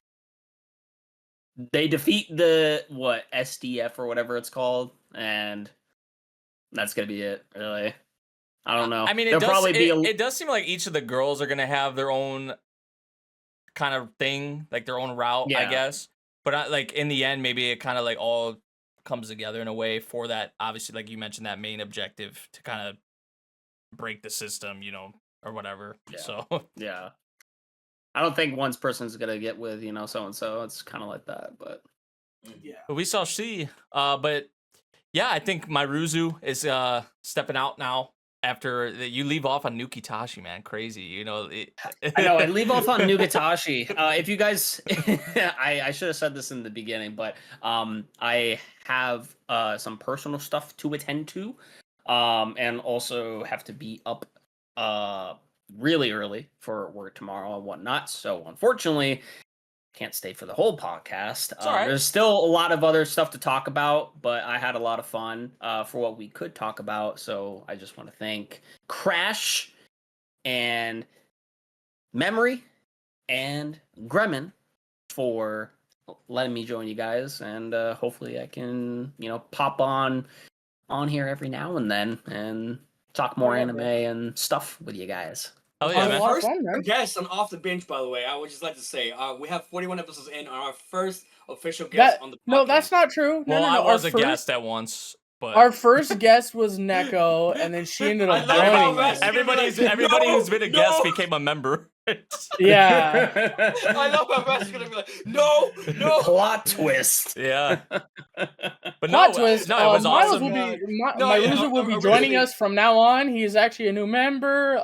they defeat the SDF or whatever it's called, and that's gonna be it. Really, I don't know. I mean, There'll probably be it does seem like each of the girls are gonna have their own kind of thing, like their own route, I Yeah. guess. But like in the end, maybe it kind of like all comes together in a way for that. Obviously, like you mentioned, that main objective to kind of break the system, or whatever. Yeah. So Yeah. I don't think one person's gonna get with so and so. It's kind of like that, but Yeah. but we shall see. But yeah, I think Mairuzu is stepping out now after you leave off on Nukitashi, man. Crazy, I know. I leave off on Nukitashi. If you guys, I should have said this in the beginning, but I have some personal stuff to attend to, and also have to be up really early for work tomorrow and whatnot. So unfortunately, can't stay for the whole podcast. It's all right. There's still a lot of other stuff to talk about, but I had a lot of fun for what we could talk about. So I just want to thank Crash and Memory and Gremmin for letting me join you guys, and hopefully I can pop on here every now and then and talk more yeah, anime bro. and stuff with you guys. Oh yeah, Have a man. lot of First fun, man. guest on Off the Bench, by the way. I would just like to say we have 41 episodes in on our first official guest on the podcast. No, that's not true. Well, no. I was a Our guest at once, but Our first guest was Neko, and then she ended I up love how joining Matt's us. everybody No, who's been a no. guest became a member. Yeah. I love how Matt's gonna be like, no. Plot twist. Yeah. But Plot no, twist. no, it was Miles awesome. will be No, Mairuzu will be joining us from now on. He is actually a new member.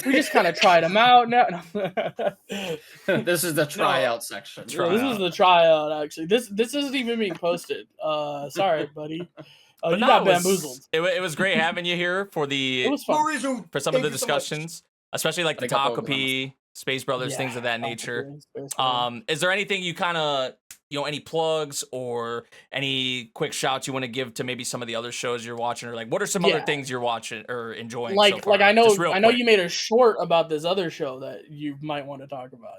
We just kind of tried him out. No. This is the tryout section. Yeah, this is the tryout. Actually, this isn't even being posted. Sorry, buddy. But You no, got it was, bamboozled. it was great having you here for It the was fun. Mairuzu, for some of thank the you so much. discussions, especially like the A couple of Takopi, Space Brothers, things of that nature. Yeah. Is there anything you kind of any plugs or any quick shouts you want to give to maybe some of the other shows you're watching, or like what are some other Yeah. things you're watching or enjoying? so Like far? I know Just real quick. you made a short about this other show that you might want to talk about.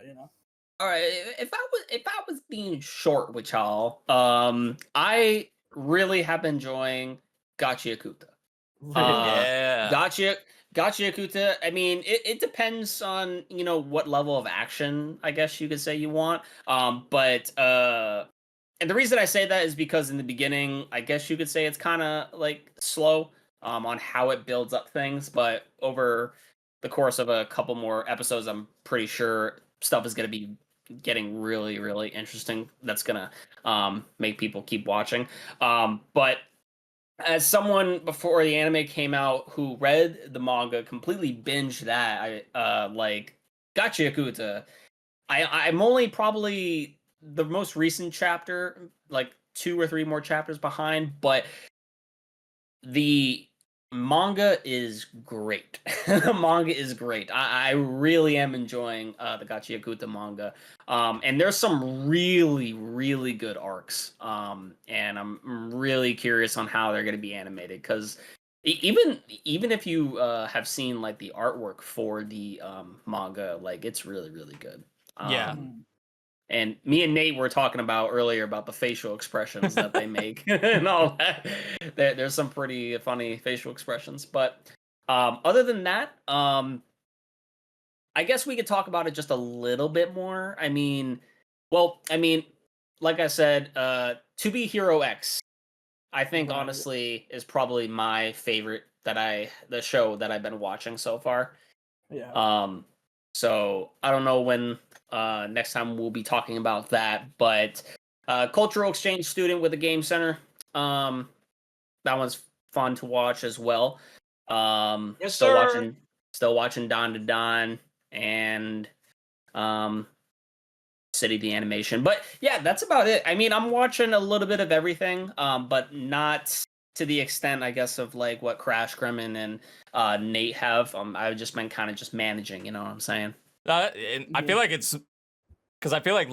All right, if I was being short with y'all, I really have been enjoying Gachiakuta. Yeah. Gachiakuta. I mean, it depends on what level of action I guess you could say you want. But and the reason I say that is because in the beginning, I guess you could say it's kind of like slow on how it builds up things, but over the course of a couple more episodes, I'm pretty sure stuff is going to be getting really, really interesting. That's going to make people keep watching. But as someone before the anime came out who read the manga, completely binged that, I like Gachiakuta. I'm only probably the most recent chapter, like 2 or 3 more chapters behind, but the manga is great. The manga is great. I really am enjoying the Gachiakuta manga. And there's some really, really good arcs. And I'm really curious on how they're going to be animated, because even if you have seen like the artwork for the manga, like it's really, really good. Yeah. And me and Nate were talking about earlier about the facial expressions that they make and all that. There's some pretty funny facial expressions. But other than that, I guess we could talk about it just a little bit more. I mean, like I said, To Be Hero X, I think Right. honestly is probably my favorite the show that I've been watching so far. Yeah. So I don't know when next time we'll be talking about that, but cultural exchange student with a game center. That one's fun to watch as well. Yes, Still sir. watching Don to Don and City the Animation. But yeah, that's about it. I mean, I'm watching a little bit of everything, but not to the extent, I guess, of like what Crash, Gremlin, and Nate have. I've just been kind of just managing. You know what I'm saying? And I feel like it's because I feel like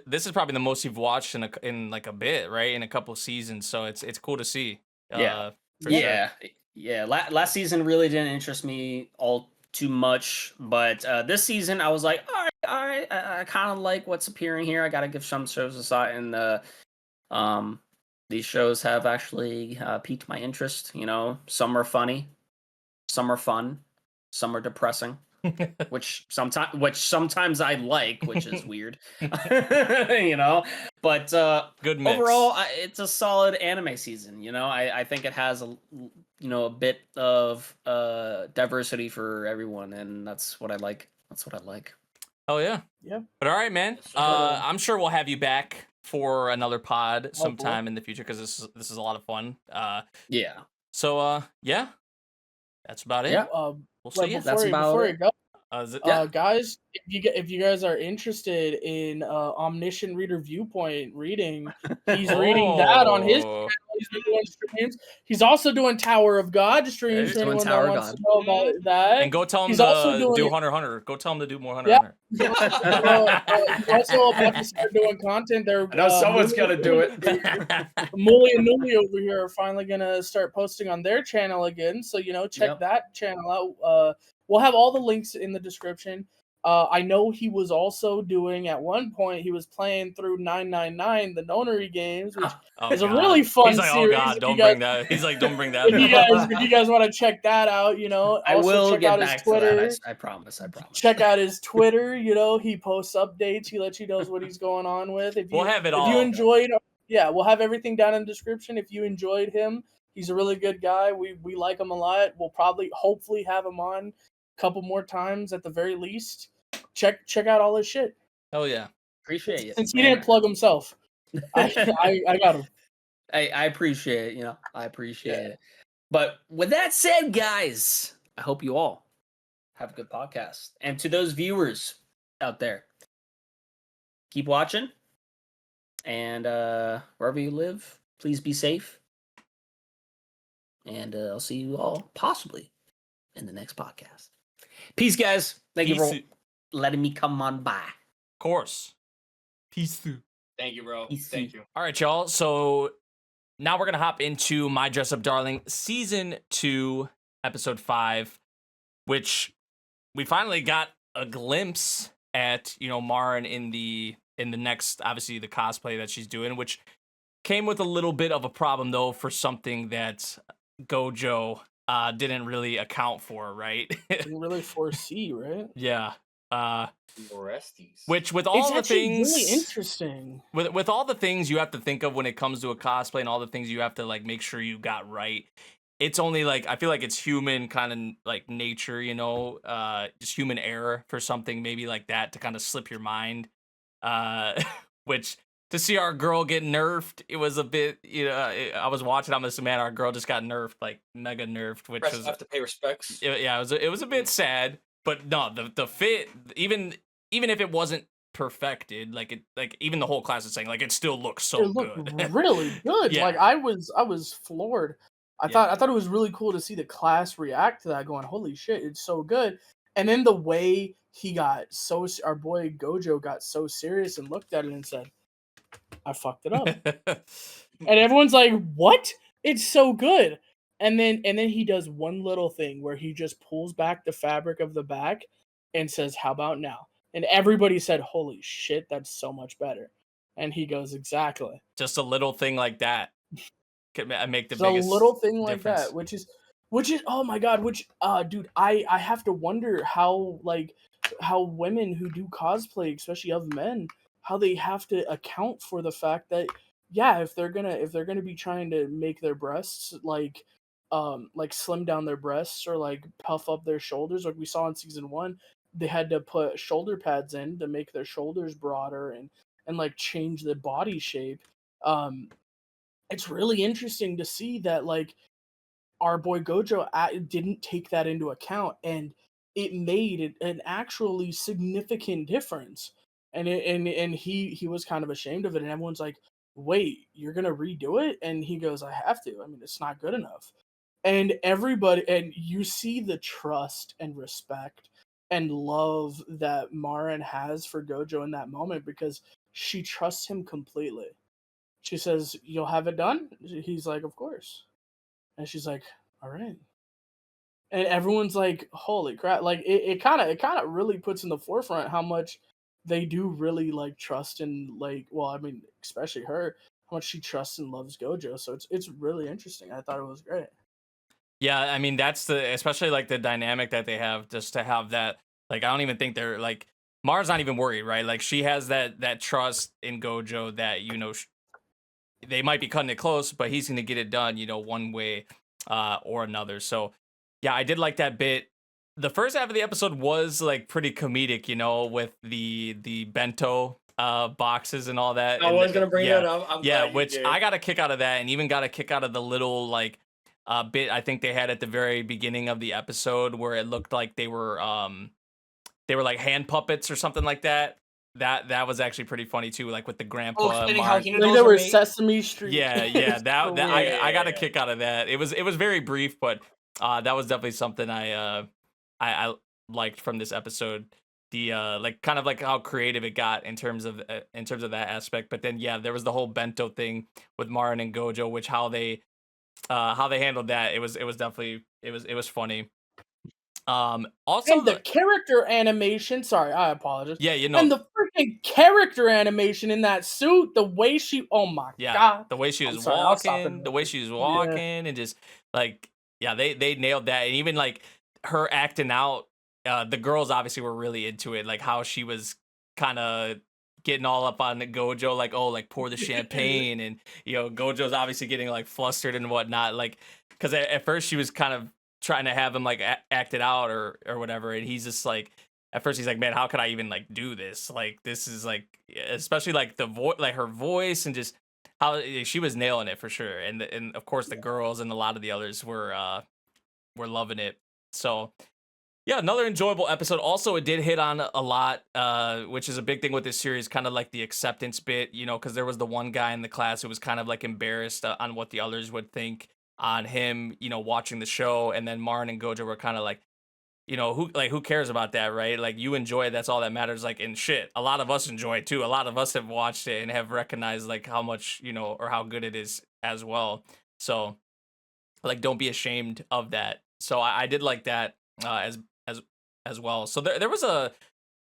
this is probably the most you've watched in like a bit, right? In a couple of seasons, so it's cool to see. Yeah. For sure. Yeah. Last season really didn't interest me all too much, but this season I was like, all right, I kind of like what's appearing here. I got to give some shows a shot, and these shows have actually piqued my interest. You know, some are funny, some are fun, some are depressing. which sometimes I like, which is weird, you know. But Good mix. overall, it's a solid anime season. You know, I think it has a bit of diversity for everyone, and that's what I like. That's what I like. Oh yeah. Yeah. But all right, man. Yes, sir. I'm sure we'll have you back for another pod Oh, sometime in the future because this is a lot of fun. Yeah. So yeah, that's about it. Yeah. We'll see you. That's about before it. you go, Yeah. guys, if you guys are interested in Omniscient Reader Viewpoint reading, he's reading that on his channel. He's been doing streams. He's also doing Tower of God streams He's for doing anyone Tower that of wants God. to know about that. And go tell him He's also to doing do it- Hunter x Hunter. Go tell him to do more Hunter Yeah. x Hunter. He's also about to start doing content there. I know someone's gonna do it. Mully and Newly over here are finally gonna start posting on their channel again, so check Yep. that channel out. We'll have all the links in the description. I know he was also doing at one point. He was playing through 999, the Nonary games, which Oh, is a God. really fun He's like, series. oh God, If don't you guys- bring that. He's like, don't bring that. if you guys want to check that out, I also will check get out his back Twitter. to that. I promise. Check out his Twitter. He posts updates. He lets you know what he's going on with. We'll have it if all. you enjoyed, we'll have everything down in the description. If you enjoyed him, he's a really good guy. We like him a lot. We'll hopefully have him on a couple more times at the very least. Check out all his shit. Oh yeah. Appreciate it. Since he didn't plug himself, I got him. I appreciate it. I appreciate it. But with that said, guys, I hope you all have a good podcast. And to those viewers out there, keep watching. And wherever you live, please be safe. And I'll see you all possibly in the next podcast. Peace, guys. Thank you for letting me come on by. Of course. Peace through. Thank you, bro. Peace. Thank you. All right, y'all. So now we're gonna hop into My Dress Up Darling Season 2, Episode 5, which we finally got a glimpse at, Marin in the next, obviously, the cosplay that she's doing, which came with a little bit of a problem, though, for something that Gojo didn't really account for, right? Didn't really foresee, right? Yeah. Orestes. Which with all It's the actually things really interesting. with all the things you have to think of when it comes to a cosplay and all the things you have to like make sure you got right, it's only like I feel like it's human kind of like nature, just human error for something maybe like that to kind of slip your mind. Which to see our girl get nerfed, it was a bit, I was watching, I'm just man, our girl just got nerfed, like mega nerfed, which Press was F to pay respects. it was a bit sad. But no, the fit, even if it wasn't perfected, like even the whole class is saying like it still looks so It looked good. really good. Yeah. Like I was floored. I thought it was really cool to see the class react to that, going, "Holy shit, it's so good!" And then the way our boy Gojo got so serious and looked at it and said, "I fucked it up," and everyone's like, "What? It's so good." And then he does one little thing where he just pulls back the fabric of the back and says, "How about now?" And everybody said, "Holy shit, that's so much better." And he goes, "Exactly." Just a little thing like that could make the So a biggest little thing like difference. that, which is oh my god, dude, I have to wonder how women who do cosplay, especially of men, how they have to account for the fact that, yeah, if they're gonna be trying to make their breasts like slim down their breasts or like puff up their shoulders, like we saw in season 1, they had to put shoulder pads in to make their shoulders broader and like change the body shape. It's really interesting to see that like our boy Gojo didn't take that into account, and it made an actually significant difference. And he was kind of ashamed of it, and everyone's like, "Wait, you're gonna redo it?" And he goes, "I have to. I mean, it's not good enough." And everybody, and you see the trust and respect and love that Marin has for Gojo in that moment, because she trusts him completely. She says, "You'll have it done?" He's like, "Of course." And she's like, "All right." And everyone's like, "Holy crap!" Like it kind of really puts in the forefront how much they do really like trust and like. Well, I mean, especially her, how much she trusts and loves Gojo. So it's really interesting. I thought it was great. Yeah, I mean that's especially like the dynamic that they have, just to have that. Like I don't even think they're like Mara's not even worried, right? Like she has that trust in Gojo that they might be cutting it close, but he's going to get it done, one way or another. So yeah, I did like that bit. The first half of the episode was like pretty comedic, with the bento boxes and all that. I and was gonna bring yeah, that up. I'm yeah, glad you which did. I got a kick out of that, and even got a kick out of the little like bit I think they had at the very beginning of the episode where it looked like they were like hand puppets or something like that. That was actually pretty funny too, like with the grandpa. Explaining how Mark. he Like knows they are were made. Sesame Street. Yeah, kids. that For I real. got a Yeah. kick out of that. It was very brief, but that was definitely something I liked from this episode. The like kind of like how creative it got in terms of that aspect. But then yeah, there was the whole bento thing with Marin and Gojo, which how they handled that. It was definitely it was funny. Also And the character animation. Sorry, I apologize. yeah, And the freaking character animation in that suit, the way she. Oh my yeah, god. the way she was I'm sorry, I'll stop walking, the way she was interrupting. Yeah. walking, and just like yeah, they nailed that, and even like her acting out. The girls obviously were really into it, like how she was kind of getting all up on the Gojo, like oh, like pour the champagne, and Gojo's obviously getting like flustered and whatnot, like because at first she was kind of trying to have him like act it out or whatever, and he's just like. At first, he's like, "Man, how could I even like do this? Like, this is like, especially like the voice, like her voice, and just how she was nailing it for sure." And of course, the girls and a lot of the others were loving it. So yeah, another enjoyable episode. Also, it did hit on a lot, which is a big thing with this series, kind of like the acceptance bit, because there was the one guy in the class who was kind of like embarrassed on what the others would think on him, watching the show, and then Marin and Gojo were kind of like. Who cares about that, right? Like you enjoy it, that's all that matters. Like and shit, a lot of us enjoy it too. A lot of us have watched it and have recognized like how much or how good it is as well. So like don't be ashamed of that. So I did like that as well. So there was a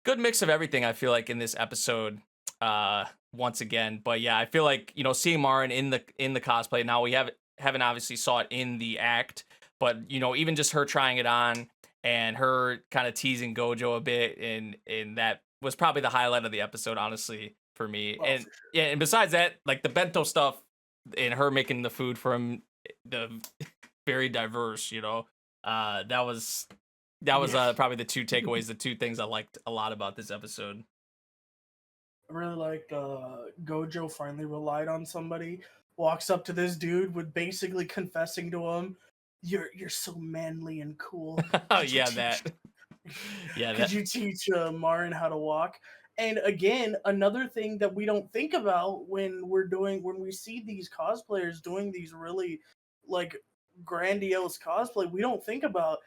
good mix of everything, I feel like, in this episode once again. But yeah, I feel like seeing Marin in the cosplay, now we haven't obviously saw it in the act, but even just her trying it on and her kind of teasing Gojo a bit, and that was probably the highlight of the episode, honestly, for me. Oh, And for sure. yeah, and besides that, like the bento stuff and her making the food for him, the very diverse, that was Yeah. probably the two takeaways, the two things I liked a lot about this episode. I really liked Gojo finally relied on somebody. Walks up to this dude with basically confessing to him, "You're so manly and cool." Oh Could you yeah, teach- that. Yeah, Could that. you teach Marin how to walk? And again, another thing that we don't think about when we see these cosplayers doing these really like grandiose cosplay, we don't think about,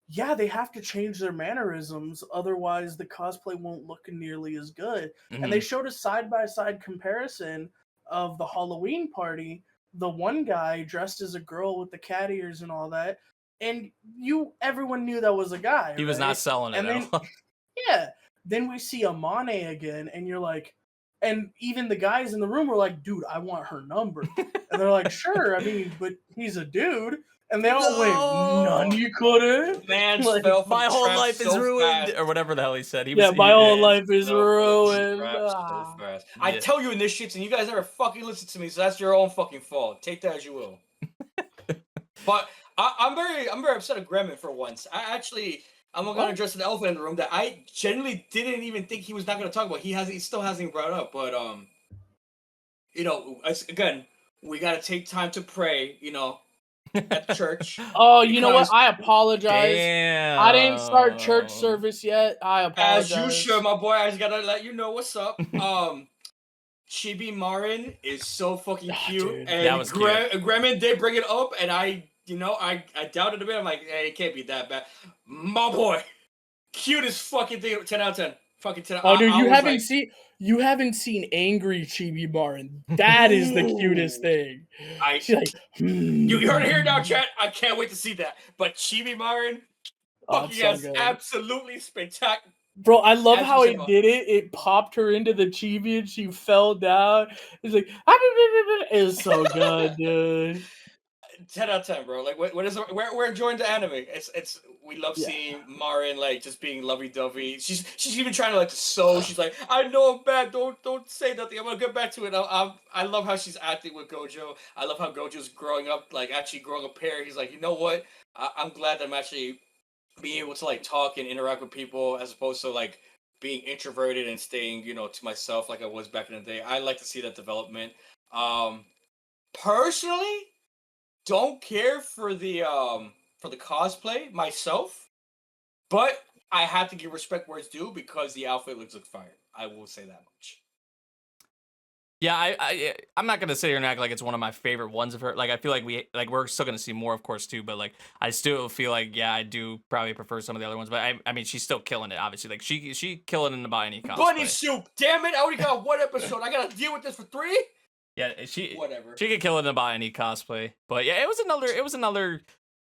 yeah, they have to change their mannerisms, otherwise the cosplay won't look nearly as good. And they Mhm. showed a side-by-side comparison of the Halloween party, the one guy dressed as a girl with the cat ears and all that, and everyone knew that was a guy. He was not right? selling it And at then all. yeah, then we see Amane again, and you're like, and even the guys in the room were like, "Dude, I want her number." And they're like, "Sure, I mean, but he's a dude." And they all went, "Nani kore?" Man Like, fell from My whole trap life is so ruined, fast. or whatever the hell he said. Yeah, my whole life is Fell from ruined. trap so Ah. fast. I Yeah. tell you in this shits, and you guys never fucking listen to me, so that's your own fucking fault. Take that as you will. But I'm very upset at Gremlin for once. I'm not gonna address the elephant in the room that I genuinely didn't even think he was not gonna talk about. He still hasn't even brought up, but again, we gotta take time to pray, at the church. Oh, you know what? Because I apologize. Damn. I didn't start church service yet. I apologize. as you should, my boy, I just gotta let you know what's up. Chibi Marin is so fucking cute, dude. and That was cute. Gremlin did bring it up, and I doubted a bit. I'm like, hey, it can't be that bad. My boy, cutest fucking thing. 10 out of 10. Fucking 10. Oh, dude, I was like, you haven't seen angry Chibi Marin. That is the cutest thing. She's like, you heard it here now, chat. I can't wait to see that. But Chibi Marin, fucking so yes, good. absolutely spectacular. Bro, I love As how you it said, did it. It popped her into the chibi and she fell down. It's like, it's so good, dude. 10 out of 10, bro. Like, what is we're enjoying the anime. We love Yeah. seeing Marin like just being lovey-dovey. She's even trying to like sew. She's like, I know I'm bad. Don't say nothing. I'm gonna get back to it. I love how she's acting with Gojo. I love how Gojo's growing up, like actually growing a pair. He's like, you know what? I'm glad that I'm actually being able to like talk and interact with people as opposed to like being introverted and staying, to myself like I was back in the day. I like to see that development. Personally, don't care for the cosplay myself, but I have to give respect where it's due because the outfit looks like fire. I will say that much. Yeah, I'm not gonna sit here and act like it's one of my favorite ones of her. Like I feel like we're still gonna see more, of course, too. But like I still feel like I do probably prefer some of the other ones. But I mean she's still killing it. Obviously, like she killing in the Bunny cosplay. Bunny soup, damn it! I only got one episode. I gotta deal with this for 3. Yeah, Whatever. She could kill it in the Bunny cosplay. But yeah, it was another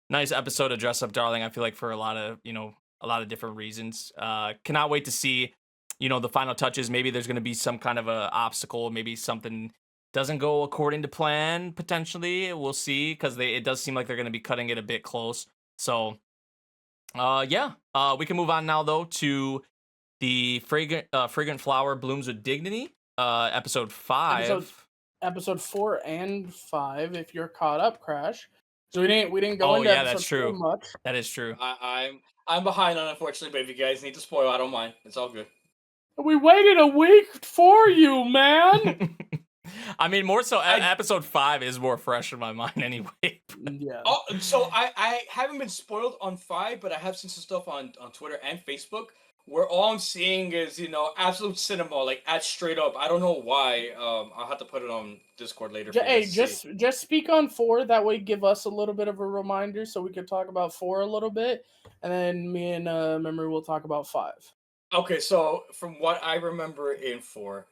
nice episode of Dress Up Darling. I feel like for a lot of different reasons. Cannot wait to see. The final touches. Maybe there's going to be some kind of a obstacle. Maybe something doesn't go according to plan. Potentially, we'll see because it does seem like they're going to be cutting it a bit close. So, we can move on now though to the fragrant flower blooms with dignity. Episode 5. Episode 4 and 5. If you're caught up, Crash. So we didn't go into episode that's true. too much. That is true. I'm behind on, unfortunately, but if you guys need to spoil, I don't mind. It's all good. We waited a week for you, man. I mean, more so, episode 5 is more fresh in my mind anyway. Yeah. Oh, so I haven't been spoiled on 5, but I have seen some stuff on Twitter and Facebook where all I'm seeing is, absolute cinema, like, straight up. I don't know why. I'll have to put it on Discord later. Hey, just speak on 4. That way give us a little bit of a reminder so we can talk about 4 a little bit. And then me and Memory will talk about 5. Okay, so from what I remember in 4,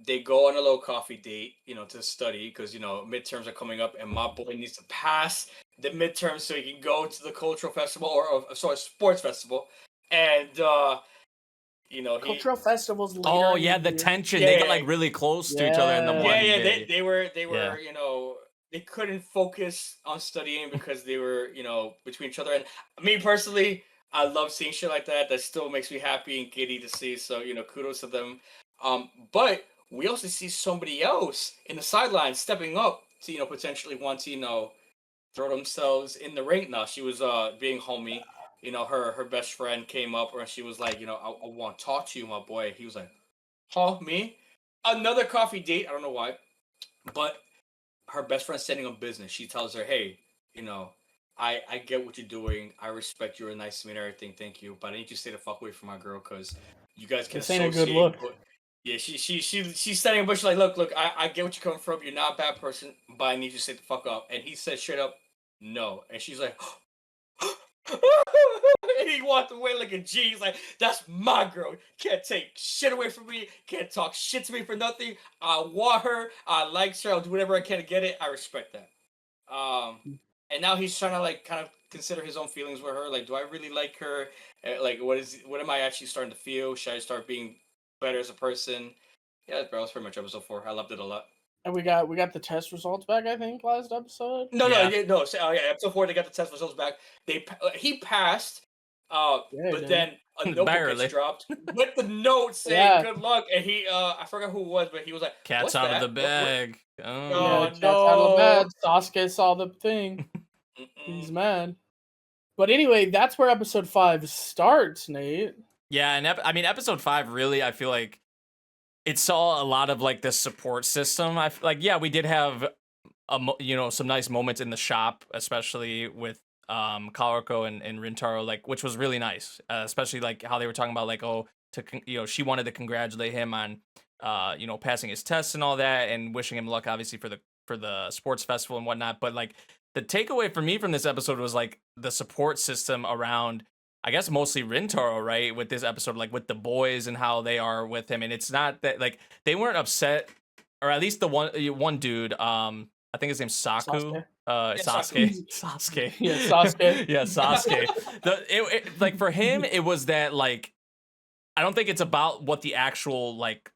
they go on a little coffee date, to study because midterms are coming up, and my boy needs to pass the midterms so he can go to the cultural festival or sports festival, and Cultural festivals. Later Oh yeah, the tension. They get like really close to each other in the one day. They were they couldn't focus on studying because they were between each other, and me personally, I love seeing shit like that. That still makes me happy and giddy to see. So, kudos to them. But we also see somebody else in the sidelines stepping up to, potentially want to, throw themselves in the ring. Now, she was being homie. Her best friend came up and she was like, I want to talk to you, my boy. He was like, huh, me? Another coffee date. I don't know why. But her best friend's standing on business. She tells her, hey, I get what you're doing. I respect you. You're nice to me and everything. Thank you. But I need you to stay the fuck away from my girl because you guys can associate. This ain't a good look. But yeah, she's standing in the bush like, look, I get what you're coming from. You're not a bad person, but I need you to stay the fuck up. And he said straight up, no. And she's like, and he walked away like a G. He's like, that's my girl. Can't take shit away from me. Can't talk shit to me for nothing. I want her. I like her. I'll do whatever I can to get it. I respect that. And now he's trying to like kind of consider his own feelings with her. Like, do I really like her? Like, what am I actually starting to feel? Should I start being better as a person? Yeah, bro, that's pretty much episode 4. I loved it a lot. And we got the test results back, I think, last episode. No, Yeah. no. So, episode 4, they got the test results back. He passed. Yeah, he But did. then a notebook Barely. gets dropped with the note saying Yeah. "good luck," and he I forgot who it was, but he was like, Cat's "What's out that? of the What- bag. Yeah, Oh, Cat's out of the no. bag. Sasuke saw the thing. He's mad. But anyway, that's where episode 5 starts, Nate. Yeah, and I mean, episode 5 really, I feel like it saw a lot of like the support system. Yeah, we did have some nice moments in the shop, especially with Kawariko and Rintaro, like, which was really nice. Especially like how they were talking about like, she wanted to congratulate him on passing his tests and all that, and wishing him luck obviously for the sports festival and whatnot. But like the takeaway for me from this episode was like the support system around, I guess, mostly Rintaro, right? With this episode, like with the boys and how they are with him. And it's not that like they weren't upset, or at least the one dude, I think his name's Saku. Sasuke. Sasuke. Yeah, Sasuke. Yeah, Sasuke. Like for him, it was that like, I don't think it's about what the actual like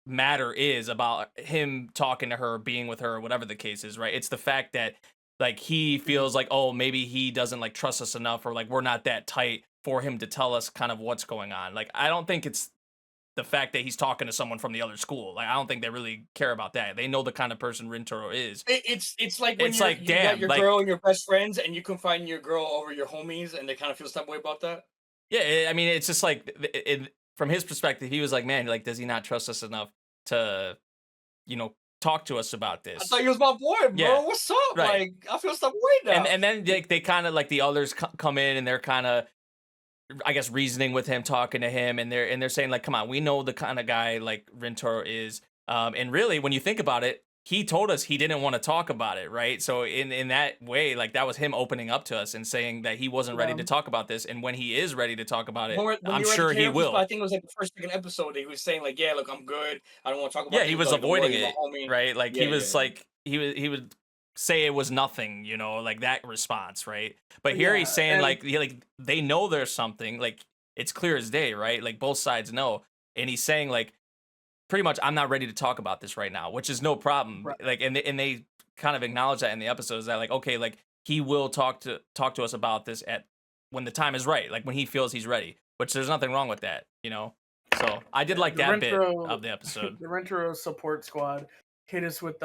matter is about him talking to her, being with her, or whatever the case is, right? It's the fact that like he feels like, oh, maybe he doesn't like trust us enough, or like we're not that tight for him to tell us kind of what's going on. Like I don't think it's the fact that he's talking to someone from the other school. Like I don't think they really care about that. They know the kind of person Rintaro is. It's like when It's you like, got damn, your like- girl and your best friends, and you confine your girl over your homies, and they kind of feel some way about that. Yeah, I mean, it's just like from his perspective, he was like, man, like, does he not trust us enough to, talk to us about this? I thought you was my boy, bro. Yeah. What's up? Right. Like I feel some way now. And then they kind of like the others come in and they're kind of, I guess, reasoning with him, talking to him, and they're saying like, come on, we know the kind of guy like Rintaro is, and really when you think about it, he told us he didn't want to talk about it, right? So in that way, like that was him opening up to us and saying that he wasn't ready to talk about this, and when he is ready to talk about it, When I'm you were at sure the he camp, will. I think it was like the first second episode that he was saying like, yeah, look, I'm good. I don't want to talk about. Yeah, he things, was like, don't avoiding worry, it, my homie. right? Like Yeah, he was yeah. like he would say it was nothing, like that response, right? But here he's Yeah, saying and- like they know there's something, like it's clear as day, right? Like both sides know, and he's saying like pretty much, I'm not ready to talk about this right now, which is no problem. Right. Like and they kind of acknowledge that in the episodes that like, okay, like he will talk to us about this at when the time is right, like when he feels he's ready, which there's nothing wrong with that, So I did like The that bit Rintaro- of the episode. The Rentaro support squad hit us with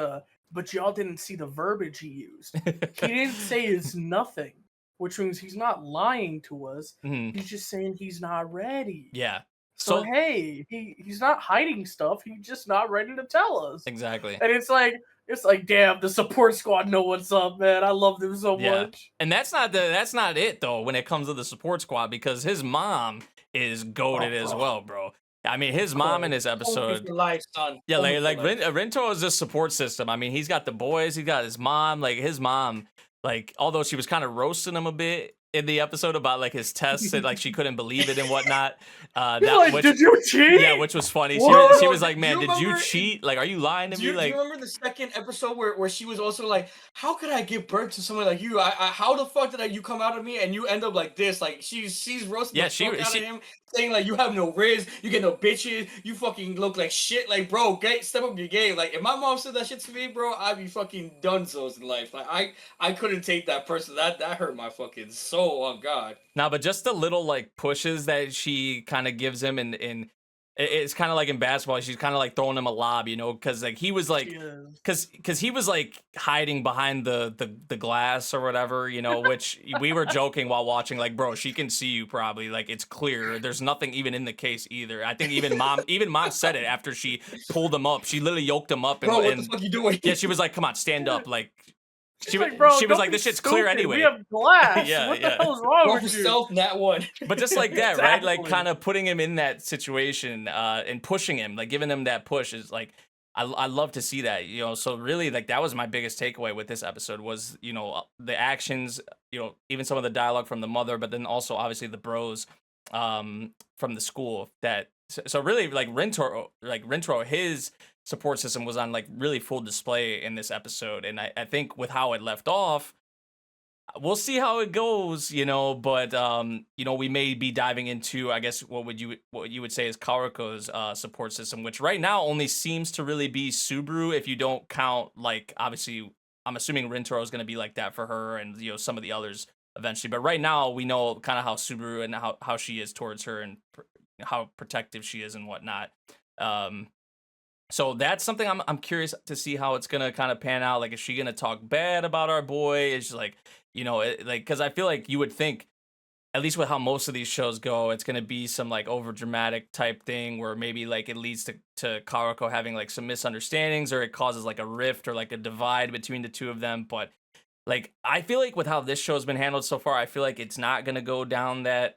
but y'all didn't see the verbiage he used. He didn't say it's nothing, which means he's not lying to us. Mhm. He's just saying he's not ready. Yeah. So hey, he's not hiding stuff. He's just not ready to tell us. Exactly. And it's like, damn, the support squad know what's up, man. I love them so Yeah. much. And that's not it though when it comes to the support squad, because his mom is goated as bro. well, bro. I mean, his mom in this Homie episode. for life, son. Yeah, Homie like for life. Rento is this support system. I mean, he's got the boys, he got his mom. Like his mom, like although she was kind of roasting him a bit in the episode about like his tests and like she couldn't believe it and whatnot. Did you cheat? Yeah, which was funny. What? She was like, Do "Man, you did you remember- cheat? Like, are you lying to Do me?" you Like, remember the second episode where she was also like, "How could I give birth to someone like you? How the fuck did you come out of me and you end up like this?" Like she's roasting Yeah, the fuck out she- of him, saying like, "You have no riz, you get no bitches, you fucking look like shit." Like, bro, step up your game. Like, if my mom said that shit to me, bro, I'd be fucking donezo's in life. Like, I couldn't take that person. That hurt my fucking soul. Oh god. nah, but just the little like pushes that she kind of gives him, and it's kind of like in basketball, she's kind of like throwing him a lob, because like he was like. She is. Because he was like hiding behind the glass or whatever, which we were joking while watching, like, bro, she can see you probably, like it's clear. There's nothing even in the case either. I think even mom said it after she pulled him up. She literally yoked him up Bro, what the and fuck you doing? yeah, she was like, come on, stand up. Like She's like, bro, she was don't like, be this shit's clear stupid. anyway. We have glass. Yeah, what yeah. the hell is wrong Go with for you? self, that one. But just like that, right? Like Exactly. kind of putting him in that situation and pushing him, like giving him that push is like, I love to see that, So really, like that was my biggest takeaway with this episode was, the actions, even some of the dialogue from the mother, but then also obviously the bros, from the school. So really, like Rintaro, his support system was on like really full display in this episode, and I think with how it left off, we'll see how it goes, but we may be diving into, I guess, what you would say is Karuko's support system, which right now only seems to really be Subaru, if you don't count, like, obviously I'm assuming Rintaro is going to be like that for her, and some of the others eventually, but right now we know kind of how Subaru and how she is towards her, and how protective she is and whatnot. So that's something I'm curious to see how it's gonna kind of pan out. Like, is she gonna talk bad about our boy? Is she like, because I feel like you would think, at least with how most of these shows go, it's gonna be some like over dramatic type thing where maybe like it leads to Karuko having like some misunderstandings, or it causes like a rift or like a divide between the two of them. But like, I feel like with how this show's been handled so far, I feel like it's not gonna go down that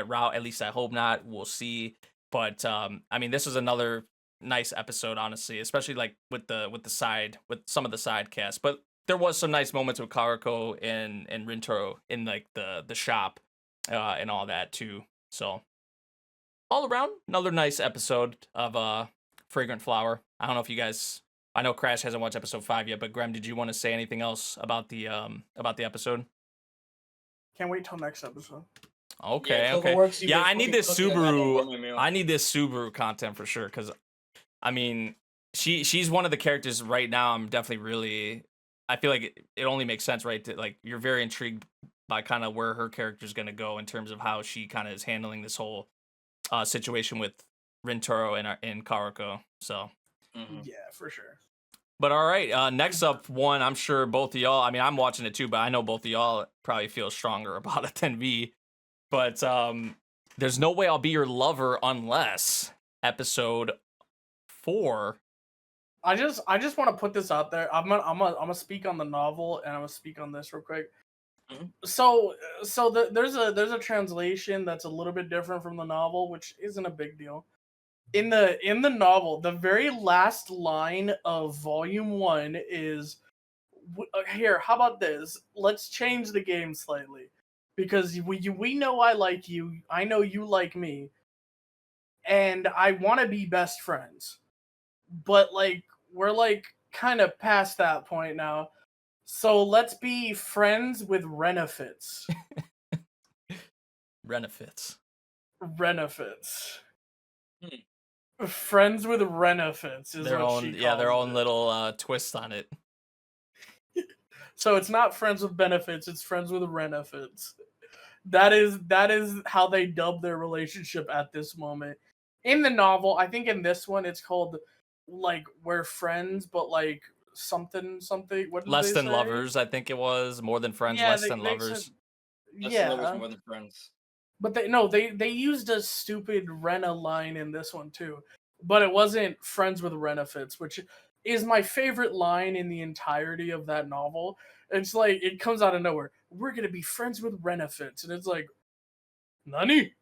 route. At least I hope not. We'll see. But I mean, this was another nice episode, honestly, especially like with some of the side cast. But there was some nice moments with Karuko and Rintaro in like the shop and all that too. So all around, another nice episode of Fragrant Flower. I don't know if you guys, I know Crash hasn't watched episode 5 yet, but Grem, did you want to say anything else about the episode? Can't wait till next episode. Okay, okay. Yeah, I need this Subaru. I need this Subaru content for sure, because I mean, she's one of the characters right now. I'm definitely really. I feel like it only makes sense, right? Like, you're very intrigued by kind of where her character's gonna go in terms of how she kind of is handling this whole situation with Rintaro and Karuko. So. Yeah, for sure. But all right, next up one, I'm sure both of y'all. I mean, I'm watching it too, but I know both of y'all probably feel stronger about it than me. But there's no way I'll be your lover unless episode 4. I just want to put this out there. I'm gonna speak on the novel, and I'm gonna speak on this real quick. Mhm. So there's a translation that's a little bit different from the novel, which isn't a big deal. In the novel, the very last line of volume 1 is, here, how about this? Let's change the game slightly, because we know I like you, I know you like me, and I want to be best friends. But like, we're like kind of past that point now. So let's be friends with renefits. Renefits. Renefits. Hmm. Friends with renefits is Their what own, she calls their own it. little twist on it. So it's not friends with benefits, it's friends with renefits. That is how they dub their relationship at this moment. In the novel, I think in this one it's called, like, we're friends, but like something. What did Less they than say? lovers, I think it was. More than friends, Yeah, less they than lovers. said, That's the lovers yeah. more than friends. But they used a stupid Rena line in this one too. But it wasn't friends with renefits, which is my favorite line in the entirety of that novel. It's like, it comes out of nowhere. We're gonna be friends with renefits, and it's like, Nani?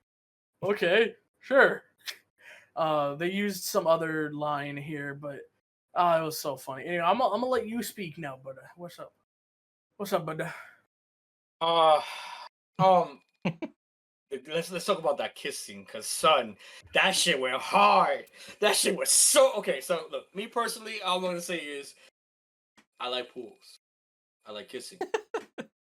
Okay, sure. They used some other line here, but it was so funny. Anyway, I'm gonna let you speak now, bud. What's up? What's up, bud? Let's talk about that kiss scene, cause son, that shit went hard. That shit was so okay. So look, me personally, all I'm gonna say is, I like pools. I like kissing.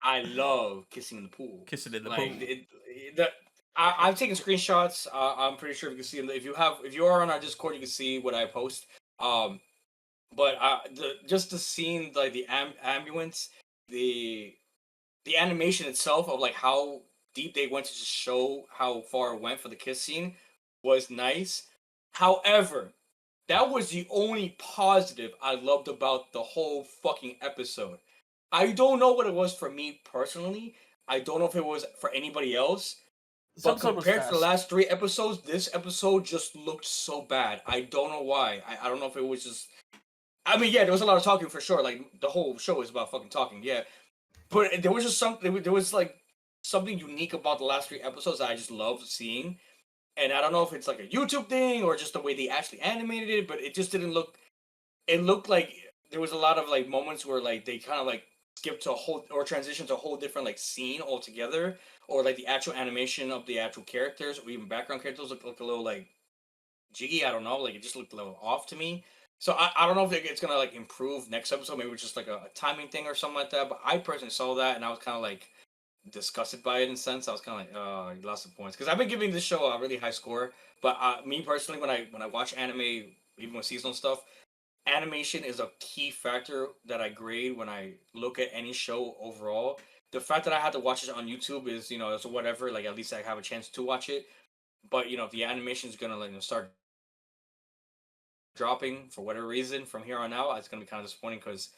I love kissing in the pool. Kissing in the Like, pool. I've taken screenshots. I'm pretty sure you can see them. If you are on our Discord, you can see what I post. But just the scene, like the ambience, the animation itself of like how deep they went to just show how far it went for the kiss scene was nice. However, that was the only positive I loved about the whole fucking episode. I don't know what it was for me personally. I don't know if it was for anybody else. This But episode was compared to the fast. last 3 episodes, this episode just looked so bad. I don't know why. I don't know if it was just... I mean, yeah, there was a lot of talking for sure. Like, the whole show is about fucking talking, yeah. But there was just something... There was, like, something unique about the last 3 episodes that I just loved seeing. And I don't know if it's, like, a YouTube thing or just the way they actually animated it, but it just didn't look... It looked like there was a lot of, like, moments where, like, they kind of, like, skipped to a whole... Or transitioned to a whole different, like, scene altogether. Or, like, the actual animation of the actual characters or even background characters looked a little, like, jiggy. I don't know. Like, it just looked a little off to me. So I don't know if it's gonna like improve next episode. Maybe it's just like a timing thing or something like that. But I personally saw that and I was kind of like disgusted by it in a sense. I was kind of like, oh, you lost the points because I've been giving this show a really high score. But me personally, when I watch anime, even with seasonal stuff, animation is a key factor that I grade when I look at any show overall. The fact that I had to watch it on YouTube is, it's whatever. Like at least I have a chance to watch it. But if the animation is gonna like start dropping for whatever reason from here on out, it's gonna be kind of disappointing because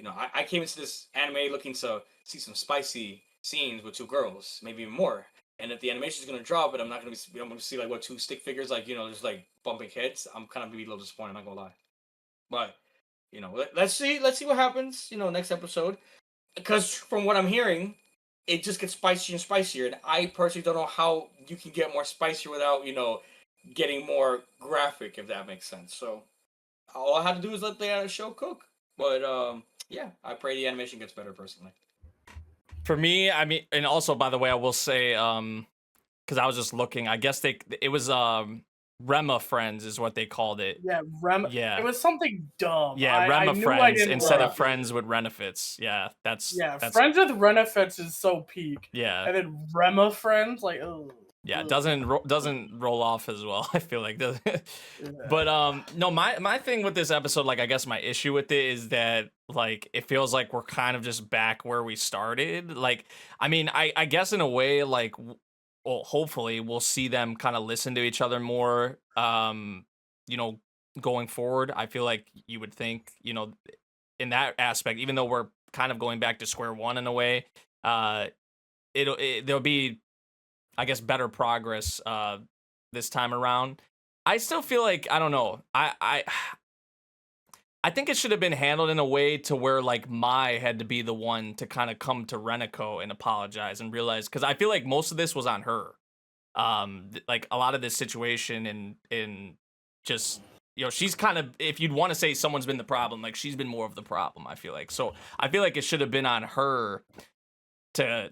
I came into this anime looking to see some spicy scenes with two girls, maybe even more. And if the animation is gonna drop, but I'm gonna see like what two stick figures like just like bumping heads. I'm kind of be a little disappointed. I'm not gonna lie, but let's see what happens. Next episode, because from what I'm hearing, it just gets spicier and spicier, and I personally don't know how you can get more spicier without getting more graphic, if that makes sense. So all I have to do is let the show cook. But yeah, I pray the animation gets better personally. For me, I mean, and also by the way, I will say, because I was just looking, I guess it was Rema Friends is what they called it. Yeah, Rema. Yeah. It was something dumb. Yeah, I Rema knew I Friends didn't instead like of Friends with Renefits. Yeah, that's Friends with Renefits is so peak. Yeah. And then Rema Friends, like, oh. Yeah, it doesn't roll off as well. I feel like does. Yeah. But no, my thing with this episode, like I guess my issue with it is that like it feels like we're kind of just back where we started. Like, I mean, I guess in a way, like, well, hopefully we'll see them kind of listen to each other more. Going forward, I feel like you would think, in that aspect, even though we're kind of going back to square one in a way, there'll be, I guess, better progress this time around. I still feel like, I don't know. I think it should have been handled in a way to where like Mai had to be the one to kind of come to Reneko and apologize and realize, because I feel like most of this was on her. Like a lot of this situation and just she's kind of, if you'd want to say someone's been the problem, like she's been more of the problem, I feel like. So I feel like it should have been on her to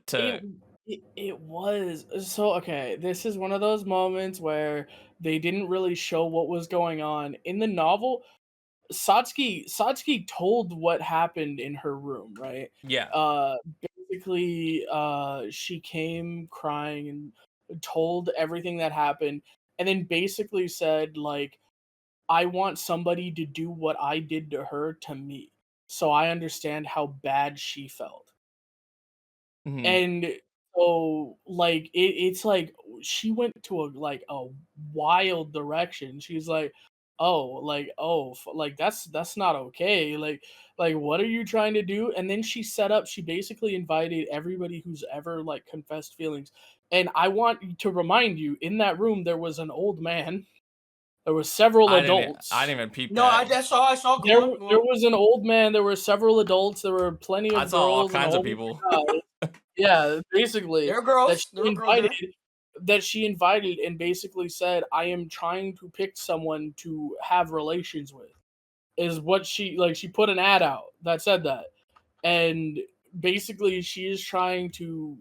It was so okay. This is one of those moments where they didn't really show what was going on in the novel. Satsuki told what happened in her room, right? Yeah. Basically, she came crying and told everything that happened, and then basically said like, "I want somebody to do what I did to her to me, so I understand how bad she felt." Mhm. And so like it's like she went to a wild direction. She's like, like that's not okay. Like what are you trying to do? And then she basically invited everybody who's ever like confessed feelings. And I want to remind you, in that room there was an old man. There were several adults. I didn't even peep No, that. I saw. There was an old man. There were several adults. There were plenty of I saw all girls and kinds a of whole people. bunch of guys. Yeah, basically There are girls. that There were girls she invited and basically said, "I am trying to pick someone to have relations with." Is what she put an ad out that said that, and basically she is trying to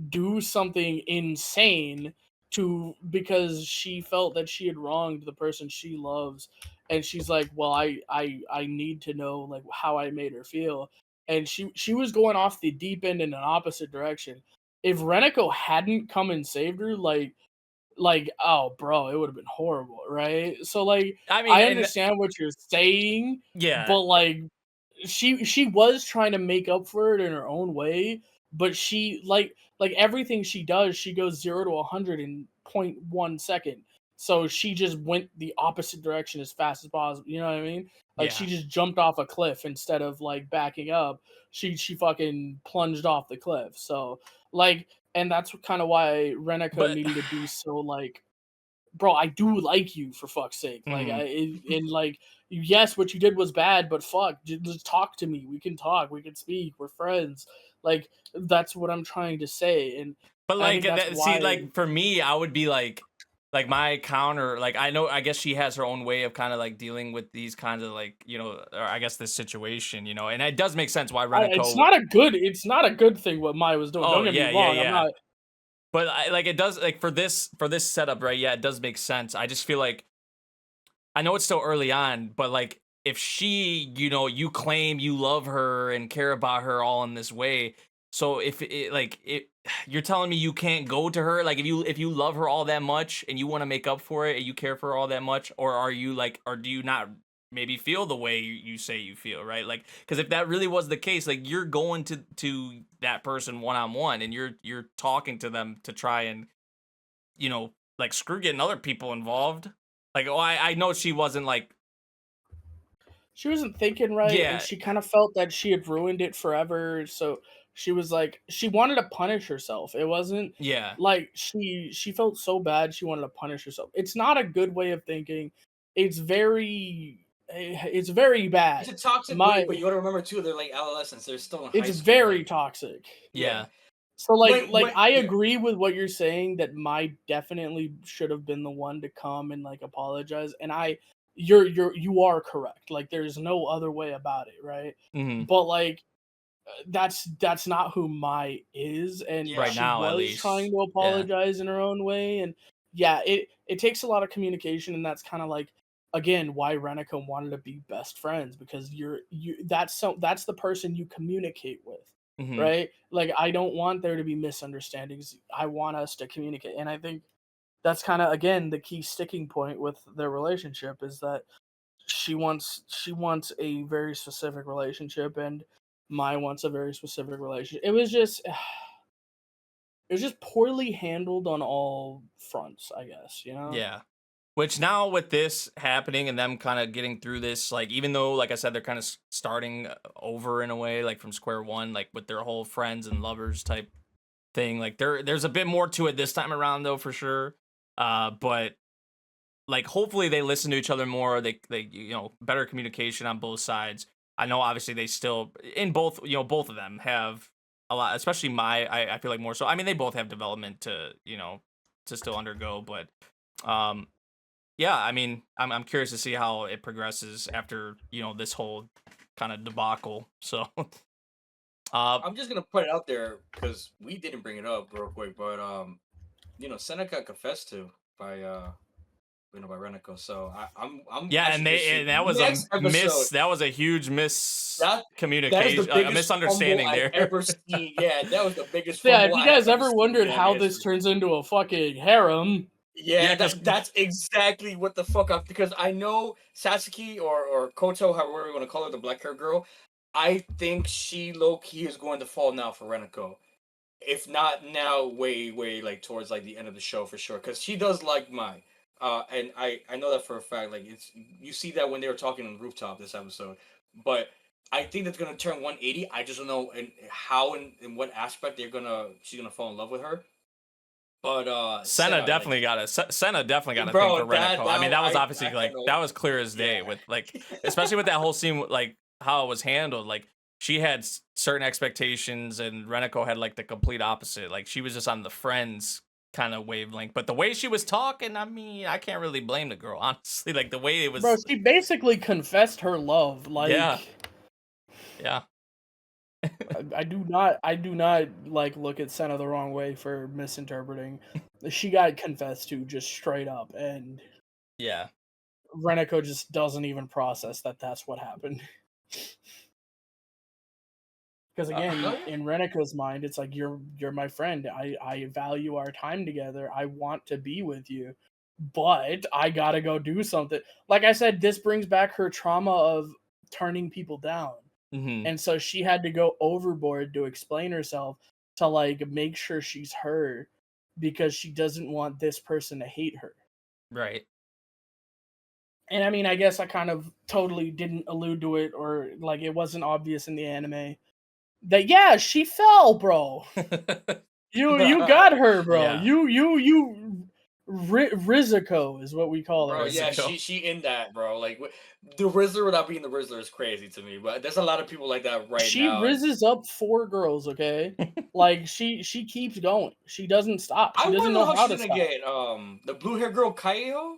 do something insane because she felt that she had wronged the person she loves, and she's like, well, I need to know like how I made her feel. And she was going off the deep end in an opposite direction. If Reneko hadn't come and saved her, like oh bro, it would have been horrible, right? So like I mean, I understand what you're saying, yeah. but like she was trying to make up for it in her own way, but she like everything she does, she goes 0 to 100 in 0.1 second. So she just went the opposite direction as fast as possible. You know what I mean? Like Yeah. she just jumped off a cliff instead of like backing up. She fucking plunged off the cliff. So like, and that's kind of why Reneko But- needed to be so like, bro, I do like you, for fuck's sake. Like Mhm. and like, yes, what you did was bad, but fuck, just talk to me. We can talk. We can speak. We're friends. Like that's what I'm trying to say. And But I like, think that's see, why. like for me, I would be like my counter. Like I guess she has her own way of kind of like dealing with these kinds of like or I guess this situation, and it does make sense why Reneko. It's not a good thing what Mai was doing. Oh, Don't get me wrong. I'm not. But like it does, like for this setup, right? Yeah, it does make sense. I just feel like I know it's still early on, but like if she, you claim you love her and care about her all in this way, so if you're telling me you can't go to her, like if you love her all that much and you want to make up for it and you care for her all that much, or are you like, or do you not maybe feel the way you say you feel, right? Like, because if that really was the case, like you're going to that person one-on-one and you're talking to them to try and like screw getting other people involved. Like, oh, I know she wasn't like, she wasn't thinking right, Yeah. and she kind of felt that she had ruined it forever. So she was like, she wanted to punish herself. It wasn't yeah, like she felt so bad she wanted to punish herself. It's not a good way of thinking. It's very bad. It's a toxic My way, but you gotta remember too, they're like adolescents. They're still in high it's school. very like, toxic. yeah, So like When- I yeah. agree with what you're saying that Mai definitely should have been the one to come and like apologize, and you are correct. Like there's no other way about it, right? mhm. But like that's not who Mai is, and Yeah. Right she now, at was least. trying to apologize in her own way, and yeah, it takes a lot of communication, and that's kind of like again why Renako wanted to be best friends, because that's the person you communicate with. Mhm. Right? Like I don't want there to be misunderstandings. I want us to communicate. And I think that's kind of again the key sticking point with their relationship is that she wants a very specific relationship and Mai wants a very specific relationship. It was just poorly handled on all fronts, I guess, Yeah. Which now with this happening and them kind of getting through this, like even though, like I said, they're kind of starting over in a way, like from square one, like with their whole friends and lovers type thing. Like there's a bit more to it this time around, though, for sure. But like hopefully they listen to each other more. They better communication on both sides. I know obviously they still in both both of them have a lot, especially I feel like more so. I mean they both have development to to still undergo, but yeah, I mean, I'm curious to see how it progresses after this whole kind of debacle. So, I'm just gonna put it out there because we didn't bring it up real quick, but Seneca confessed to by by Renako. So I'm yeah, and actually and that was next episode, that was a huge that is miscommunication, the biggest misunderstanding fumble there. I've ever seen. Yeah, that was the biggest Yeah, fumble if you I guys have ever seen wondered in how anime this history. turns into a fucking harem, Yeah, Yeah, 'cause- that's exactly what the fuck up, because I know Satsuki or Koto, however you want to call her, the black hair girl. I think she low key is going to fall now for Renako. If not now, way like towards like the end of the show for sure, because she does like Mai. And I know that for a fact. Like it's you see that when they were talking on the rooftop this episode, but I think that's gonna turn 180. I just don't know in how and in what aspect she's gonna fall in love with her. But Senna definitely got a Senna definitely got a Bro, thing for that- Renako. I mean, that was I- obviously I like know. that was clear as day Yeah. with like, especially with that whole scene, like how it was handled. Like she had certain expectations, and Renako had like the complete opposite. Like she was just on the friends kind of wavelength. But the way she was talking, I mean, I can't really blame the girl, honestly. Like the way it was. bro, she basically confessed her love. Like, Yeah. I do not like look at Senna the wrong way for misinterpreting. She got confessed to just straight up, and Yeah. Renako just doesn't even process that that's what happened. Because again, in Reneko's mind, it's like you're my friend. I value our time together. I want to be with you, but I gotta go do something. Like I said, this brings back her trauma of turning people down. Mm-hmm. And so she had to go overboard to explain herself to like make sure she's heard, because she doesn't want this person to hate her. Right. And I mean, I guess I kind of totally didn't allude to it, or like it wasn't obvious in the anime that yeah, she fell, bro. You got her, bro. Yeah. Rizuko is what we call her. Bro, yeah, Rizuko. she in that, bro. Like the Rizzler without being the Rizzler is crazy to me. But there's a lot of people like that right She now. rizzes up 4 girls, okay? Like she keeps going. She doesn't stop. She I want doesn't to know know how how she's to gonna stop. get the blue hair girl Kaho.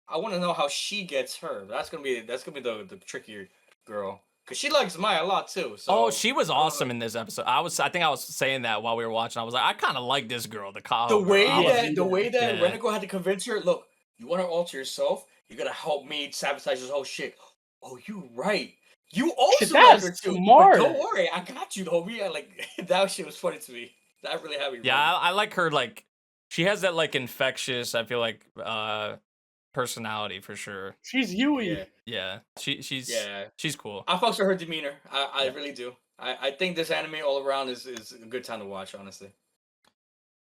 I want to know how she gets her. That's gonna be the trickier girl, because she likes Maya a lot too. So Oh, she was awesome in this episode. I think I was saying that while we were watching. I was like, I kind of like this girl, the Kaho the way girl. that Yeah. Renako had to convince her, look, you want to alter yourself. You gotta help me sabotage this whole shit. Oh, you right. You also like That's her too. smart. But don't worry, I got you, homie. Yeah, like that shit was funny to me. That really had me. Yeah, running. I like her. Like, she has that like infectious, I feel like, personality for sure. She's Yui. Yeah. Yeah, she's Yeah. she's cool. I fucks with her demeanor. I really do. I think this anime all around is a good time to watch, honestly.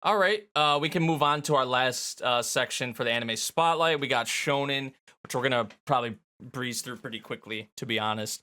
All right, we can move on to our last section for the anime spotlight. We got Shonen, which we're gonna probably breeze through pretty quickly, to be honest.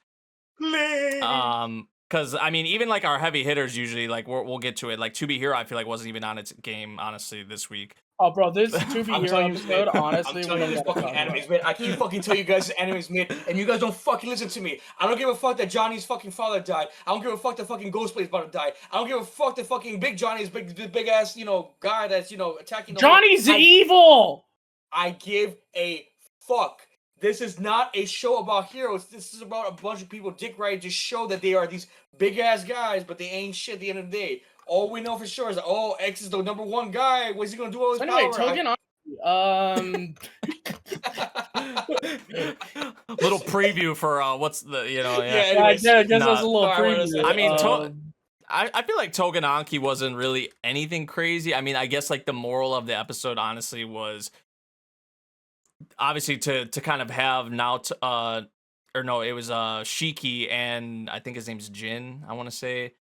Because I mean, even like our heavy hitters usually, like we'll get to it. Like To Be Hero, I feel like wasn't even on its game, honestly, this week. Oh, bro, this To Be I'm Hero telling you, episode, man, honestly, I'm telling you, we this don't fucking gotta talk anime's about mid. I keep fucking telling you guys this anime's mid, and you guys don't fucking listen to me. I don't give a fuck that Johnny's fucking father died. I don't give a fuck that fucking Ghostblade's about to die. I don't give a fuck that fucking Big Johnny's big ass, guy that's, attacking the Johnny's whole... evil! I give a fuck. This is not a show about heroes. This is about a bunch of people dick riding to show that they are these big ass guys, but they ain't shit at the end of the day. All we know for sure is that, X is the number one guy. What's he gonna do with his Anyway, power? Little preview for what's the Yeah, I guess that was a little Sorry, I wanna preview. say- I mean, I feel like Togenanki wasn't really anything crazy. I mean, I guess like the moral of the episode, honestly, was obviously to kind of have it was Shiki and I think his name's Jin, I want to say,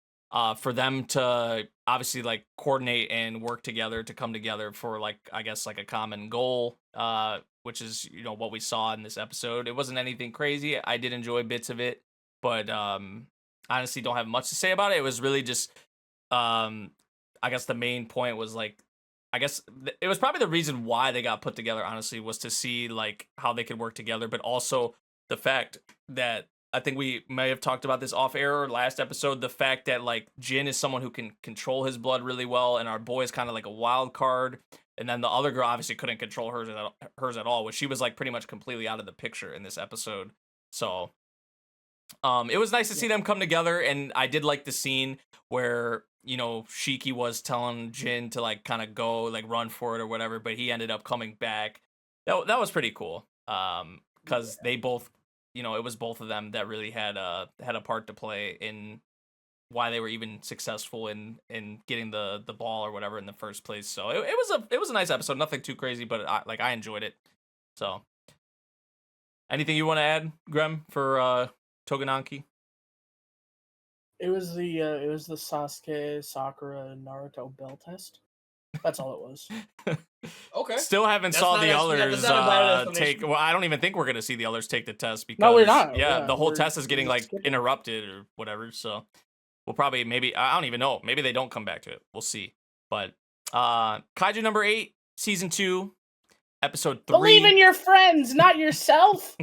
for them to obviously like coordinate and work together to come together for like, I guess, like a common goal, which is, what we saw in this episode. It wasn't anything crazy. I did enjoy bits of it, but honestly don't have much to say about it. It was really just I guess the main point was like, it was probably the reason why they got put together, honestly, was to see like how they could work together, but also the fact that I think we may have talked about this off air last episode, the fact that like Jin is someone who can control his blood really well, and our boy is kind of like a wild card, and then the other girl obviously couldn't control hers at all, which she was like pretty much completely out of the picture in this episode. So it was nice to see them come together, and I did like the scene where Shiki was telling Jin to like kind of go like run for it or whatever, but he ended up coming back. That was pretty cool. Because they both, it was both of them that really had a part to play in why they were even successful in getting the ball or whatever in the first place. So it was a nice episode, nothing too crazy, but I enjoyed it. So anything you want to add, Grem, for Togenanki? It was the Sasuke, Sakura, Naruto bell test. That's all it was. Okay. Still haven't That's saw not the as- others that's not a bad take. explanation. Well, I don't even think we're gonna see the others take the test because No, we're not. Yeah, Yeah, the whole we're test is getting like skipping. interrupted or whatever. So we'll probably I don't even know. Maybe they don't come back to it. We'll see. But Kaiju number 8, season 2, episode 3. Believe in your friends, not yourself.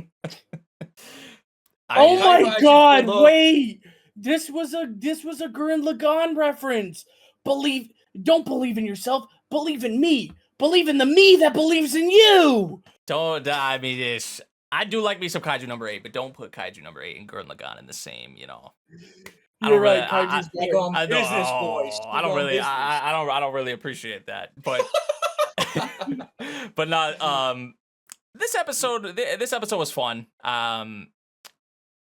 I- Oh Kaiju my actually god, pulled up. wait. This was a Gurren Lagann reference. Don't believe in yourself, believe in me. Believe in the me that believes in you. Don't. I mean, I do like me some Kaiju number 8, but don't put Kaiju number 8 and Gurren Lagann in the same. I You're don't right, really- Kaiju's They better. go on I don't, business, boys. I don't really, I don't really appreciate that, but, but not. This episode was fun.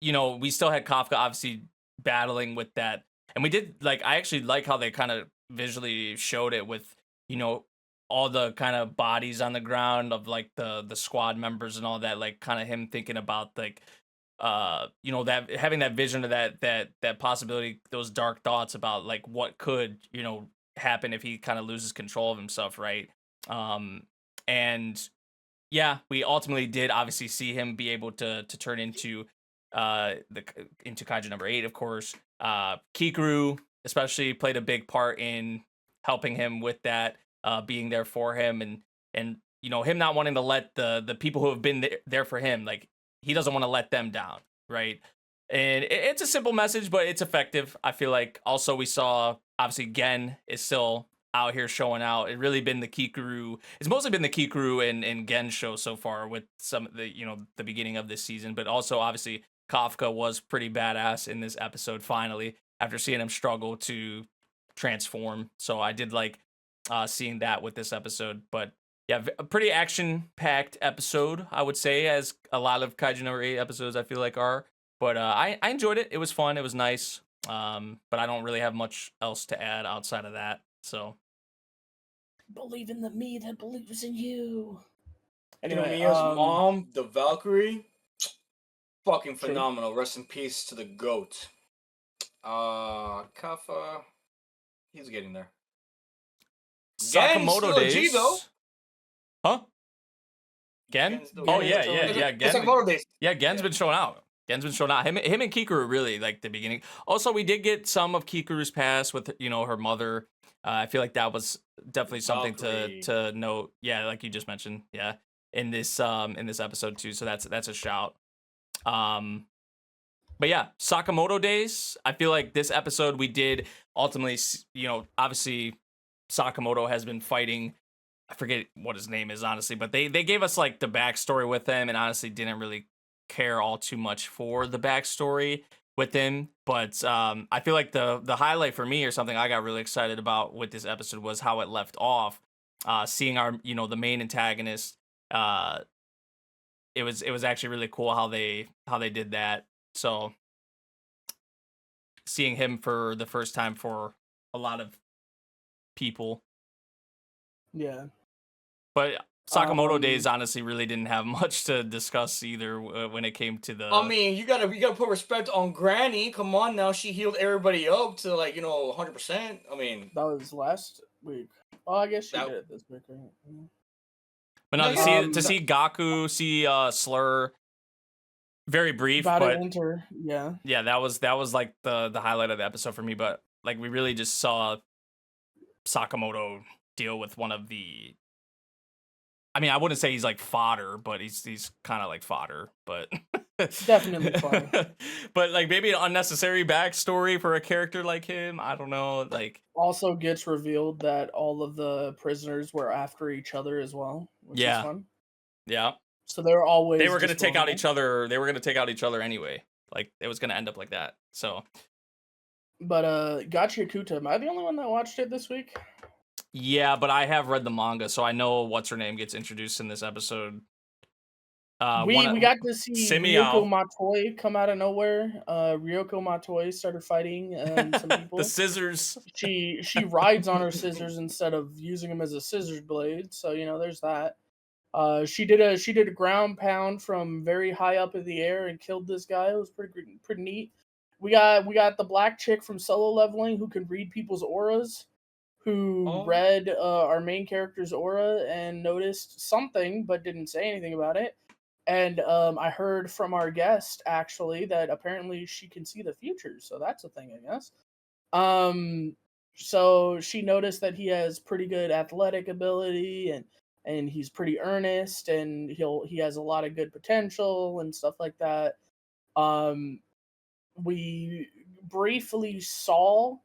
We still had Kafka obviously battling with that, and we did like. I actually like how they kind of visually showed it with all the kind of bodies on the ground of like the squad members and all that, like kind of him thinking about like that having that vision of that possibility, those dark thoughts about like what could happen if he kind of loses control of himself, right? And yeah, we ultimately did obviously see him be able to turn into into Kaiju number 8, of course. Kikuru especially played a big part in helping him with that, being there for him, and him not wanting to let the people who have been there for him, like he doesn't want to let them down, right? And it's a simple message, but it's effective, I feel like. Also, we saw obviously Gen is still out here showing out. It really been the Kikuru. It's mostly been the Kikuru and Gen show so far with some of the the beginning of this season, but also obviously Kafka was pretty badass in this episode finally after seeing him struggle to transform. So I did like seeing that with this episode, but yeah, a pretty action-packed episode, I would say, as a lot of Kaiju number 8 episodes I feel like are. But I enjoyed it. It was fun. It was nice. But I don't really have much else to add outside of that. So Believe in the me that believes in you. Anyway, Anyway, Mia's mom, the Valkyrie, fucking True. phenomenal. Rest in peace to the goat. Kafa, he's getting there. Gen's Sakamoto still a G, days. though. Huh? Gen? Gen's still Oh Gen. yeah. It's Sakamoto days. Yeah, Gen's been showing out. Gen's been showing out. Him and Kikuru really like the beginning. Also, we did get some of Kikuru's past with her mother. I feel like that was definitely something Valkyrie. to note. Yeah, like you just mentioned. Yeah, in this episode too. So that's a shout. But yeah, Sakamoto days. I feel like this episode we did ultimately. Obviously, Sakamoto has been fighting. I forget what his name is honestly, but they gave us like the backstory with him, and honestly didn't really care all too much for the backstory with him. But I feel like the highlight for me or something I got really excited about with this episode was how it left off. Seeing our the main antagonist. It was actually really cool how they did that. So seeing him for the first time for a lot of people. Yeah. But Sakamoto days honestly really didn't have much to discuss either when it came to the. I mean, you gotta put respect on Granny. Come on now, she healed everybody up to 100%. I mean, That was last week. Oh, I guess she did it this week, right? Yeah. But no, to see Gaku, see Slur, very brief, About but to enter, yeah. Yeah, that was like the highlight of the episode for me. But like we really just saw Sakamoto deal with one of the. I mean, I wouldn't say he's like fodder, but he's kind of like fodder, but Definitely fodder. But like maybe an unnecessary backstory for a character like him. I don't know. Like also gets revealed that all of the prisoners were after each other as well, which is fun. Yeah. So they were always. They were gonna take out each other. They were gonna take out each other anyway. Like it was gonna end up like that. So. But Gachiakuta, am I the only one that watched it this week? Yeah, but I have read the manga, so I know what's her name gets introduced in this episode. We got to see Simiao. Ryoko Matoi come out of nowhere. Ryoko Matoi started fighting some people. The scissors. She rides on her scissors instead of using them as a scissors blade. So there's that. She did a ground pound from very high up in the air and killed this guy. It was pretty neat. We got the black chick from Solo Leveling who can read people's auras, who read our main character's aura and noticed something but didn't say anything about it. And I heard from our guest actually that apparently she can see the future, so that's a thing, I guess. So she noticed that he has pretty good athletic ability and he's pretty earnest and he has a lot of good potential and stuff like that. We briefly saw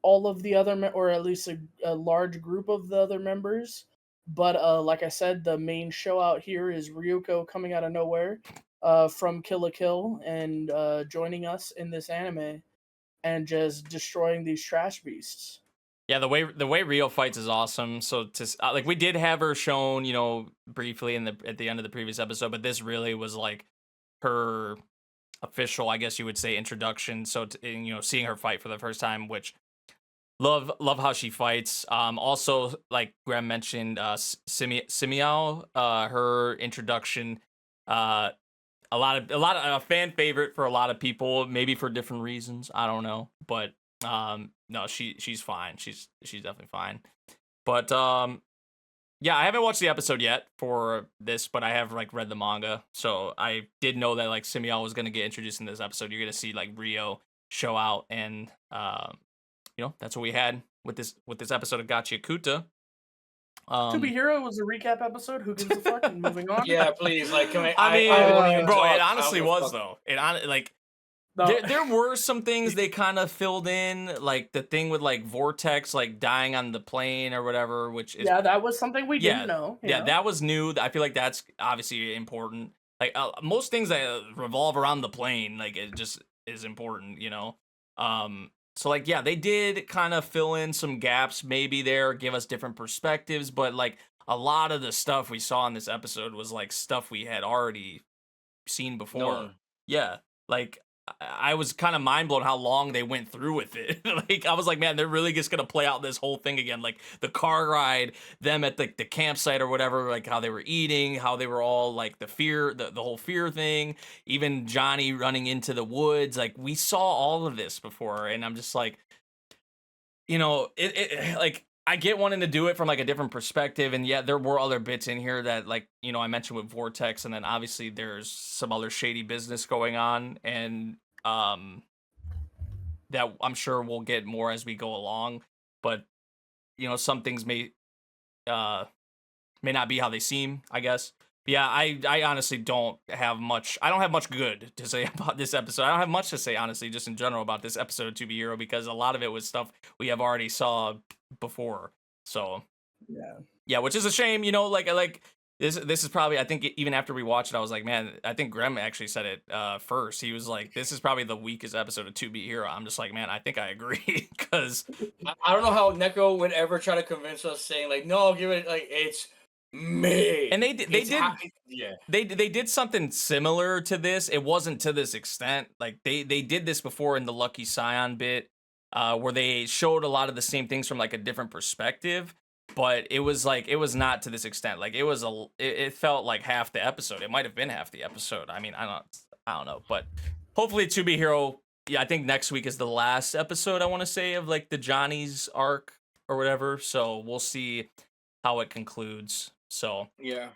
all of the other or at least a large group of the other members, but like I said, the main show out here is Ryuko coming out of nowhere from Kill la Kill and joining us in this anime and just destroying these trash beasts. Yeah, the way Rio fights is awesome. So we did have her shown, briefly at the end of the previous episode, but this really was like her official, I guess you would say, introduction. So seeing her fight for the first time, which love how she fights. Also, like Grem mentioned, Simiao, her introduction, a lot of a fan favorite for a lot of people, maybe for different reasons. I don't know, but no, she's fine. She's definitely fine. But yeah, I haven't watched the episode yet for this, but I have read the manga, so I did know that Simiao was gonna get introduced in this episode. You're gonna see Rio show out, and that's what we had with this episode of Gachiakuta. To Be Hero was a recap episode. Who gives a fuck? And moving on. Yeah, please. Can I? I won't even bro, talk. it honestly was though. There were some things they kind of filled in, like the thing with Vortex dying on the plane or whatever, which is that was something we didn't know. Yeah, that was new. I feel like that's obviously important. Most things that revolve around the plane, it just is important, So they did kind of fill in some gaps maybe there, give us different perspectives, but a lot of the stuff we saw in this episode was like stuff we had already seen before. Known. Yeah, like I was kind of mind blown how long they went through with it. Like I was like, man, they're really just gonna play out this whole thing again, like the car ride, them at the campsite or whatever, like how they were eating, how they were all like the fear, the whole fear thing, even Johnny running into the woods. Like we saw all of this before, and I'm just like, you know, it like I get wanting to do it from like a different perspective, and yeah, there were other bits in here that like, you know, I mentioned with Vortex, and then obviously there's some other shady business going on, and that I'm sure we'll get more as we go along, but you know, some things may not be how they seem, I guess. But yeah, I honestly don't have much good to say about this episode. I don't have much to say, honestly, just in general about this episode of To Be Hero, because a lot of it was stuff we have already saw before. So yeah, which is a shame, you know, like this is probably, I think even after we watched it, I was like, man, I think Grem actually said it first. He was like, this is probably the weakest episode of To Be Hero. I'm just like, man, I think I agree, because I don't know how Neko would ever try to convince us, saying like, no, give it like it's me. And they did yeah. They did something similar to this. It wasn't to this extent. Like they did this before in the Lucky Scion bit, where they showed a lot of the same things from like a different perspective. But it was not to this extent. Like it felt like half the episode. It might have been half the episode. I mean, I don't know. But hopefully, To Be Hero. Yeah, I think next week is the last episode, I want to say, of like the Johnny's arc or whatever. So we'll see how it concludes. So Yeah.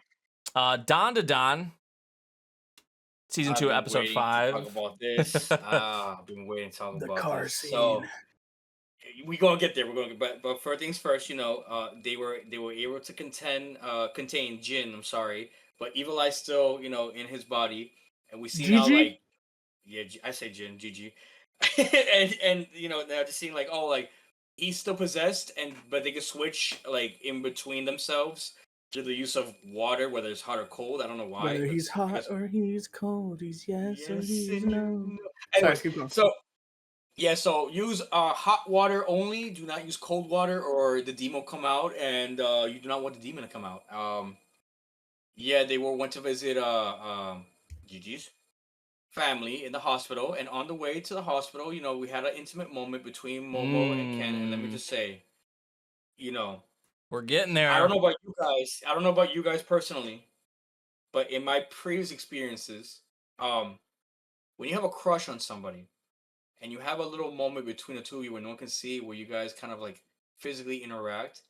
Don to Don, season 2, episode 5. Talk about this. I've been waiting to talk The about car this. scene. So we're gonna get there. But first things first. You know, they were able to contain Jin. I'm sorry, but Evil Eye still, you know, in his body, and we see now Gigi? like, yeah, I say Jin, Gigi, and you know, now just seeing like, oh, like he's still possessed, but they can switch like in between themselves through the use of water, whether it's hot or cold. I don't know why. Whether but he's I hot guess- or he's cold, he's yes or he's and no. no. Sorry, Anyways, keep going. so yeah, so use hot water only. Do not use cold water, or the demon will come out, and you do not want the demon to come out. Yeah, they went to visit Gigi's family in the hospital, and on the way to the hospital, you know, we had an intimate moment between Momo and Ken, and let me just say, you know, We're getting there. I don't know about you guys. I don't know about you guys personally, but in my previous experiences, when you have a crush on somebody, and you have a little moment between the two of you where no one can see, where you guys kind of like physically interact,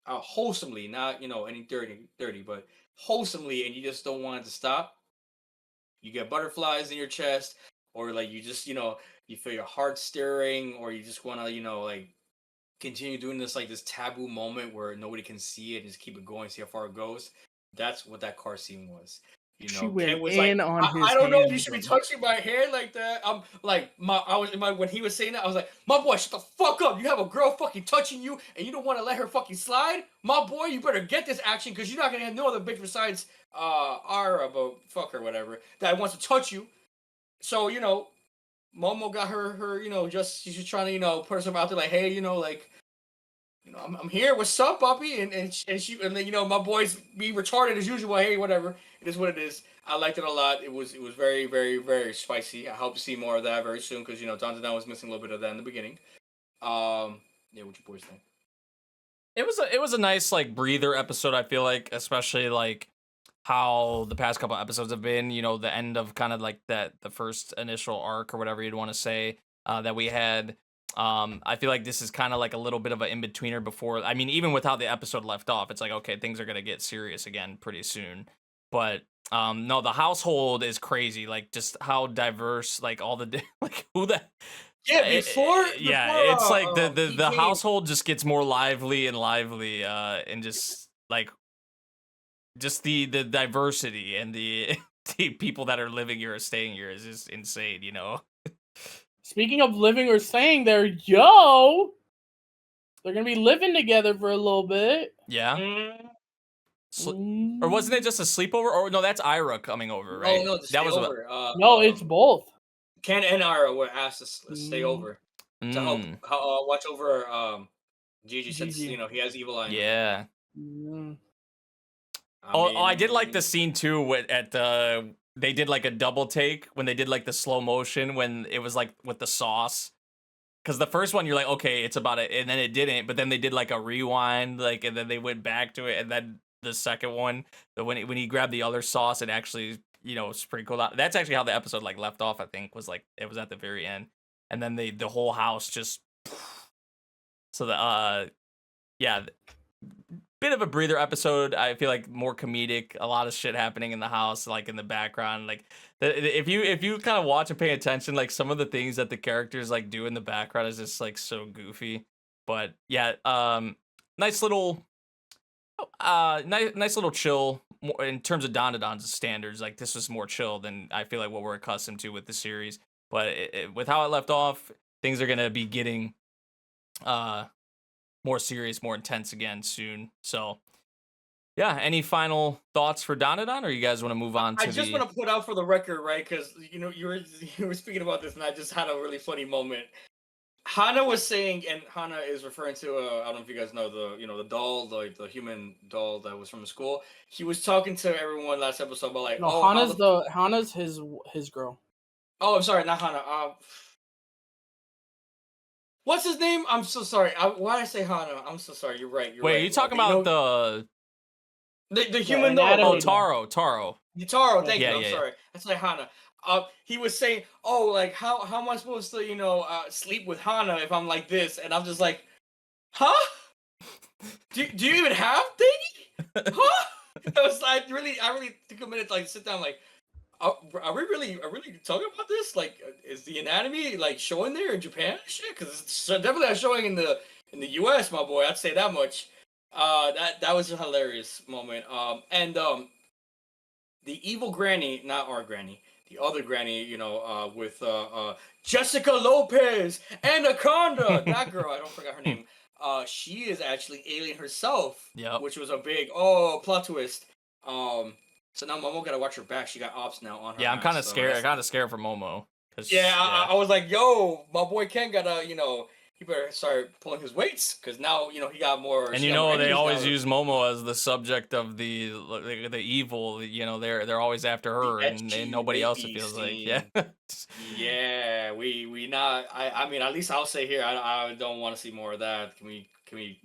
wholesomely, not, you know, any dirty, but wholesomely, and you just don't want it to stop. You get butterflies in your chest, or like you just, you know, you feel your heart stirring, or you just want to, you know, like continue doing this like this taboo moment where nobody can see it and just keep it going, see how far it goes. That's what that car scene was. You know, She went Ken was in like, on his I don't know if you hands, should be bro. touching my hair like that. I'm like, when he was saying that, I was like, my boy, shut the fuck up. You have a girl fucking touching you, and you don't want to let her fucking slide. My boy, you better get this action, because you're not gonna have no other bitch besides Ara, but fuck her, whatever, that wants to touch you. So, you know, Momo got her, you know, she's just trying to, you know, put herself out there like, hey, you know, like, you know, I'm here. What's up, puppy? And then, you know, my boys be retarded as usual. Hey, whatever. It is what it is. I liked it a lot. It was very, very, very spicy. I hope to see more of that very soon, because, you know, Don was missing a little bit of that in the beginning. Yeah, what you boys think? It was a nice like breather episode, I feel like, especially like how the past couple episodes have been, you know, the end of kind of like the first initial arc or whatever you'd want to say that we had. I feel like this is kind of like a little bit of an in-betweener before. I mean, even with how the episode left off, it's like, okay, things are going to get serious again pretty soon. But no, the household is crazy. Like just how diverse, like all the, like who the... Yeah, before it's like the came, household just gets more lively and just like just the diversity and the people that are living here or staying here is just insane, you know. Speaking of living or staying there, yo, they're gonna be living together for a little bit. Yeah. Or wasn't it just a sleepover? Or no, that's Ira coming over, right? No, that was over. No, it's both. Ken and Ira were asked to stay over to help watch over Gigi, since, you know, he has evil eye. Yeah. I did like the scene too at the they did like a double take when they did like the slow motion when it was like with the sauce. Because the first one you're like, okay, it's about it, and then it didn't. But then they did like a rewind, like, and then they went back to it, and then the second one, when he grabbed the other sauce, it actually, was pretty cool. That's actually how the episode like left off. I think was like it was at the very end, and then the whole house just. So yeah, bit of a breather episode. I feel like more comedic, a lot of shit happening in the house, like in the background. Like if you kind of watch and pay attention, like some of the things that the characters like do in the background is just like so goofy. But yeah, nice little chill in terms of Dandadan's standards. Like this was more chill than I feel like what we're accustomed to with the series. But with how it left off, things are gonna be getting more serious, more intense again soon. So, yeah. Any final thoughts for Dandadan, or you guys want to move on to? I just want to put out for the record, right? Because you were speaking about this, and I just had a really funny moment. Hana was saying, and Hana is referring to I don't know if you guys know the doll, the human doll that was from the school. He was talking to everyone last episode about like, No, Hana's his girl. Oh, I'm sorry, not Hana. What's his name? I'm so sorry. Why did I say Hana? I'm so sorry. You're right. Wait, right. are you talking about the human doll? Oh, Taro. Taro. Thank you. I'm sorry. That's like Hana. He was saying, "Oh, like how am I supposed to, sleep with Hana if I'm like this?" And I'm just like, "Huh? Do you even have Diggy? Huh?" I really took a minute to like sit down, like, are we really talking about this? Like, is the anatomy like showing there in Japan? Shit, because it's definitely not showing in the U.S., my boy. I'd say that much. That was a hilarious moment. And the evil granny, not our granny, the other granny, with Jessica Lopez, Anaconda, that girl, I don't forget her name. She is actually Alien herself, which was a big plot twist. So now Momo gotta watch her back. She got ops now on her. Yeah, I'm kind of scared. I'm kind of scared for Momo. Yeah, I was like, yo, my boy Ken gotta, he better start pulling his weights because now, he got more. And they always use Momo as the subject of the evil. They're always after her, and nobody else. It feels like, yeah, we not. I mean, at least I'll say here, I don't want to see more of that. Can we?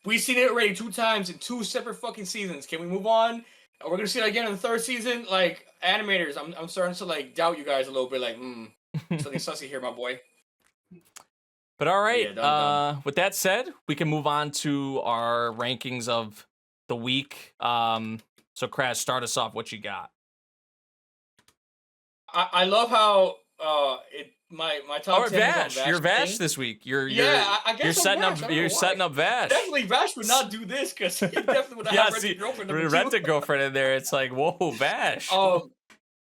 We've seen it already 2 times in 2 separate fucking seasons. Can we move on? We're gonna see that again in the 3rd season. Like animators, I'm starting to like doubt you guys a little bit. Like, something sussy here, my boy. But all right, with that said, we can move on to our rankings of the week. So Crash, start us off. What you got? I love how my top 10 Vash. is on Vash. You're Vash this week. I guess you're setting up. You're setting up Vash. Definitely Vash would not do this because he definitely would have rented girlfriend. Rented girlfriend in there. It's like, whoa, Vash.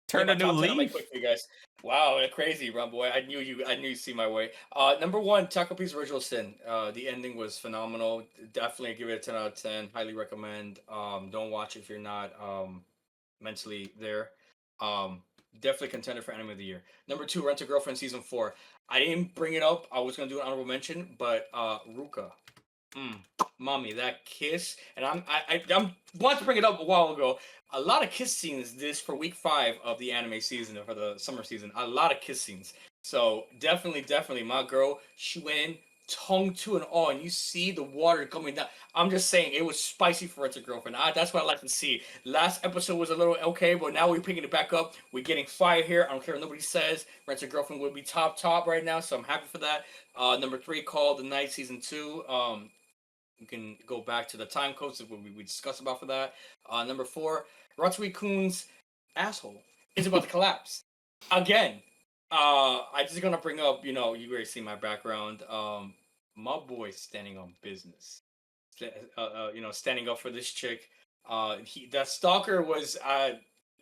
Turn a new leaf. Quick for you guys. Wow, crazy, run boy. I knew you'd see my way. Number 1, Takopi's Original Sin. The ending was phenomenal. Definitely give it a 10 out of 10. Highly recommend. Don't watch if you're not mentally there. Definitely contender for Anime of the Year. Number 2, Rent a Girlfriend Season 4. I didn't bring it up. I was gonna do an honorable mention, but Ruka, mommy, that kiss, and I'm want to bring it up a while ago. A lot of kiss scenes for week 5 of the anime season or for the summer season. A lot of kiss scenes. So definitely, my girl, she went in tongue to and all, and you see the water coming down. I'm just saying, it was spicy for Rent a Girlfriend. That's what I like to see. Last episode was a little okay, but now we're picking it back up. We're getting fire here. I don't care what nobody says. Rent a Girlfriend would be top right now, so I'm happy for that. Number 3, Call the Night Season 2. You can go back to the time codes that we discussed about for that. Number 4, Ratsui-kun's asshole is about to collapse again. I'm just gonna bring up, you already see my background. My boy's standing on business. Standing up for this chick. That stalker was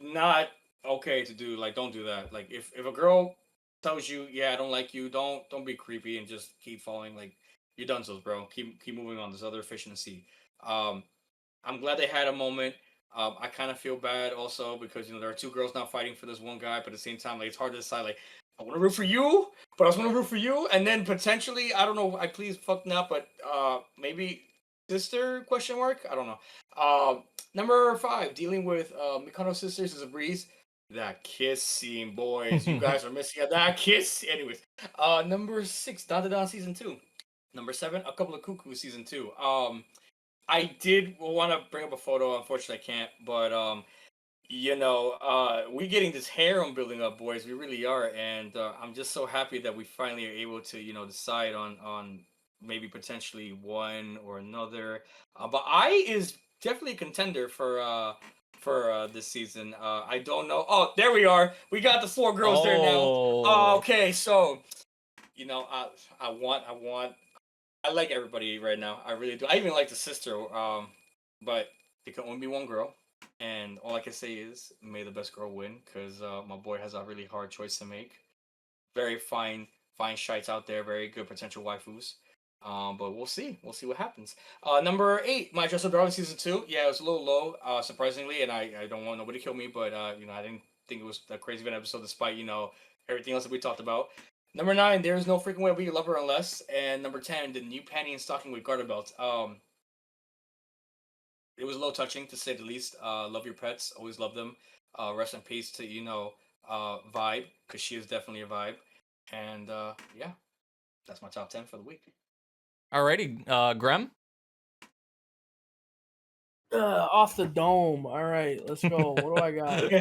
not okay to do. Like, don't do that. Like, if a girl tells you, yeah, I don't like you, don't be creepy and just keep following. Like, you're done, so bro. Keep moving on. There's other fish in the sea. I'm glad they had a moment. I kind of feel bad also because there are 2 girls now fighting for this one guy, but at the same time, like, it's hard to decide. Like, I want to root for you, but I also want to root for you, and then potentially, I don't know. I please fuck not, but maybe sister question mark? I don't know. Number 5, dealing with Mikano sisters is a breeze. That kiss scene, boys. You guys are missing out. That kiss. Anyways, number 6, Dandadan season 2. Number 7, A Couple of Cuckoo season 2. I did want to bring up a photo. Unfortunately, I can't. But we getting this harem building up, boys. We really are, and I'm just so happy that we finally are able to, decide on maybe potentially one or another. But I is definitely a contender for this season. I don't know. Oh, there we are. We got the 4 girls there now. Oh. Okay, so I want. I like everybody right now. I really do. I even like the sister. But it can only be one girl. And all I can say is, may the best girl win, because my boy has a really hard choice to make. Very fine shites out there, very good potential waifus. But we'll see. We'll see what happens. Number 8, My Dress Up Darling season 2. Yeah, it was a little low, surprisingly, and I don't want nobody to kill me, but I didn't think it was a crazy event episode, despite everything else that we talked about. Number 9, There Is No Freaking Way I'll Be Your Lover Unless, and number 10, The New Panty and Stocking with Garter Belt. It was a little touching, to say the least. Love your pets. Always love them. Rest in peace to, Vibe, because she is definitely a vibe. And, yeah, that's my top 10 for the week. Alrighty, Grem? Off the dome. All right, let's go. What do I got?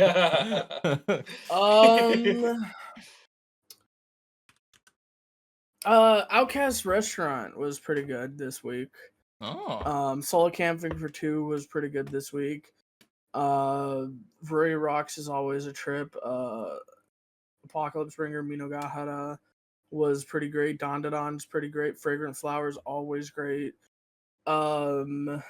Outcast Restaurant was pretty good this week. Oh. Solo Camping for 2 was pretty good this week. Very Rocks is always a trip. Apocalypse Ringer Minogahara was pretty great. Dandadan's pretty great. Fragrant Flowers always great. Hotel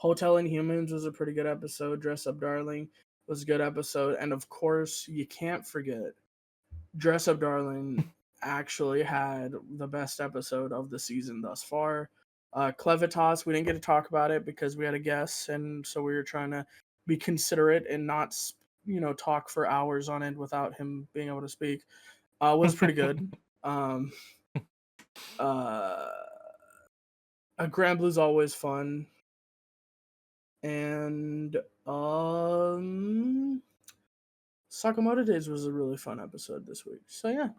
Inhumans was a pretty good episode. Dress Up Darling was a good episode. And of course, you can't forget Dress Up Darling actually had the best episode of the season thus far. Clevitas, we didn't get to talk about it because we had a guest, and so we were trying to be considerate and not, talk for hours on end without him being able to speak. Was pretty good. Grand Blue's always fun. And Sakamoto Days was a really fun episode this week. So yeah.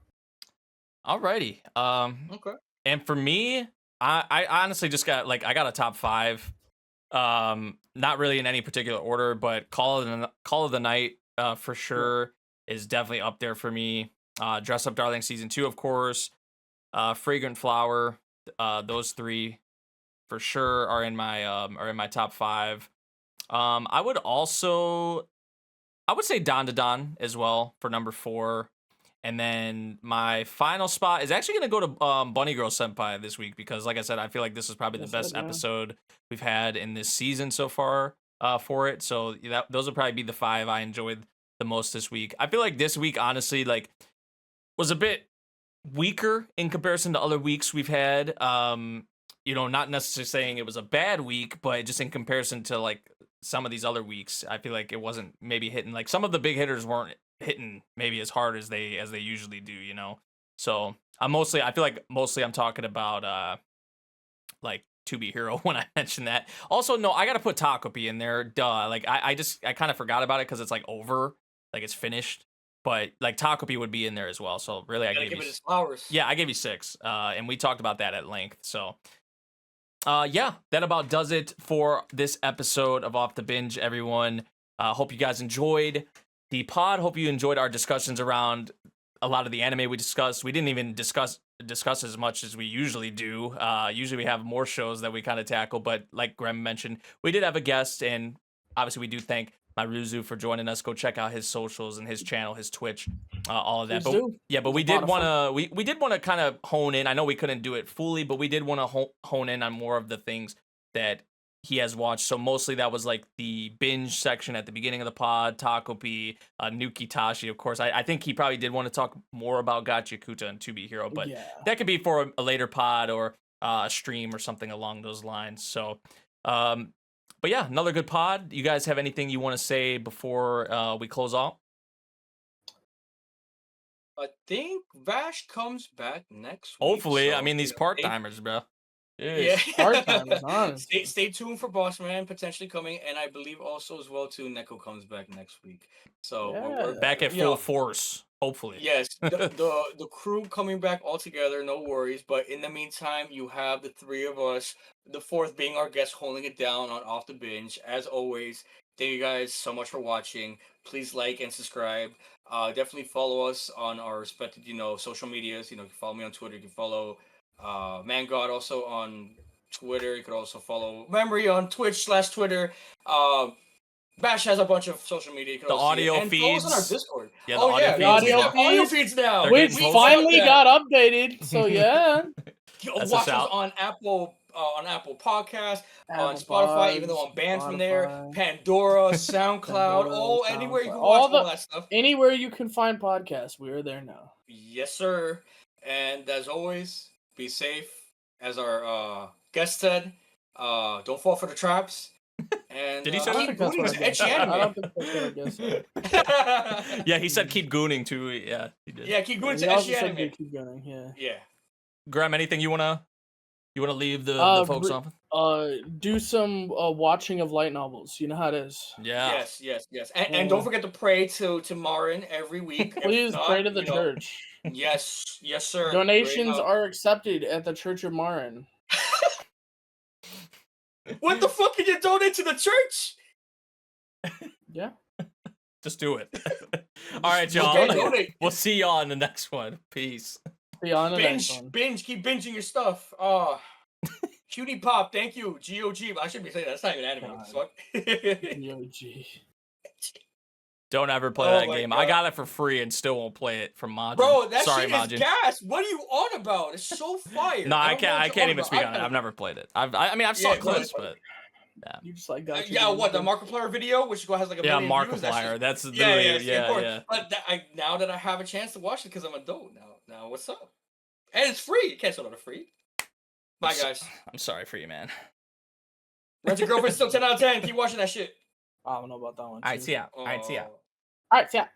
Alrighty. Okay. And for me, I honestly just got I got a top 5. Not really in any particular order, but Call of the Night for sure is definitely up there for me. Dress Up Darling season 2, of course. Fragrant Flower, those 3 for sure are in my top 5. I would say Dandadan as well for number 4. And then my final spot is actually going to go to Bunny Girl Senpai this week because, like I said, I feel like this is probably the best episode we've had in this season so far for it. So those will probably be the 5 I enjoyed the most this week. I feel like this week, honestly, was a bit weaker in comparison to other weeks we've had. Not necessarily saying it was a bad week, but just in comparison to some of these other weeks, I feel like it wasn't maybe hitting. Some of the big hitters weren't hitting maybe as hard as they usually do, So I feel like mostly I'm talking about To Be Hero when I mention that. Also, no, I gotta put Takopi in there. Duh. I kind of forgot about it because it's over, it's finished. But Takopi would be in there as well. So really, I gave you his flowers. Yeah, I gave you 6, and we talked about that at length. So. Yeah, that about does it for this episode of Off the Binge, everyone. Hope you guys enjoyed the pod. Hope you enjoyed our discussions around a lot of the anime we discussed. We didn't even discuss as much as we usually do. Usually we have more shows that we kind of tackle, but like Grem mentioned, we did have a guest, and obviously we do thank Mairuzu for joining us. Go check out his socials and his channel, his Twitch, all of that. But we did want to we did want to kind of hone in. I know we couldn't do it fully, but we did want to hone in on more of the things that he has watched. So mostly that was the binge section at the beginning of the pod, Takopi, Nukitashi, of course. I think he probably did want to talk more about Gachiakuta and To Be Hero, but that could be for a later pod or a stream or something along those lines. So but yeah, another good pod. You guys have anything you want to say before we close out? I think Vash comes back next week. Hopefully. I mean, these part-timers, bro. Yeah. Hard times, honestly. Stay tuned for Boss Man potentially coming, and I believe also as well too Neko comes back next week. So we're Yeah. Back at you full know, force, hopefully. yes, the crew coming back all together, no worries. But in the meantime, you have the three of us, the fourth being our guest, holding it down on Off the Binge. As always, thank you guys so much for watching. Please like and subscribe. Definitely follow us on our respected, social medias. You can follow me on Twitter. You can follow Man God also on Twitter. You could also follow Memory on Twitch/Twitter. Bash has a bunch of social media. You can The also see it. audio And follow us on our feeds. Discord. Yeah, the audio The audio we have audio feeds, feeds now. They're which getting closer. finally got updated. So yeah, That's Watch us us out. on Apple Podcasts, on Apple Spotify, even though Pods, I'm banned from there. Spotify, Pandora, SoundCloud, Pandora, anywhere you SoundCloud, can watch all that stuff. anywhere you can find podcasts, we are there now. Yes, sir. And as always, be safe. As our guest said, don't fall for the traps. And Did he say I don't keep think that's gooning what to I guess. etchy I anime. don't think that's what I guess. Yeah, he said keep gooning too. Yeah, he did. Yeah, keep gooning He to also etchy said anime. keep going. Yeah. Yeah. Graham, anything you wanna leave the folks off? Do some watching of light novels. You know how it is. Yeah. Yes. And don't forget to pray to Marin every week. If Please not, pray to the church. Yes, sir. Donations are accepted at the Church of Marin. What the fuck can you donate to the church? Yeah. Just do it. All right, y'all. Okay, donate. We'll see y'all in the next one. Peace. See you on the next one. Keep binging your stuff. Cutie Pop, thank you. GOG. I shouldn't be saying that. That's not even anime. Fuck. GOG. Don't ever play Oh that my game. God. I got it for free and still won't play it from Majin. Bro, that Sorry, shit Majin. is gas. What are you on about? It's so fire. No, I don't know what can't you're even about. speak on it. I've never played it. I've saw Yeah, clips, good. but You just like got Yeah, what, the Markiplier video, which has like a million views? Markiplier. That's of literally course. yeah. But now that I have a chance to watch it because I'm an adult now what's up? And it's free. You can't sell it for free. Bye, guys. I'm sorry for you, man. Rent Your Girlfriend still 10 out of 10. Keep watching that shit. I don't know about that one. All right, see ya. Oh. All right, yeah.